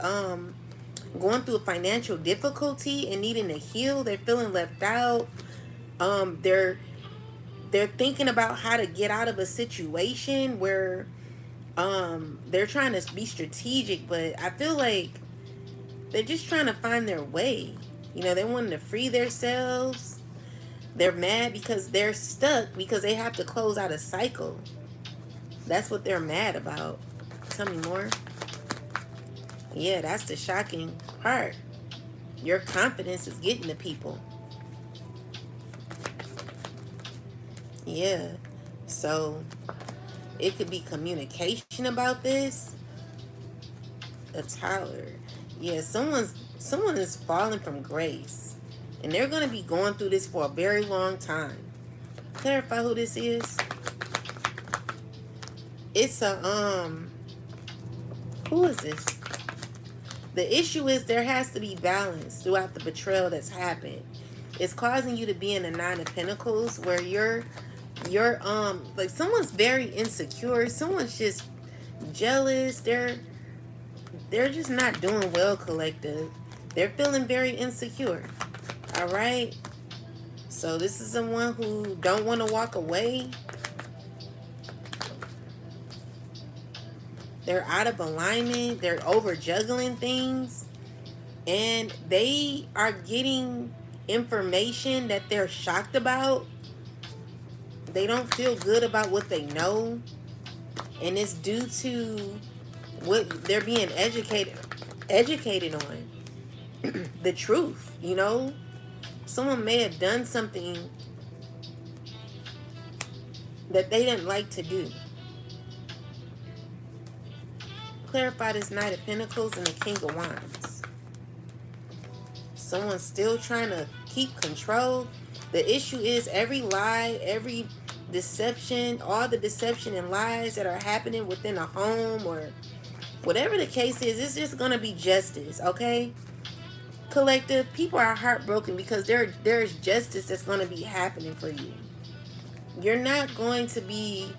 going through a financial difficulty and needing to heal. They're feeling left out. They're thinking about how to get out of a situation where they're trying to be strategic, but I feel like they're just trying to find their way. They wanting to free themselves. They're mad because they're stuck because they have to close out a cycle. That's what they're mad about. Tell me more. Yeah, that's the shocking part. Your confidence is getting to people. Yeah. So it could be communication about this. A Tower. Yeah, someone is falling from grace. And they're going to be going through this for a very long time. Clarify who this is. It's who is this? The issue is there has to be balance throughout the betrayal that's happened. It's causing you to be in a Nine of Pentacles where you're like someone's very insecure. Someone's just jealous. They're just not doing well, collective. They're feeling very insecure. All right. So this is someone who don't want to walk away. They're out of alignment. They're over juggling things. And they are getting information that they're shocked about. They don't feel good about what they know. And it's due to what they're being educated on. The truth, you know? Someone may have done something that they didn't like to do. Clarify this Knight of Pentacles and the King of Wands. Someone's still trying to keep control. The issue is every lie, every deception, all the deception and lies that are happening within a home or whatever the case is, it's just going to be justice, okay? Collective, people are heartbroken because there's justice that's going to be happening for you. You're not going to be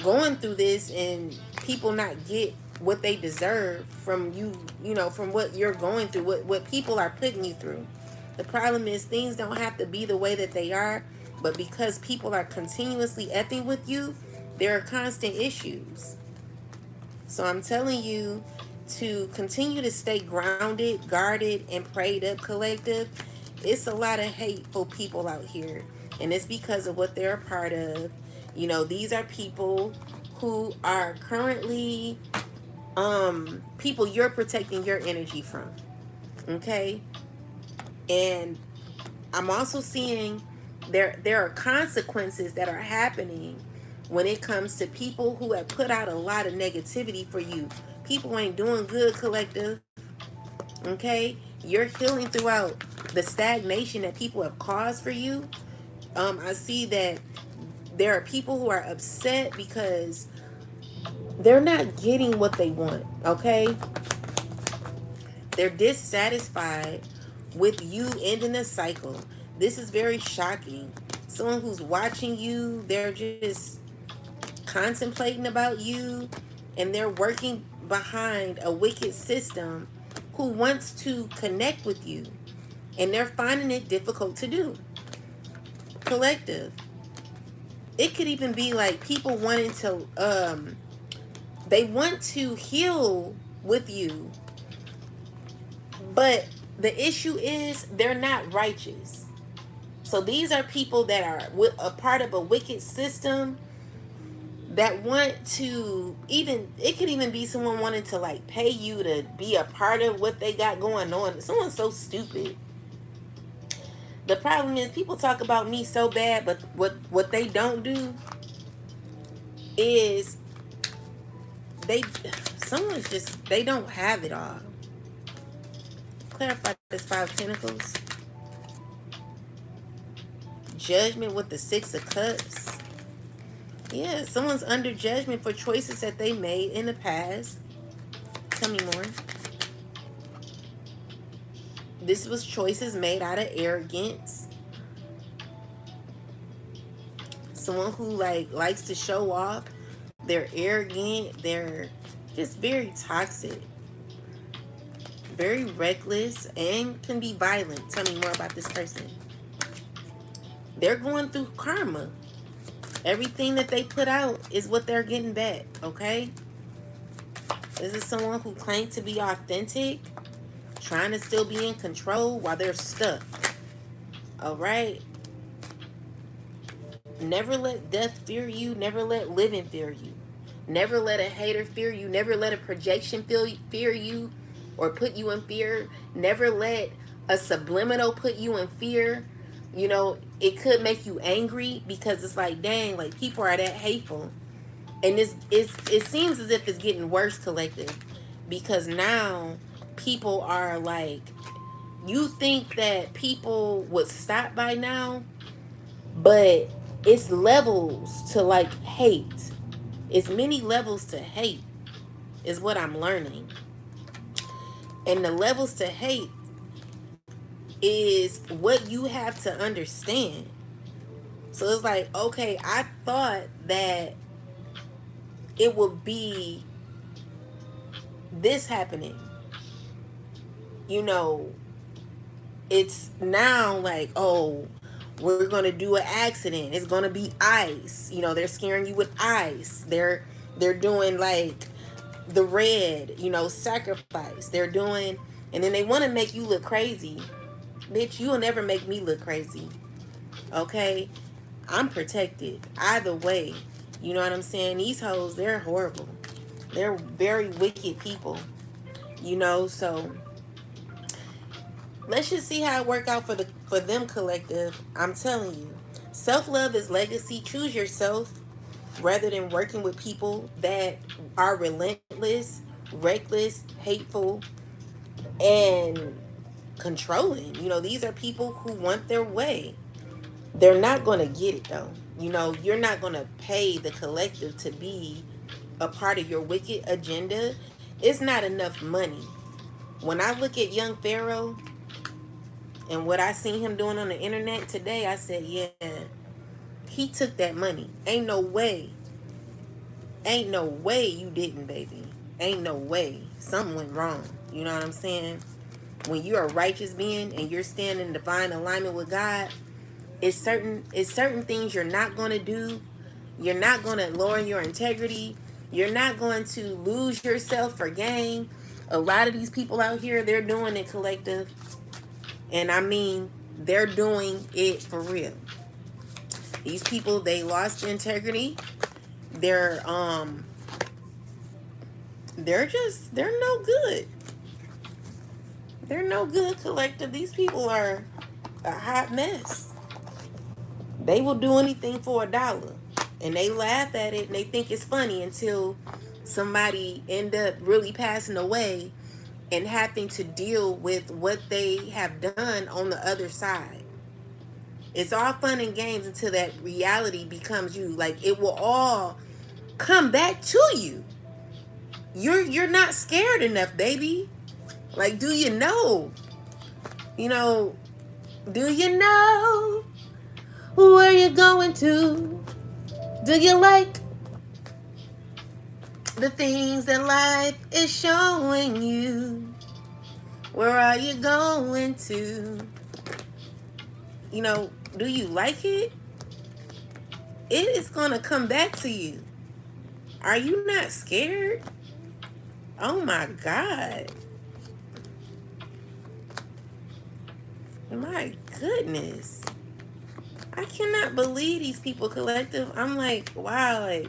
going through this and people not get what they deserve from you, you know, from what you're going through, what people are putting you through. The problem is things don't have to be the way that they are, but because people are continuously effing with you, there are constant issues. So I'm telling you to continue to stay grounded, guarded, and prayed up, collective. It's a lot of hateful people out here, and it's because of what they're a part of. You know, these are people who are currently people you're protecting your energy from. Okay? And I'm also seeing there are consequences that are happening when it comes to people who have put out a lot of negativity for you. People ain't doing good, collective. Okay? You're healing throughout the stagnation that people have caused for you. I see that there are people who are upset because they're not getting what they want, okay? They're dissatisfied with you ending a cycle. This is very shocking. Someone who's watching you, they're just contemplating about you, and they're working behind a wicked system who wants to connect with you, and they're finding it difficult to do. Collective. It could even be like people wanting to they want to heal with you, but the issue is they're not righteous. So these are people that are a part of a wicked system that want to, even it could even be someone wanting to like pay you to be a part of what they got going on. Someone's so stupid. The problem is people talk about me so bad, but what they don't do is someone's just, they don't have it all. Clarify this Five of Pentacles. Judgment with the Six of Cups. Yeah, someone's under judgment for choices that they made in the past. Tell me more. This was choices made out of arrogance. Someone who likes to show off. They're arrogant. They're just very toxic. Very reckless and can be violent. Tell me more about this person. They're going through karma. Everything that they put out is what they're getting back, okay? This is someone who claimed to be authentic, trying to still be in control while they're stuck. All right? Never let death fear you. Never let living fear you. Never let a hater fear you. Never let a projection fear you or put you in fear. Never let a subliminal put you in fear. You know, it could make you angry because it's like, dang, like people are that hateful. And it seems as if it's getting worse, collective, because now people are like, you think that people would stop by now, but it's levels to like hate. It's many levels to hate is what I'm learning. And the levels to hate is what you have to understand. So it's like, okay, I thought that it would be this happening. You know, it's now like, oh, we're going to do an accident. It's going to be ice. You know, they're scaring you with ice. They're doing like the red, you know, sacrifice. They're doing, and then they want to make you look crazy. Bitch, you'll never make me look crazy. Okay? I'm protected. Either way. You know what I'm saying? These hoes, they're horrible. They're very wicked people. You know, so let's just see how it work out for them collective. I'm telling you. Self-love is legacy. Choose yourself rather than working with people that are relentless, reckless, hateful, and controlling. You know, these are people who want their way. They're not going to get it though. You know, you're not going to pay the collective to be a part of your wicked agenda. It's not enough money. When I look at young Pharaoh and what I seen him doing on the internet today, I said, yeah, he took that money. Ain't no way. Ain't no way you didn't, baby. Ain't no way. Something went wrong. You know what I'm saying? When you're a righteous being and you're standing in divine alignment with God, it's certain things you're not going to do. You're not going to lower your integrity. You're not going to lose yourself for gain. A lot of these people out here, they're doing it collective. And I mean, they're doing it for real. These people, they lost integrity. They're they're no good. They're no good collective. These people are a hot mess. They will do anything for $1. And they laugh at it and they think it's funny until somebody end up really passing away and having to deal with what they have done on the other side. It's all fun and games until that reality becomes you. Like, it will all come back to you. You're not scared enough, baby. Like, do you know? You know, do you know where you're going to? Do you like the things that life is showing you? Where are you going to? You know, do you like it? It is going to come back to you. Are you not scared? Oh my God. My goodness. I cannot believe these people collective. I'm like, wow, like,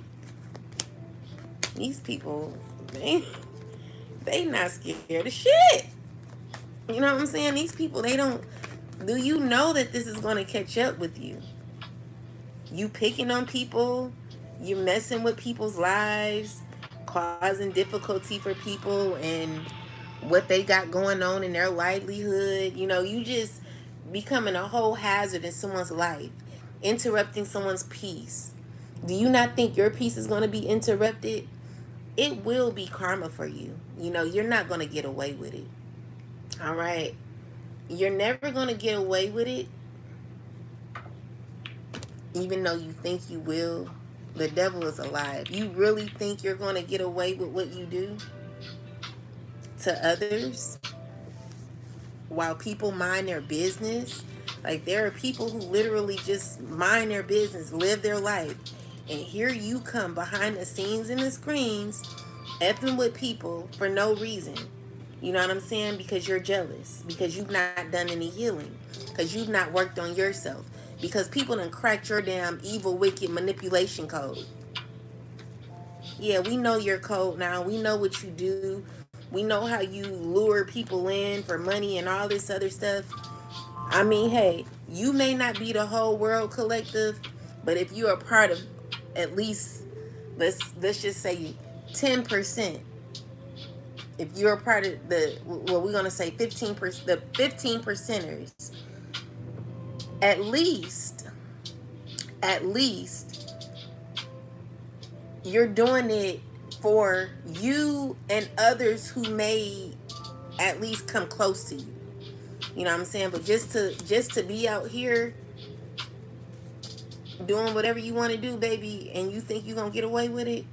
these people, they not scared of shit. You know what I'm saying? These people, they don't, do you know that this is going to catch up with you? You picking on people, you messing with people's lives, causing difficulty for people and what they got going on in their livelihood. You know, you just becoming a whole hazard in someone's life, interrupting someone's peace. Do you not think your peace is going to be interrupted? It will be karma for you. You know, you're not going to get away with it. All right. You're never going to get away with it, even though you think you will. The devil is alive. You really think you're going to get away with what you do to others while people mind their business? Like, there are people who literally just mind their business, live their life. And here you come behind the scenes and the screens, effing with people for no reason. You know what I'm saying? Because you're jealous. Because you've not done any healing. Because you've not worked on yourself. Because people done cracked your damn evil, wicked manipulation code. Yeah, we know your code now. We know what you do. We know how you lure people in for money and all this other stuff. I mean, hey, you may not be the whole world collective, but if you're a part of at least, let's just say 10%. If you're a part of the, well, we're gonna say 15%, the 15 percenters, at least you're doing it for you and others who may at least come close to you. You know what I'm saying? But just to be out here doing whatever you want to do, baby, and you think you're gonna get away with it,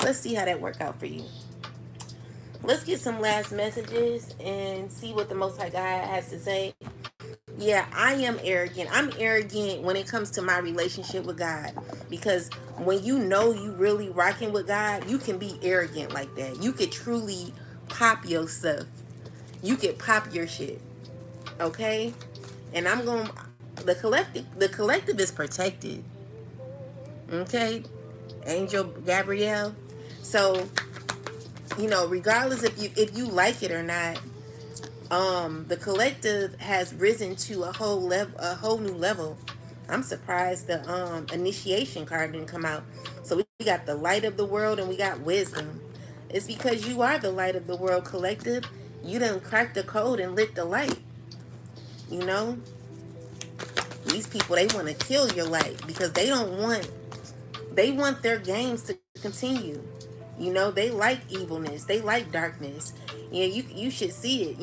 let's see how that work out for you. Let's get some last messages and see what the Most High God has to say. Yeah, I am arrogant. I'm arrogant when it comes to my relationship with God, because when you know you really rocking with God, you can be arrogant like that. You could truly pop your stuff. You could pop your shit. Okay? And I'm going the collective is protected. Okay? Angel Gabrielle. So, regardless if you like it or not, the collective has risen to a whole new level. I'm surprised the initiation card didn't come out. So we got the light of the world and we got wisdom. It's because you are the light of the world, collective. You done cracked the code and lit the light. You know, these people, they want to kill your light because they want their games to continue. They like evilness. They like darkness. You should see it.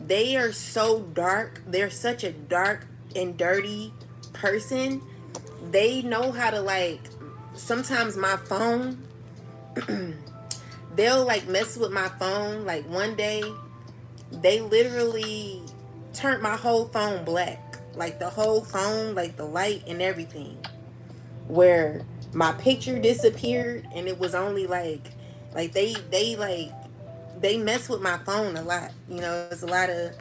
They are so dark. They're such a dark and dirty person. They know how to, like, sometimes my phone, they'll like mess with my phone. Like one day, they literally turned my whole phone black. Like the whole phone, like the light and everything, where my picture disappeared, and it was only like they mess with my phone a lot. It's a lot of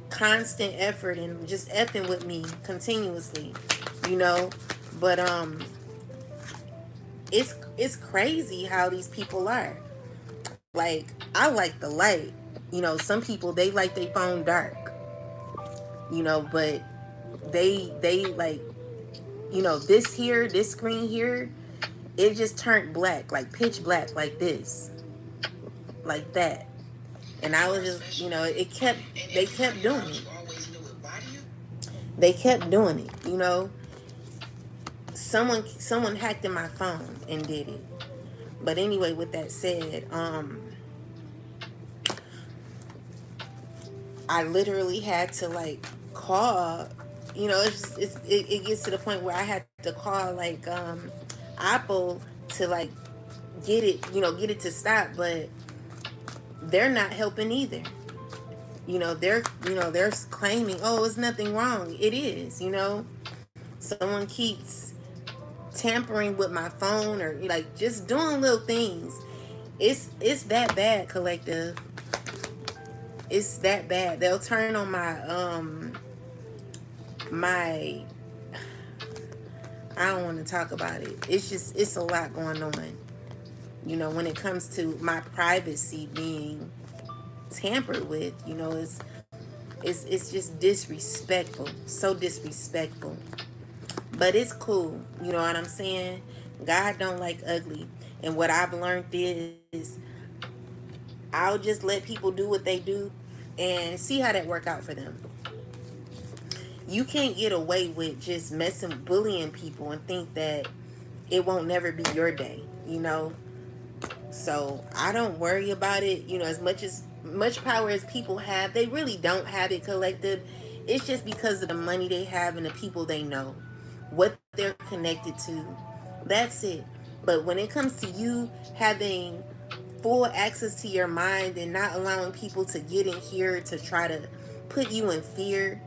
constant effort and just effing with me continuously. you know but it's crazy how these people are. Like, I like the light. Some people, they like their phone dark, but they like, this screen here, it just turned black, like pitch black, like this, like that. And I was just, they kept doing it. They kept doing it. Someone hacked in my phone and did it. But anyway, with that said, I literally had to, like, call. It gets to the point where I had to call, like, Apple to, like, get it to stop. But they're not helping either. They're claiming, oh, it's nothing wrong. It is. Someone keeps tampering with my phone, or like just doing little things. It's that bad, collective. It's that bad. They'll turn on my I don't want to talk about it. It's a lot going on. When it comes to my privacy being tampered with, it's just disrespectful. So disrespectful. But it's cool. You know what I'm saying? God don't like ugly. And what I've learned is I'll just let people do what they do and see how that work out for them. You can't get away with just bullying people and think that it won't never be your day, So I don't worry about it. As much power as people have, they really don't have it, collective. It's just because of the money they have and the people they know, what they're connected to. That's it. But when it comes to you having full access to your mind and not allowing people to get in here to try to put you in fear,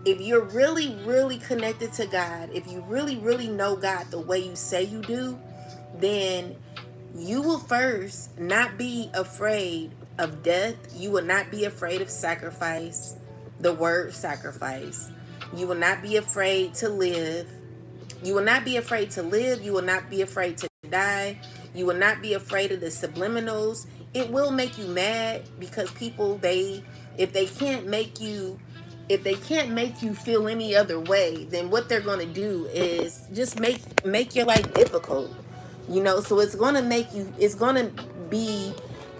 if you're really, really connected to God, if you really, really know God the way you say you do, then you will first not be afraid of death. You will not be afraid of sacrifice, the word sacrifice. You will not be afraid to live. You will not be afraid to live. You will not be afraid to die. You will not be afraid of the subliminals. It will make you mad because people, if they can't make you feel any other way, then what they're going to do is just make your life difficult. So it's going to make you, it's going to be,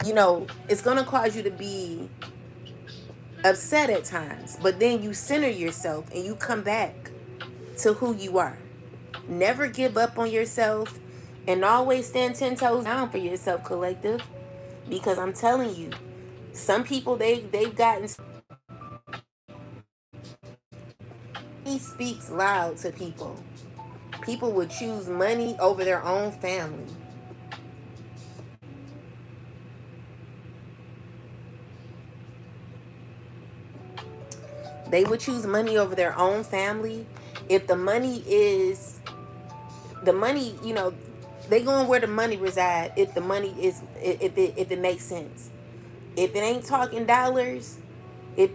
it's going to cause you to be upset at times, but then you center yourself and you come back to who you are. Never give up on yourself, and always stand 10 toes down for yourself, collective. Because I'm telling you, some people they've gotten, he speaks loud to people. People would choose money over their own family. They would choose money over their own family. If the money is the money, they going where the money reside. If the money is, if it makes sense. If it ain't talking dollars, if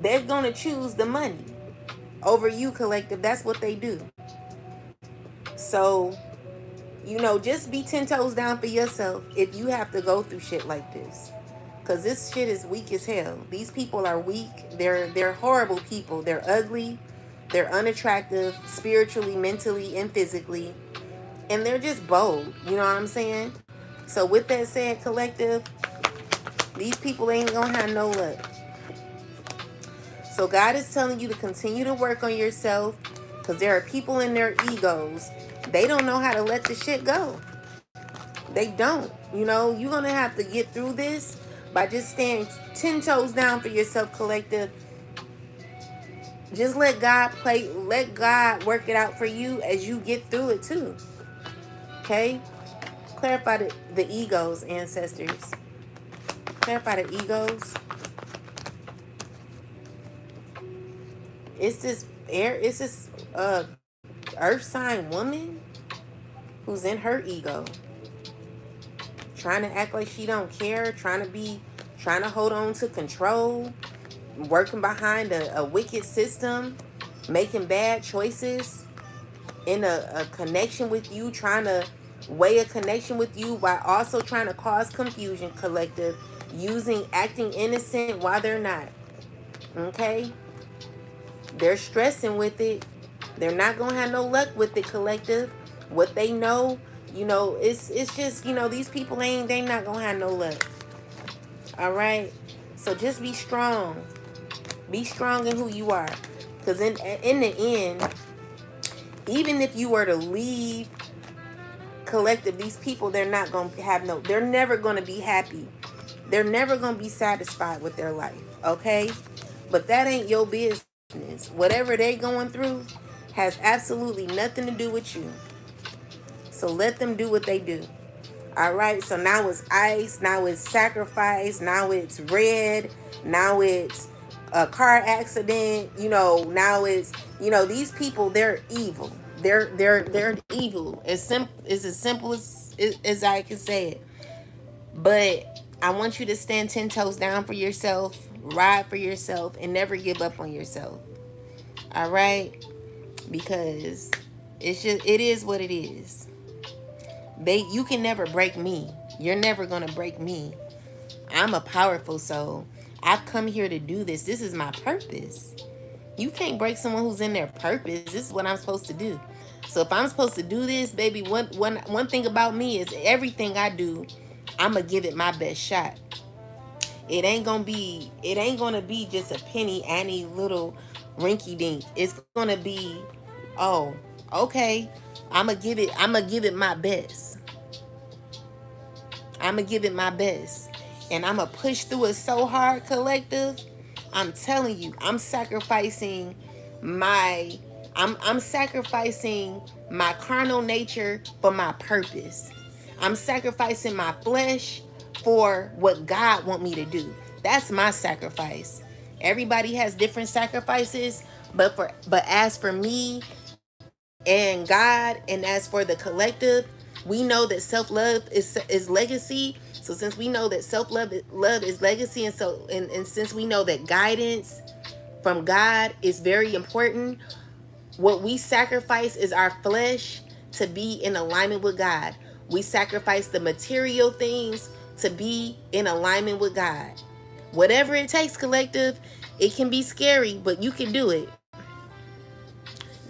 they're gonna choose the money over you, collective. That's what they do. So, just be 10 toes down for yourself if you have to go through shit like this. Cause this shit is weak as hell. These people are weak. They're horrible people. They're ugly. They're unattractive spiritually, mentally, and physically. And they're just bold. You know what I'm saying? So with that said, collective, these people ain't gonna have no luck. So God is telling you to continue to work on yourself, because there are people in their egos. They don't know how to let the shit go. They don't. You're going to have to get through this by just staying 10 toes down for yourself, collective. Just let God work it out for you as you get through it too. Okay? Clarify the egos, ancestors. Clarify the egos. It's this earth sign woman who's in her ego, trying to act like she don't care, trying to hold on to control, working behind a wicked system, making bad choices in a connection with you, trying to weigh a connection with you while also trying to cause confusion, collective, acting innocent while they're not. Okay? They're stressing with it. They're not gonna have no luck with it, collective. What they know, it's just, these people they not gonna have no luck. All right? So just be strong. Be strong in who you are. Because in the end, even if you were to leave, collective, these people, they're never going to be happy. They're never going to be satisfied with their life. Okay? But that ain't your business. Whatever they going through has absolutely nothing to do with you. So let them do what they do. All right, so now it's ice, now it's sacrifice, now it's red, now it's a car accident, now it's, these people, they're evil. They're evil. It's as simple as I can say it. But I want you to stand 10 toes down for yourself, ride for yourself, and never give up on yourself. All right? Because it is what it is. You can never break me. You're never gonna break me. I'm a powerful soul. I've come here to do this. This is my purpose. You can't break someone who's in their purpose. This is what I'm supposed to do. So if I'm supposed to do this, baby, one thing about me is everything I do, I'm gonna give it my best shot. It ain't gonna be just a penny Annie little rinky dink. It's gonna be, oh, okay. I'm gonna give it my best. I'm gonna give it my best. And I'm gonna push through it so hard, collective. I'm telling you, my I'm sacrificing my carnal nature for my purpose. I'm sacrificing my flesh for what God want me to do. That's my sacrifice. Everybody has different sacrifices, but as for me and God, and as for the collective, we know that self-love is legacy. So since we know that love is legacy, and since we know that guidance from God is very important, what we sacrifice is our flesh to be in alignment with God. We sacrifice the material things to be in alignment with God. Whatever it takes, collective, it can be scary, but you can do it.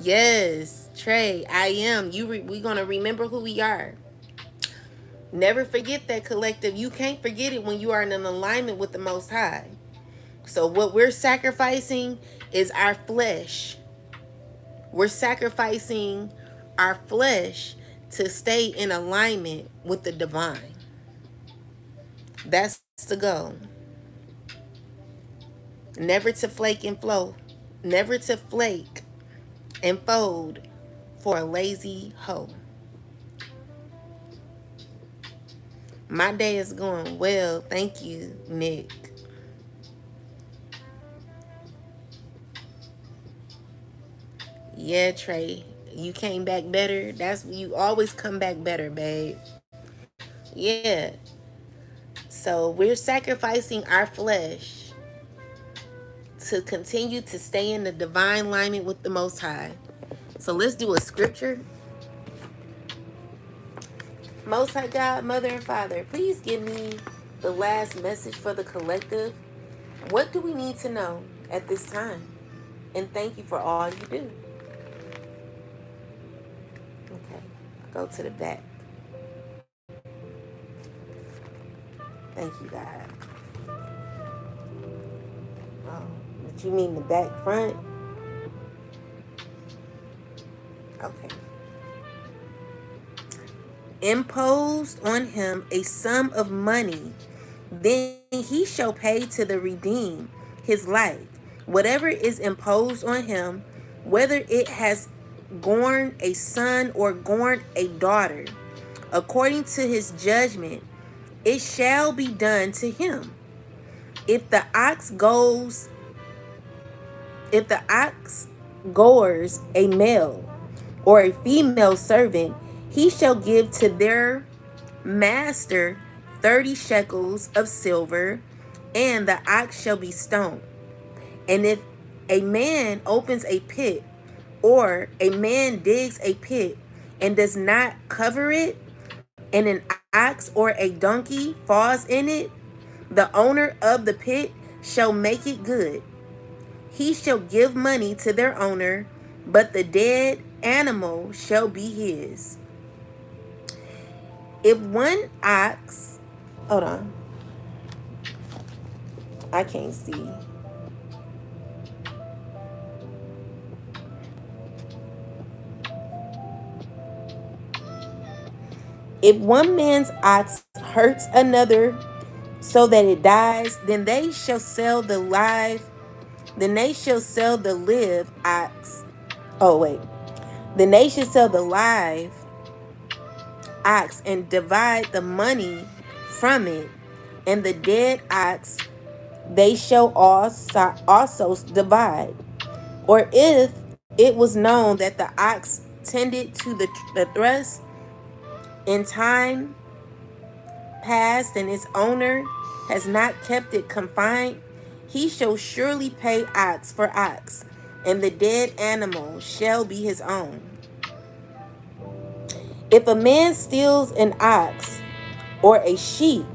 Yes, Trey, I am. We're going to remember who we are. Never forget that, collective. You can't forget it when you are in an alignment with the Most High. So what we're sacrificing is our flesh. We're sacrificing our flesh to stay in alignment with the divine. That's the goal. Never to flake and flow. Never to flake and fold for a lazy hoe. My day is going well. Thank you, Nick. Yeah, Trey. You came back better. That's you always come back better, babe. Yeah. So we're sacrificing our flesh to continue to stay in the divine alignment with the Most High. So let's do a scripture. Most High God, Mother and Father, please give me the last message for the collective. What do we need to know at this time? And thank you for all you do. Okay, go to the back. Thank you, God. Oh, but you mean the back front? Okay. Imposed on him a sum of money, then he shall pay to the redeem his life. Whatever is imposed on him, whether it has born a son or born a daughter, according to his judgment, it shall be done to him. If the ox goes, if the ox gores a male or a female servant, he shall give to their master 30 shekels of silver, and the ox shall be stoned. And if a man opens a pit, or a man digs a pit and does not cover it, and an ox or a donkey falls in it, the owner of the pit shall make it good. He shall give money to their owner, but the dead animal shall be his. If one ox, hold on, I can't see. If one man's ox hurts another so that it dies, then they shall sell the live, then they shall sell the live ox. Oh, wait. Then they shall sell the live ox and divide the money from it, and the dead ox they shall also divide. Or if it was known that the ox tended to the thrust in time past and its owner has not kept it confined, he shall surely pay ox for ox, and the dead animal shall be his own. If a man steals an ox or a sheep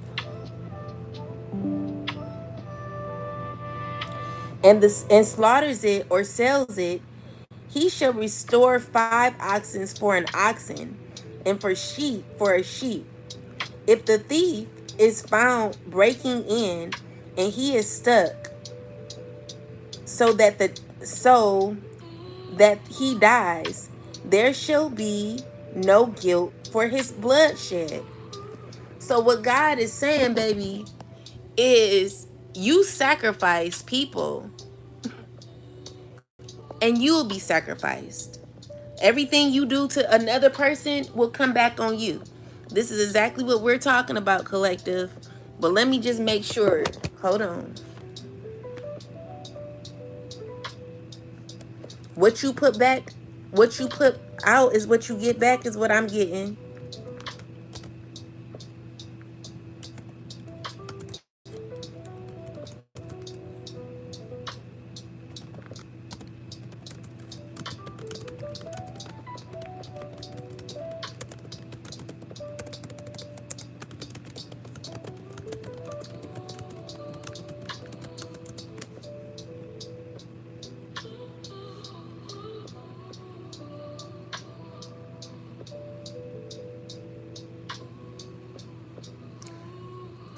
and slaughters it or sells it, he shall restore 5 oxen for an oxen, and for sheep for a sheep. If the thief is found breaking in, and he is stuck, so that he dies, there shall be no guilt for his bloodshed. So what God is saying, baby, is you sacrifice people and you will be sacrificed. Everything you do to another person will come back on you. This is exactly what we're talking about, collective. But let me just make sure. Hold on. What you put back, what you put out is what you get back, is what I'm getting.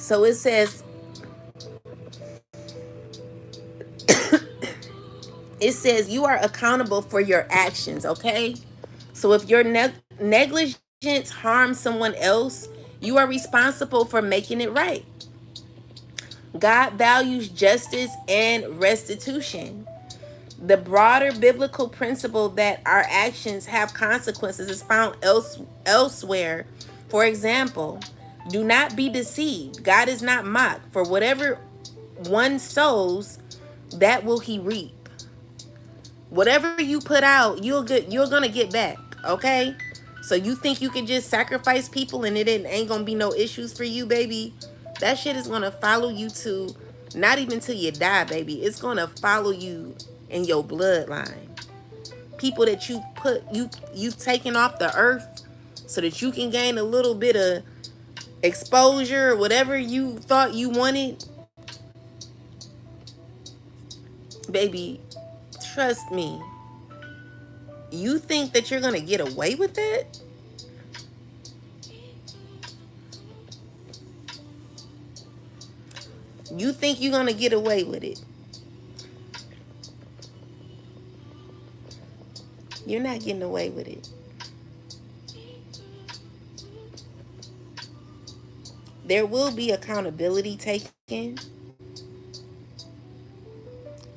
So it says, you are accountable for your actions, okay? So if your negligence harms someone else, you are responsible for making it right. God values justice and restitution. The broader biblical principle that our actions have consequences is found elsewhere. For example, do not be deceived. God is not mocked. For whatever one sows, that will he reap. Whatever you put out, you're gonna get back. Okay? So you think you can just sacrifice people and ain't gonna be no issues for you, baby? That shit is gonna follow you to not even till you die, baby. It's gonna follow you in your bloodline. People that you've taken off the earth so that you can gain a little bit of exposure or whatever you thought you wanted, baby. Trust me. You think that you're gonna get away with it? You think you're gonna get away with it? You're not getting away with it. There will be accountability taken.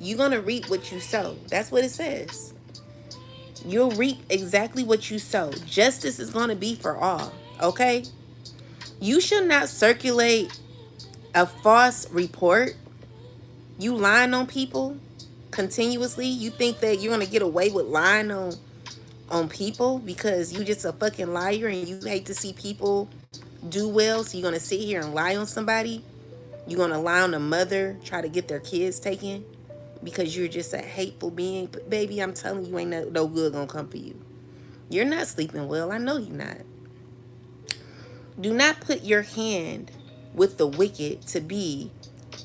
You're gonna reap what you sow. That's what it says. You'll reap exactly what you sow. Justice is gonna be for all. Okay? You should not circulate a false report. You lying on people continuously. You think that you're gonna get away with lying on people because you just a fucking liar and you hate to see people do well, so you're gonna sit here and lie on somebody. You're gonna lie on a mother, try to get their kids taken because you're just a hateful being. But baby, I'm telling you, ain't no good gonna come for you. You're not sleeping well. I know you're not. Do not put your hand with the wicked to be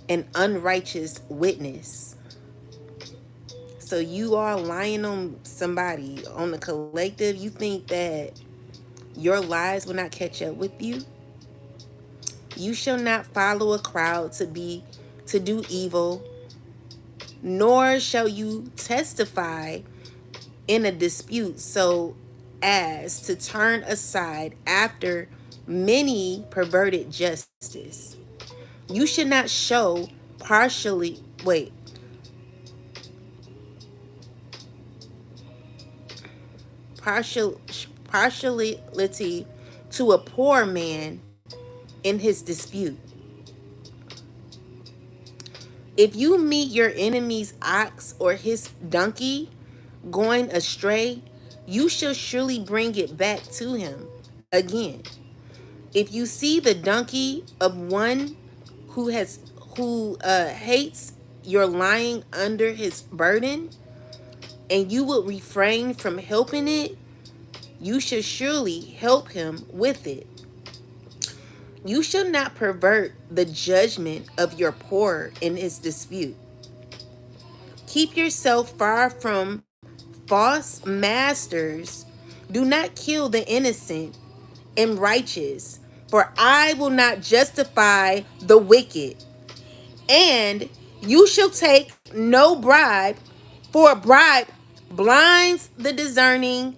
an unrighteous witness. So you are lying on somebody, on the collective. You think that your lies will not catch up with you? You shall not follow a crowd to do evil, nor shall you testify in a dispute so as to turn aside after many perverted justice. You should not show partially wait partial partiality to a poor man in his dispute. If you meet your enemy's ox or his donkey going astray, you shall surely bring it back to him again. If you see the donkey of one who hates your lying under his burden, and you will refrain from helping it, you should surely help him with it. You shall not pervert the judgment of your poor in his dispute. Keep yourself far from false masters. Do not kill the innocent and righteous, for I will not justify the wicked. And you shall take no bribe, for a bribe blinds the discerning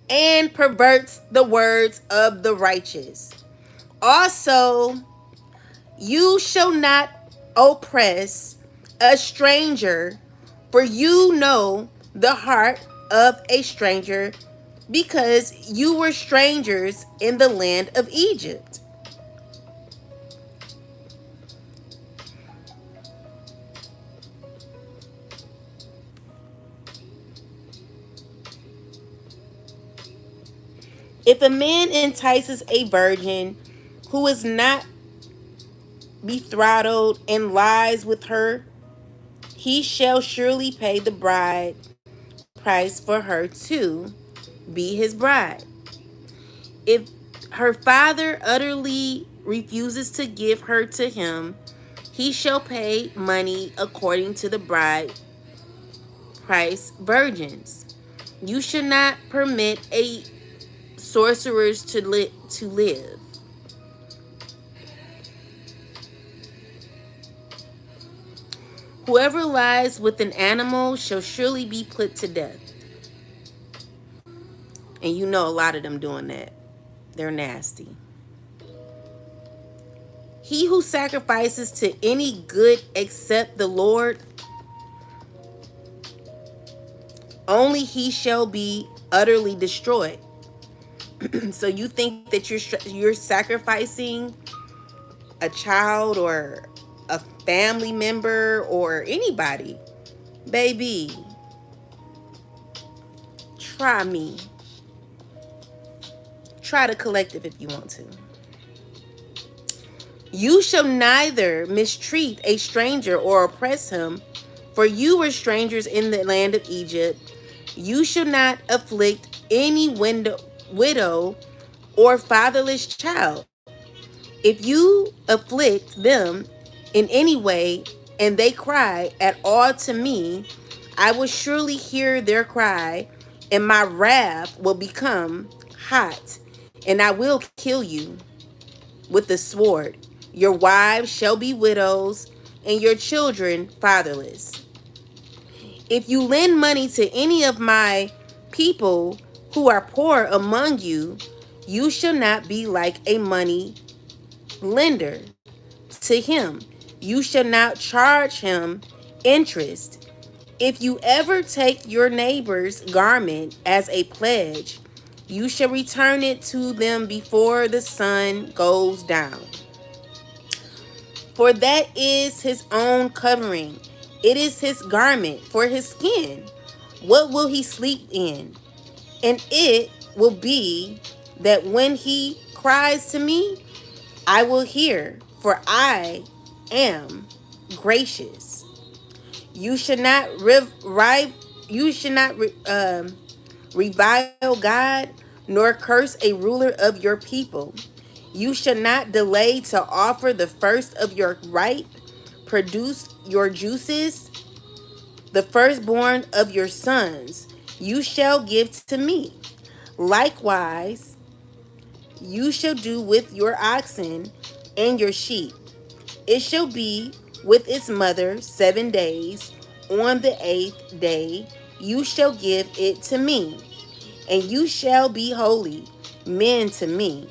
and perverts the words of the righteous. Also, you shall not oppress a stranger, for you know the heart of a stranger, because you were strangers in the land of Egypt. If a man entices a virgin who is not betrothed and lies with her, he shall surely pay the bride price for her to be his bride. If her father utterly refuses to give her to him, he shall pay money according to the bride price virgins. You should not permit a sorcerers to live. Whoever lies with an animal shall surely be put to death. And you know a lot of them doing that. They're nasty. He who sacrifices to any good except the Lord, only he shall be utterly destroyed. So you think that you're sacrificing a child or a family member or anybody? Baby, try me. Try the collective if you want to. You shall neither mistreat a stranger or oppress him, for you were strangers in the land of Egypt. You shall not afflict any widow or fatherless child. If you afflict them in any way and they cry at all to me, I will surely hear their cry, and my wrath will become hot, and I will kill you with the sword. Your wives shall be widows, and your children fatherless. If you lend money to any of my people who are poor among you, you shall not be like a money lender to him. You shall not charge him interest. If you ever take your neighbor's garment as a pledge, you shall return it to them before the sun goes down. For that is his own covering. It is his garment for his skin. What will he sleep in? And it will be that when he cries to me, I will hear, for I am gracious. You should not revile God, nor curse a ruler of your people. You shall not delay to offer the first of your ripe produce, your juices, the firstborn of your sons. You shall give to me. Likewise, you shall do with your oxen and your sheep. It shall be with its mother 7 days. On the 8th day, you shall give it to me, and you shall be holy men to me.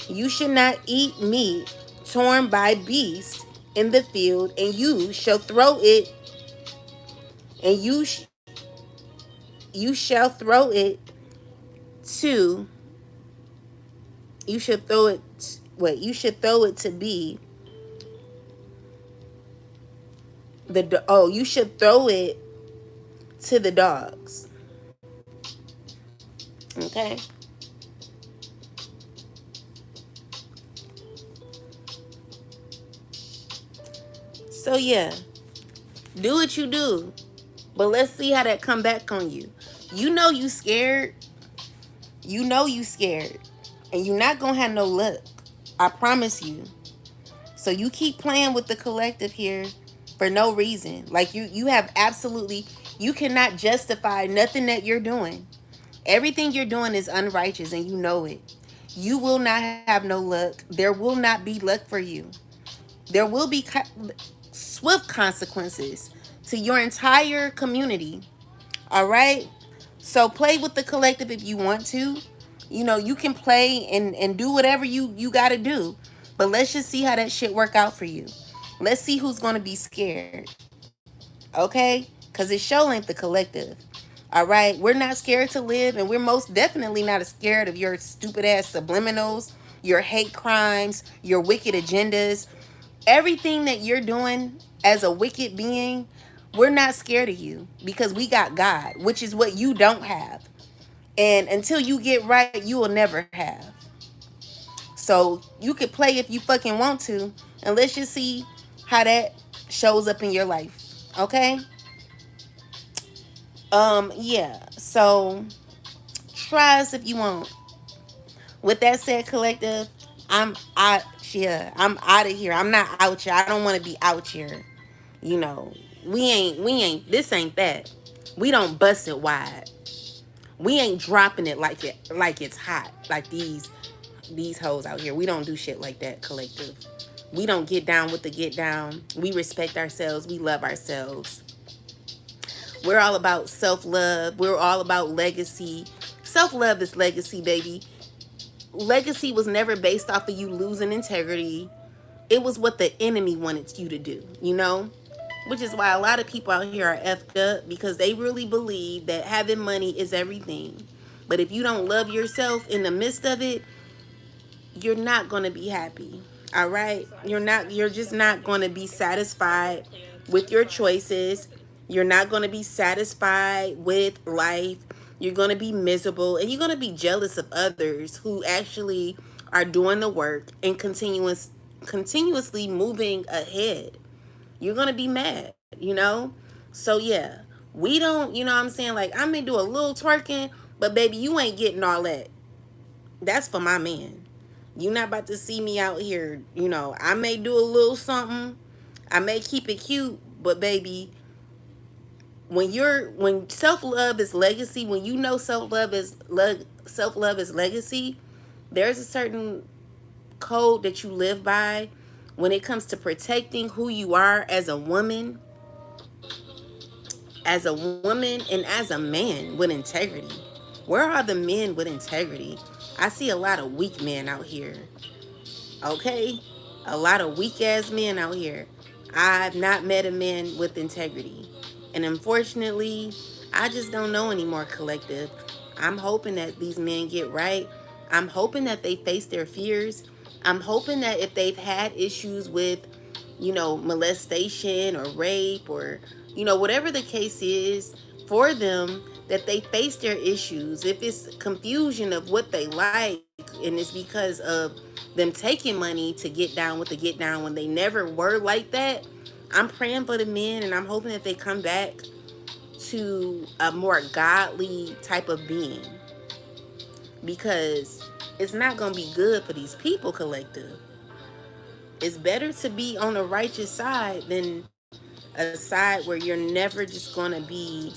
You shall not eat meat torn by beasts in the field, and you shall throw it, and you shall throw it to you should throw it what you should throw it to be you should throw it to the dogs. Okay. So yeah, do what you do, but let's see how that come back on you. You know you scared. You know you scared, and you're not gonna have no luck. I promise you. So you keep playing with the collective here for no reason. Like you have absolutely, you cannot justify nothing that you're doing. Everything you're doing is unrighteous, and you know it. You will not have no luck. There will not be luck for you. There will be swift consequences to your entire community. All right? So play with the collective if you want to. You know, you can play and do whatever you got to do. But let's just see how that shit work out for you. Let's see who's going to be scared. Okay? Because it sure ain't the collective. All right? We're not scared to live, and we're most definitely not scared of your stupid ass subliminals, your hate crimes, your wicked agendas. Everything that you're doing as a wicked being, we're not scared of you because we got God, which is what you don't have. And until you get right, you will never have. So you could play if you fucking want to, and let's just see how that shows up in your life. Okay? Yeah. So try us if you want. With that said, collective, I'm out. Yeah, I'm out of here. I'm not out here. I don't want to be out here. You know, this ain't that. We don't bust it wide. We ain't dropping it like it's hot. Like these hoes out here. We don't do shit like that, collective. We don't get down with the get down. We respect ourselves. We love ourselves. We're all about self-love. We're all about legacy. Self-love is legacy, baby. Legacy was never based off of you losing integrity. It was what the enemy wanted you to do, you know? Which is why a lot of people out here are effed up, because they really believe that having money is everything. But if you don't love yourself in the midst of it, you're not going to be happy. All right? You're just not going to be satisfied with your choices. You're not going to be satisfied with life. You're going to be miserable, and you're going to be jealous of others who actually are doing the work and continuously moving ahead. You're going to be mad, you know? So yeah, we don't, you know what I'm saying? Like, I may do a little twerking, but baby, you ain't getting all that. That's for my man. You not about to see me out here, you know. I may do a little something. I may keep it cute, but baby, when self-love is legacy, when you know self-love is legacy, there's a certain code that you live by when it comes to protecting who you are as a woman and as a man with integrity. Where are the men with integrity? I see a lot of weak men out here. Okay? A lot of weak ass men out here. I've not met a man with integrity. And unfortunately, I just don't know anymore, collective. I'm hoping that these men get right. I'm hoping that they face their fears. I'm hoping that if they've had issues with, molestation or rape or, whatever the case is for them, that they face their issues. If it's confusion of what they like and it's because of them taking money to get down with the get down when they never were like that, I'm praying for the men and I'm hoping that they come back to a more godly type of being, because it's not going to be good for these people, collective. It's better to be on the righteous side than a side where you're never just going to be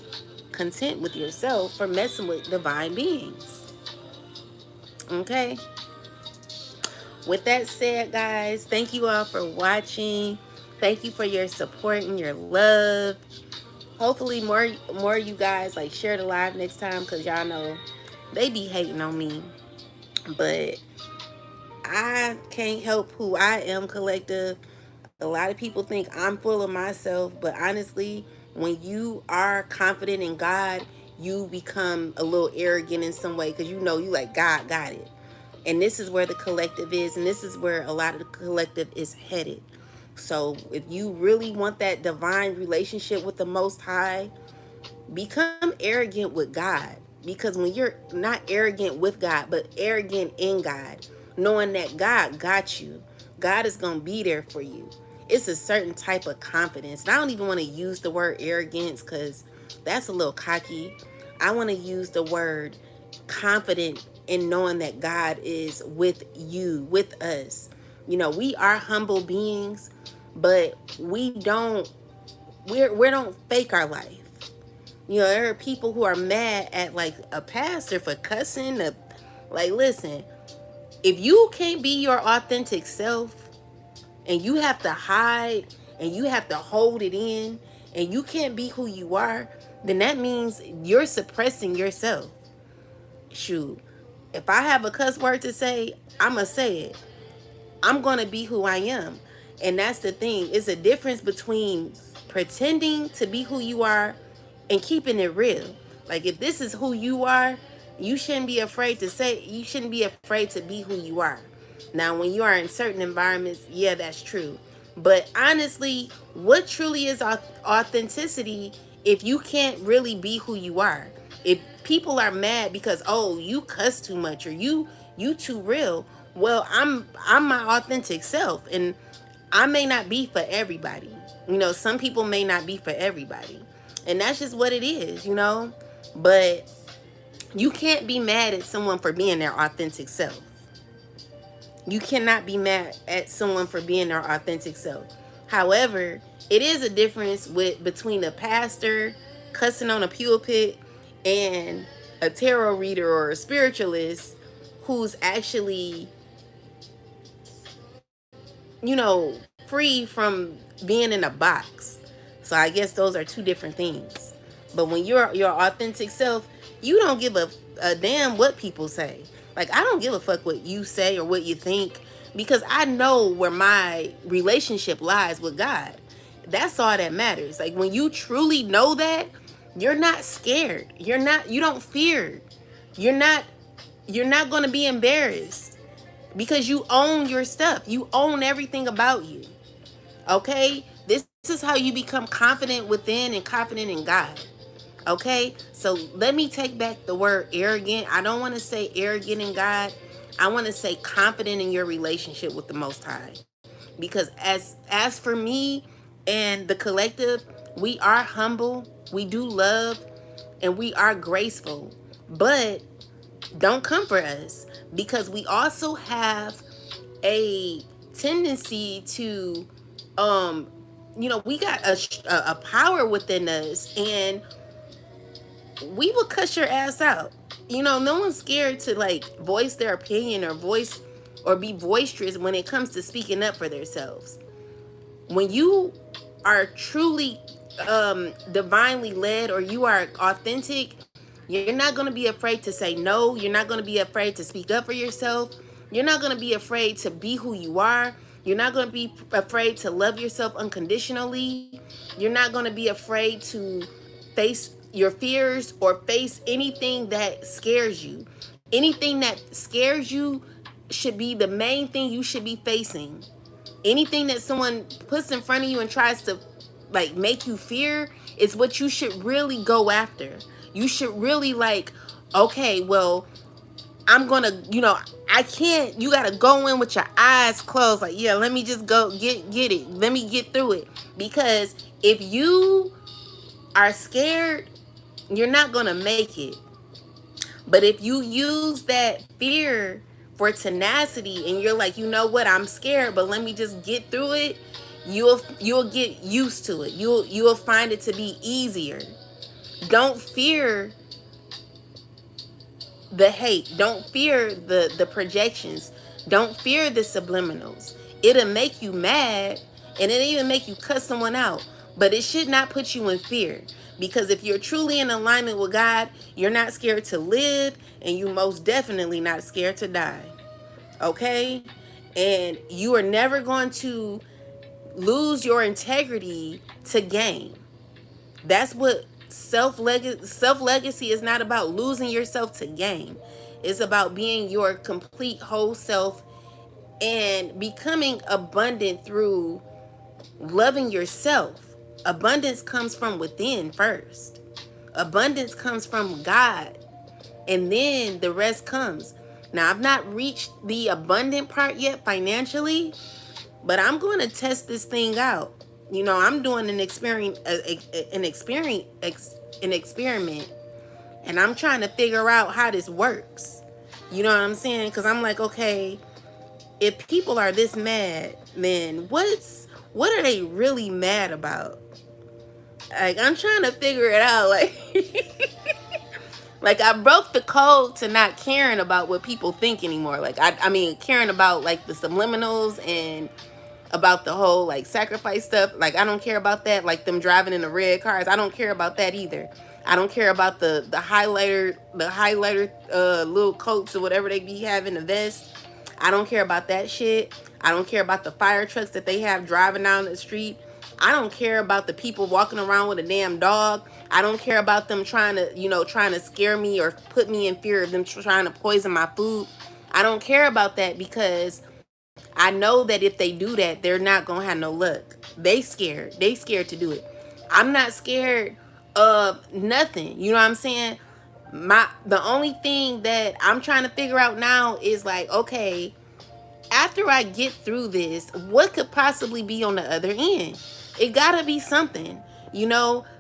content with yourself for messing with divine beings. Okay? With that said, guys, thank you all for watching. Thank you for your support and your love. Hopefully more you guys like share the live next time, because y'all know they be hating on me. But I can't help who I am, collective. A lot of people think I'm full of myself, but honestly, when you are confident in God, you become a little arrogant in some way, because you know you like, God got it. And this is where the collective is, and this is where a lot of the collective is headed. So if you really want that divine relationship with the Most High, become arrogant with God. Because when you're not arrogant with God, but arrogant in God, knowing that God got you, God is going to be there for you. It's a certain type of confidence. And I don't even want to use the word arrogance, because that's a little cocky. I want to use the word confident in knowing that God is with you, with us. We are humble beings, but we don't fake our life. There are people who are mad at like a pastor for cussing. Like, listen, if you can't be your authentic self and you have to hide and you have to hold it in and you can't be who you are, then that means you're suppressing yourself. Shoot, if I have a cuss word to say, I'm going to say it. I'm going to be who I am. And that's the thing. It's a difference between pretending to be who you are and keeping it real. Like, if this is who you are, you shouldn't be afraid to be who you are. Now, when you are in certain environments, yeah, that's true. But honestly, what truly is authenticity if you can't really be who you are? If people are mad because, oh, you cuss too much or you too real, well, I'm my authentic self, and I may not be for everybody. Some people may not be for everybody. And that's just what it is, But you can't be mad at someone for being their authentic self. You cannot be mad at someone for being their authentic self. However, it is a difference between a pastor cussing on a pulpit and a tarot reader or a spiritualist who's actually, free from being in a box. So I guess those are two different things. But when you're your authentic self, you don't give a damn what people say. Like, I don't give a fuck what you say or what you think. because I know where my relationship lies with God. That's all that matters. Like when you truly know that, you're not scared. You don't fear. You're not you're not going to be embarrassed because you own your stuff. You own everything about you. Okay? This is how you become confident within and confident in God. Okay? So let me take back the word arrogant. I don't want to say arrogant in God. I want to say confident in your relationship with the Most High. Because as for me and the collective, we are humble, we do love, and we are graceful. But don't come for us, because we also have a tendency to we got a power within us, and we will cuss your ass out. No one's scared to like voice their opinion or be boisterous when it comes to speaking up for themselves. When you are truly divinely led, or you are authentic, you're not going to be afraid to say no. You're not going to be afraid to speak up for yourself. You're not going to be afraid to be who you are. You're not going to be afraid to love yourself unconditionally. You're not going to be afraid to face your fears or face anything that scares you. Anything that scares you should be the main thing you should be facing. Anything that someone puts in front of you and tries to like make you fear is what you should really go after. You should really like, okay, well, I'm gonna, I can't. You gotta go in with your eyes closed, like, yeah, let me just go get it. Let me get through it. Because if you are scared, you're not gonna make it. But if you use that fear for tenacity, and you're like, you know what, I'm scared, but let me just get through it, you'll get used to it. You'll find it to be easier. Don't fear the hate. Don't fear the projections. Don't fear the subliminals. It'll make you mad, and it'll even make you cut someone out. But it should not put you in fear. Because if you're truly in alignment with God, you're not scared to live, and you most definitely not scared to die. Okay? And you are never going to lose your integrity to gain. That's what self legacy is not about, losing yourself to gain. It's about being your complete whole self and becoming abundant through loving yourself. Abundance comes from within first. Abundance comes from God, and then the rest comes. Now, I've not reached the abundant part yet financially, but I'm going to test this thing out. I'm doing an experiment, and I'm trying to figure out how this works. You know what I'm saying? Because I'm like, okay, if people are this mad, then what are they really mad about? Like, I'm trying to figure it out. Like I broke the code to not caring about what people think anymore. Like I mean, caring about like the subliminals and about the whole like sacrifice stuff. Like I don't care about that. Like them driving in the red cars, I don't care about that either. I don't care about the highlighter little coats or whatever they be having, the vest. I don't care about that shit. I don't care about the fire trucks that they have driving down the street. I don't care about the people walking around with a damn dog. I don't care about them trying to scare me or put me in fear of them trying to poison my food. I don't care about that, because I know that if they do that, they're not gonna have no luck. They scared. They scared to do it. I'm not scared of nothing. You know what I'm saying? The only thing that I'm trying to figure out now is like, okay, after I get through this, what could possibly be on the other end? It gotta be something,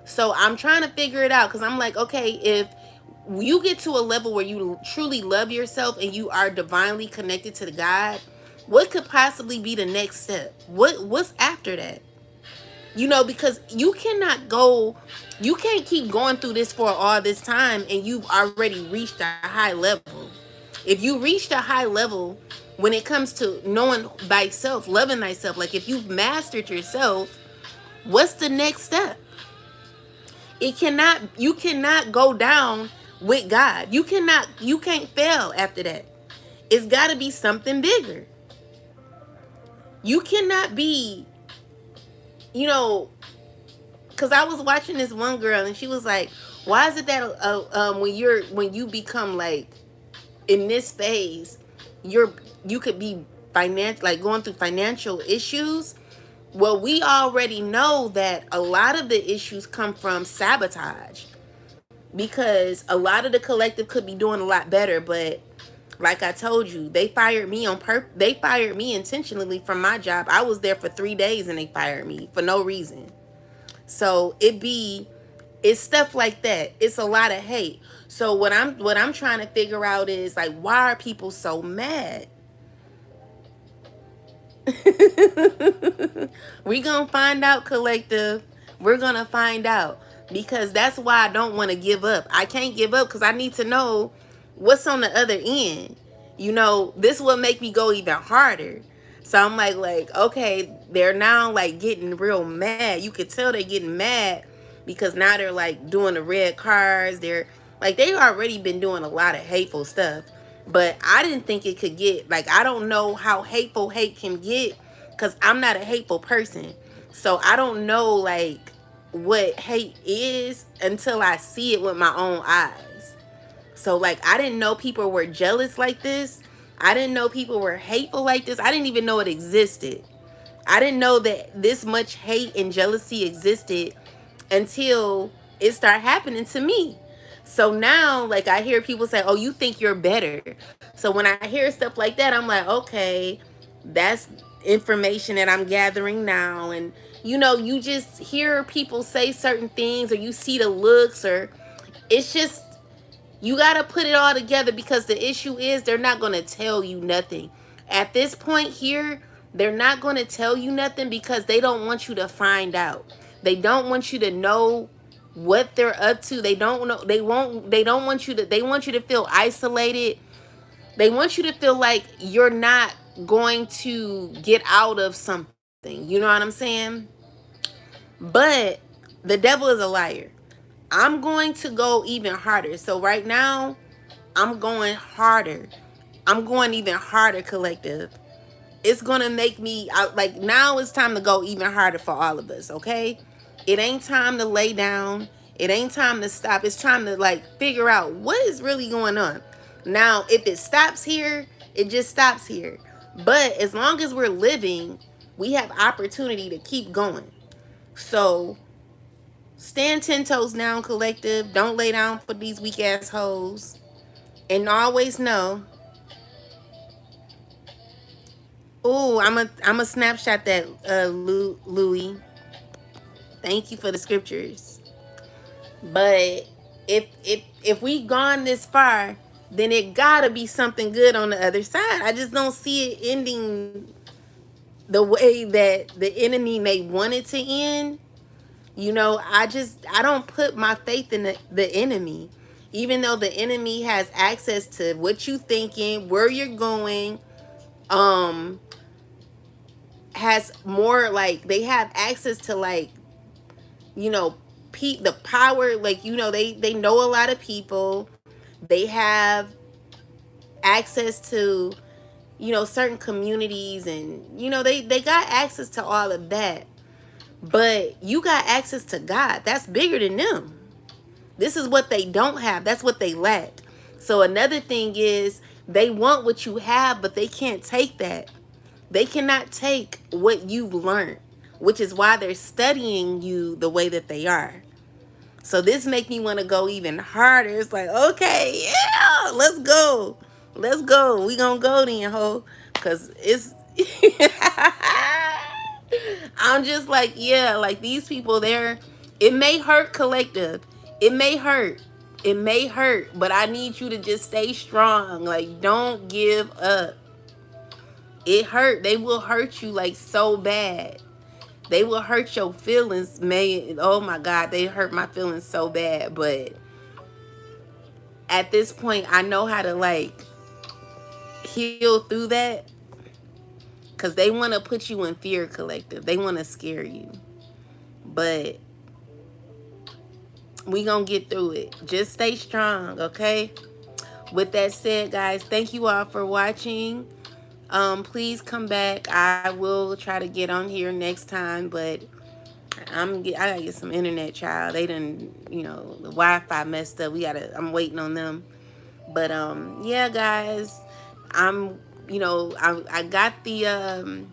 So I'm trying to figure it out, because I'm like, okay, if you get to a level where you truly love yourself and you are divinely connected to God, what could possibly be the next step? What's after that? Because you can't keep going through this for all this time and you've already reached a high level. If you reached a high level when it comes to knowing thyself, loving thyself, like if you've mastered yourself, what's the next step? You cannot go down with God. You can't fail after that. It's got to be something bigger. You cannot be, you know, because I was watching this one girl and she was like, why is it that when you become like in this phase, you could be like going through financial issues. Well, we already know that a lot of the issues come from sabotage, because a lot of the collective could be doing a lot better, but like I told you, they fired me they fired me intentionally from my job. I was there for 3 days and they fired me for no reason. So it's stuff like that. It's a lot of hate. So what I'm trying to figure out is like, why are people so mad? We gonna find out, collective. We're gonna find out, because that's why I don't want to give up. I can't give up because I need to know what's on the other end. This will make me go even harder. So I'm like, okay, they're now like getting real mad. You could tell they're getting mad because now they're like doing the red cards. They're like, they already been doing a lot of hateful stuff. But I didn't think it could get, like, I don't know how hateful hate can get, because I'm not a hateful person. So I don't know, like, what hate is until I see it with my own eyes. So, like, I didn't know people were jealous like this. I didn't know people were hateful like this. I didn't even know it existed. I didn't know that this much hate and jealousy existed until it started happening to me. So now, like, I hear people say, oh, you think you're better. So when I hear stuff like that, I'm like, okay, that's information that I'm gathering now. And, you just hear people say certain things, or you see the looks, or it's just, you got to put it all together, because the issue is they're not going to tell you nothing. At this point here, they're not going to tell you nothing because they don't want you to find out. They don't want you to know what they're up to. They don't know. They don't want you to, they want you to feel isolated. They want you to feel like you're not going to get out of something. You know what I'm saying? But the devil is a liar. I'm going to go even harder. So right now, I'm going harder. I'm going even harder, collective. It's going to make me, like, now it's time to go even harder for all of us, okay? It ain't time to lay down. It ain't time to stop. It's time to, like, figure out what is really going on. Now, if it stops here, it just stops here. But as long as we're living, we have opportunity to keep going. So stand 10 toes down, collective. Don't lay down for these weak ass hoes. And always know. Oh, I'm a snapshot that, Louis. Thank you for the scriptures. But if we gone this far, then it gotta be something good on the other side. I just don't see it ending the way that the enemy may want it to end. I don't put my faith in the enemy. Even though the enemy has access to what you thinking, where you're going, has more, like, they have access to, like, the power, like, they know a lot of people. They have access to, certain communities, and, they got access to all of that. But you got access to God. That's bigger than them. This is what they don't have. That's what they lack. So another thing is, they want what you have, but they can't take that. They cannot take what you've learned, which is why they're studying you the way that they are. So this make me want to go even harder. It's like, okay, yeah, let's go. Let's go. We gonna go then, ho. Because it's... I'm just like, yeah, like, these people there, it may hurt, collective. It may hurt. It may hurt. But I need you to just stay strong. Like, don't give up. It hurt. They will hurt you, like, so bad. They will hurt your feelings, man. Oh my God, they hurt my feelings so bad. But at this point, I know how to, like, heal through that. Because they want to put you in fear, collective. They want to scare you. But we gonna get through it. Just stay strong, okay? With that said, guys, thank you all for watching. Please come back. I will try to get on here next time, but I gotta get some internet, child. They didn't, the Wi-Fi messed up. I'm waiting on them. But yeah, guys, I'm, I got the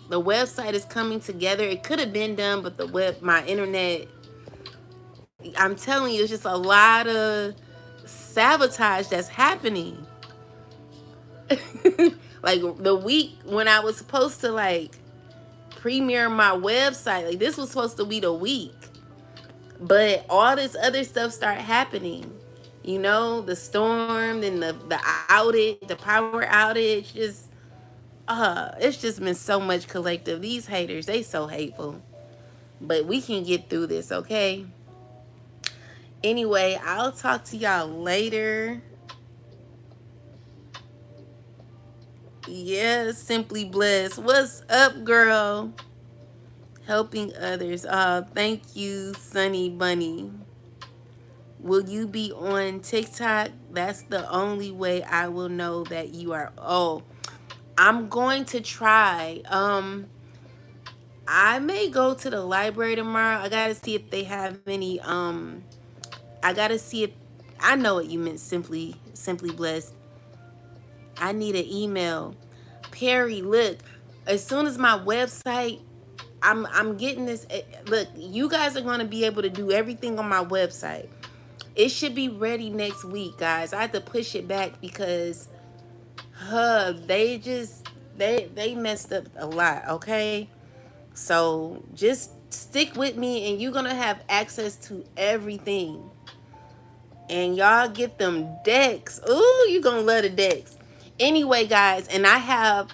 website is coming together. It could have been done, but my internet, I'm telling you, it's just a lot of sabotage that's happening. Like the week when I was supposed to premiere my website, like this was supposed to be the week, but all this other stuff started happening. The storm, then the outage, the power outage, just it's just been so much collective. These haters, they so hateful. But we can get through this, okay? Anyway, I'll talk to y'all later. Yeah, Simply Blessed. What's up, girl? Helping others. Thank you, Sunny Bunny. Will you be on TikTok? That's the only way I will know that you are. Oh, I'm going to try. I may go to the library tomorrow. I gotta see if they have any. I gotta see if I know what you meant. Simply Blessed. I need an email. Perry, look. As soon as my website, I'm getting this. Look, you guys are gonna be able to do everything on my website. It should be ready next week, guys. I had to push it back because they messed up a lot, okay? So just stick with me and you're gonna have access to everything. And y'all get them decks. Ooh, you gonna love the decks. Anyway, guys, and I have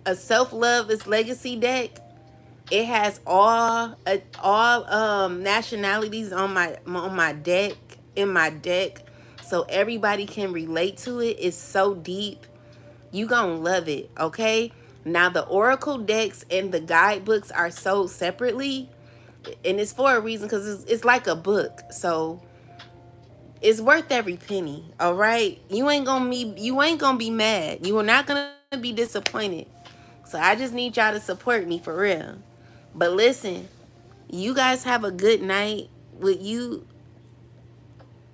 a self-love is legacy deck. It has all nationalities on my deck, in my deck, so everybody can relate to it. It's so deep. You gonna love it, okay? Now the oracle decks and the guidebooks are sold separately, and it's for a reason because it's like a book, so it's worth every penny. All right, you ain't gonna be mad. You are not gonna be disappointed. So I just need y'all to support me for real. But listen, you guys have a good night. With you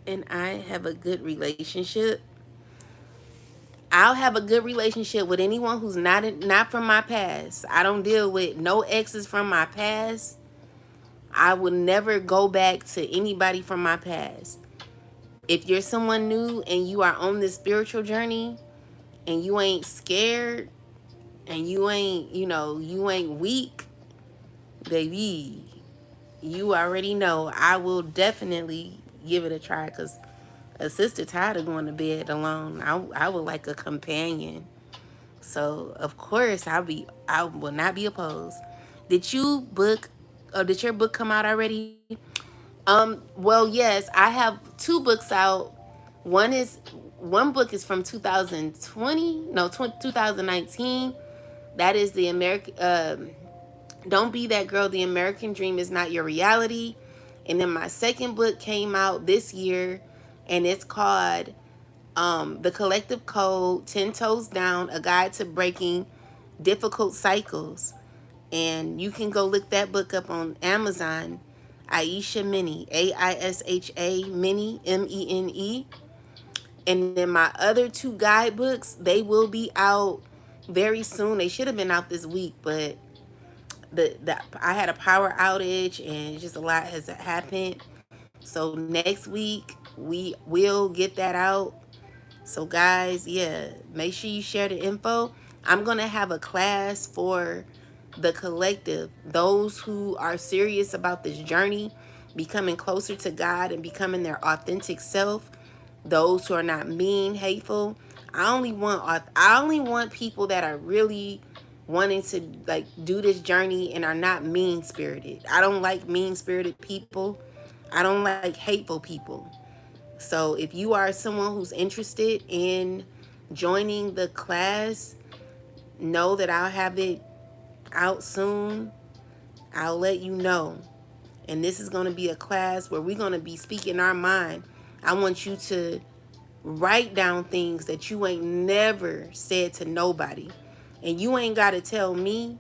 and I have a good relationship. I'll have a good relationship with anyone who's not from my past. I don't deal with no exes from my past. I will never go back to anybody from my past. If you're someone new and you are on this spiritual journey and you ain't scared and you ain't weak, baby, you already know I will definitely give it a try because a sister tired of going to bed alone. I would like a companion. So of course I will not be opposed. Did you book or did your book come out already? Well, yes, I have two books out. One book is from 2020, no, 2019. That is the American Don't Be That Girl, The American Dream Is Not Your Reality. And then my second book came out this year, and it's called The Collective Code, 10 Toes Down, A Guide to Breaking Difficult Cycles. And you can go look that book up on Amazon. Aisha Mini, Aisha Mini, Mene. And then my other two guidebooks, they will be out very soon. They should have been out this week, but I had a power outage and just a lot has happened. So next week we will get that out. So guys, yeah, make sure you share the info. I'm gonna have a class for the collective, those who are serious about this journey, becoming closer to God and becoming their authentic self. Those who are not mean, hateful. I only want people that are really wanting to do this journey and are not mean spirited. I don't like mean spirited people. I don't like hateful people. So if you are someone who's interested in joining the class, know that I'll have it out soon. I'll let you know. And this is going to be a class where we're going to be speaking our mind. I want you to write down things that you ain't never said to nobody. And you ain't got to tell me,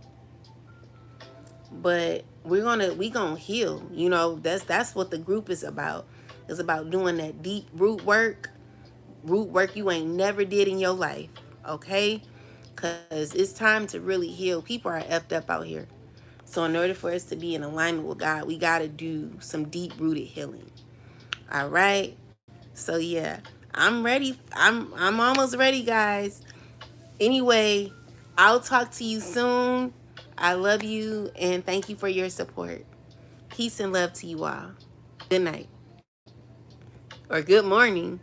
but we gonna heal. You know, that's what the group is about. It's about doing that deep root work you ain't never did in your life. Okay? Cause it's time to really heal. People are effed up out here. So in order for us to be in alignment with God, we gotta do some deep rooted healing. All right. So yeah, I'm ready. I'm almost ready, guys. Anyway, I'll talk to you soon. I love you and thank you for your support. Peace and love to you all. Good night or good morning.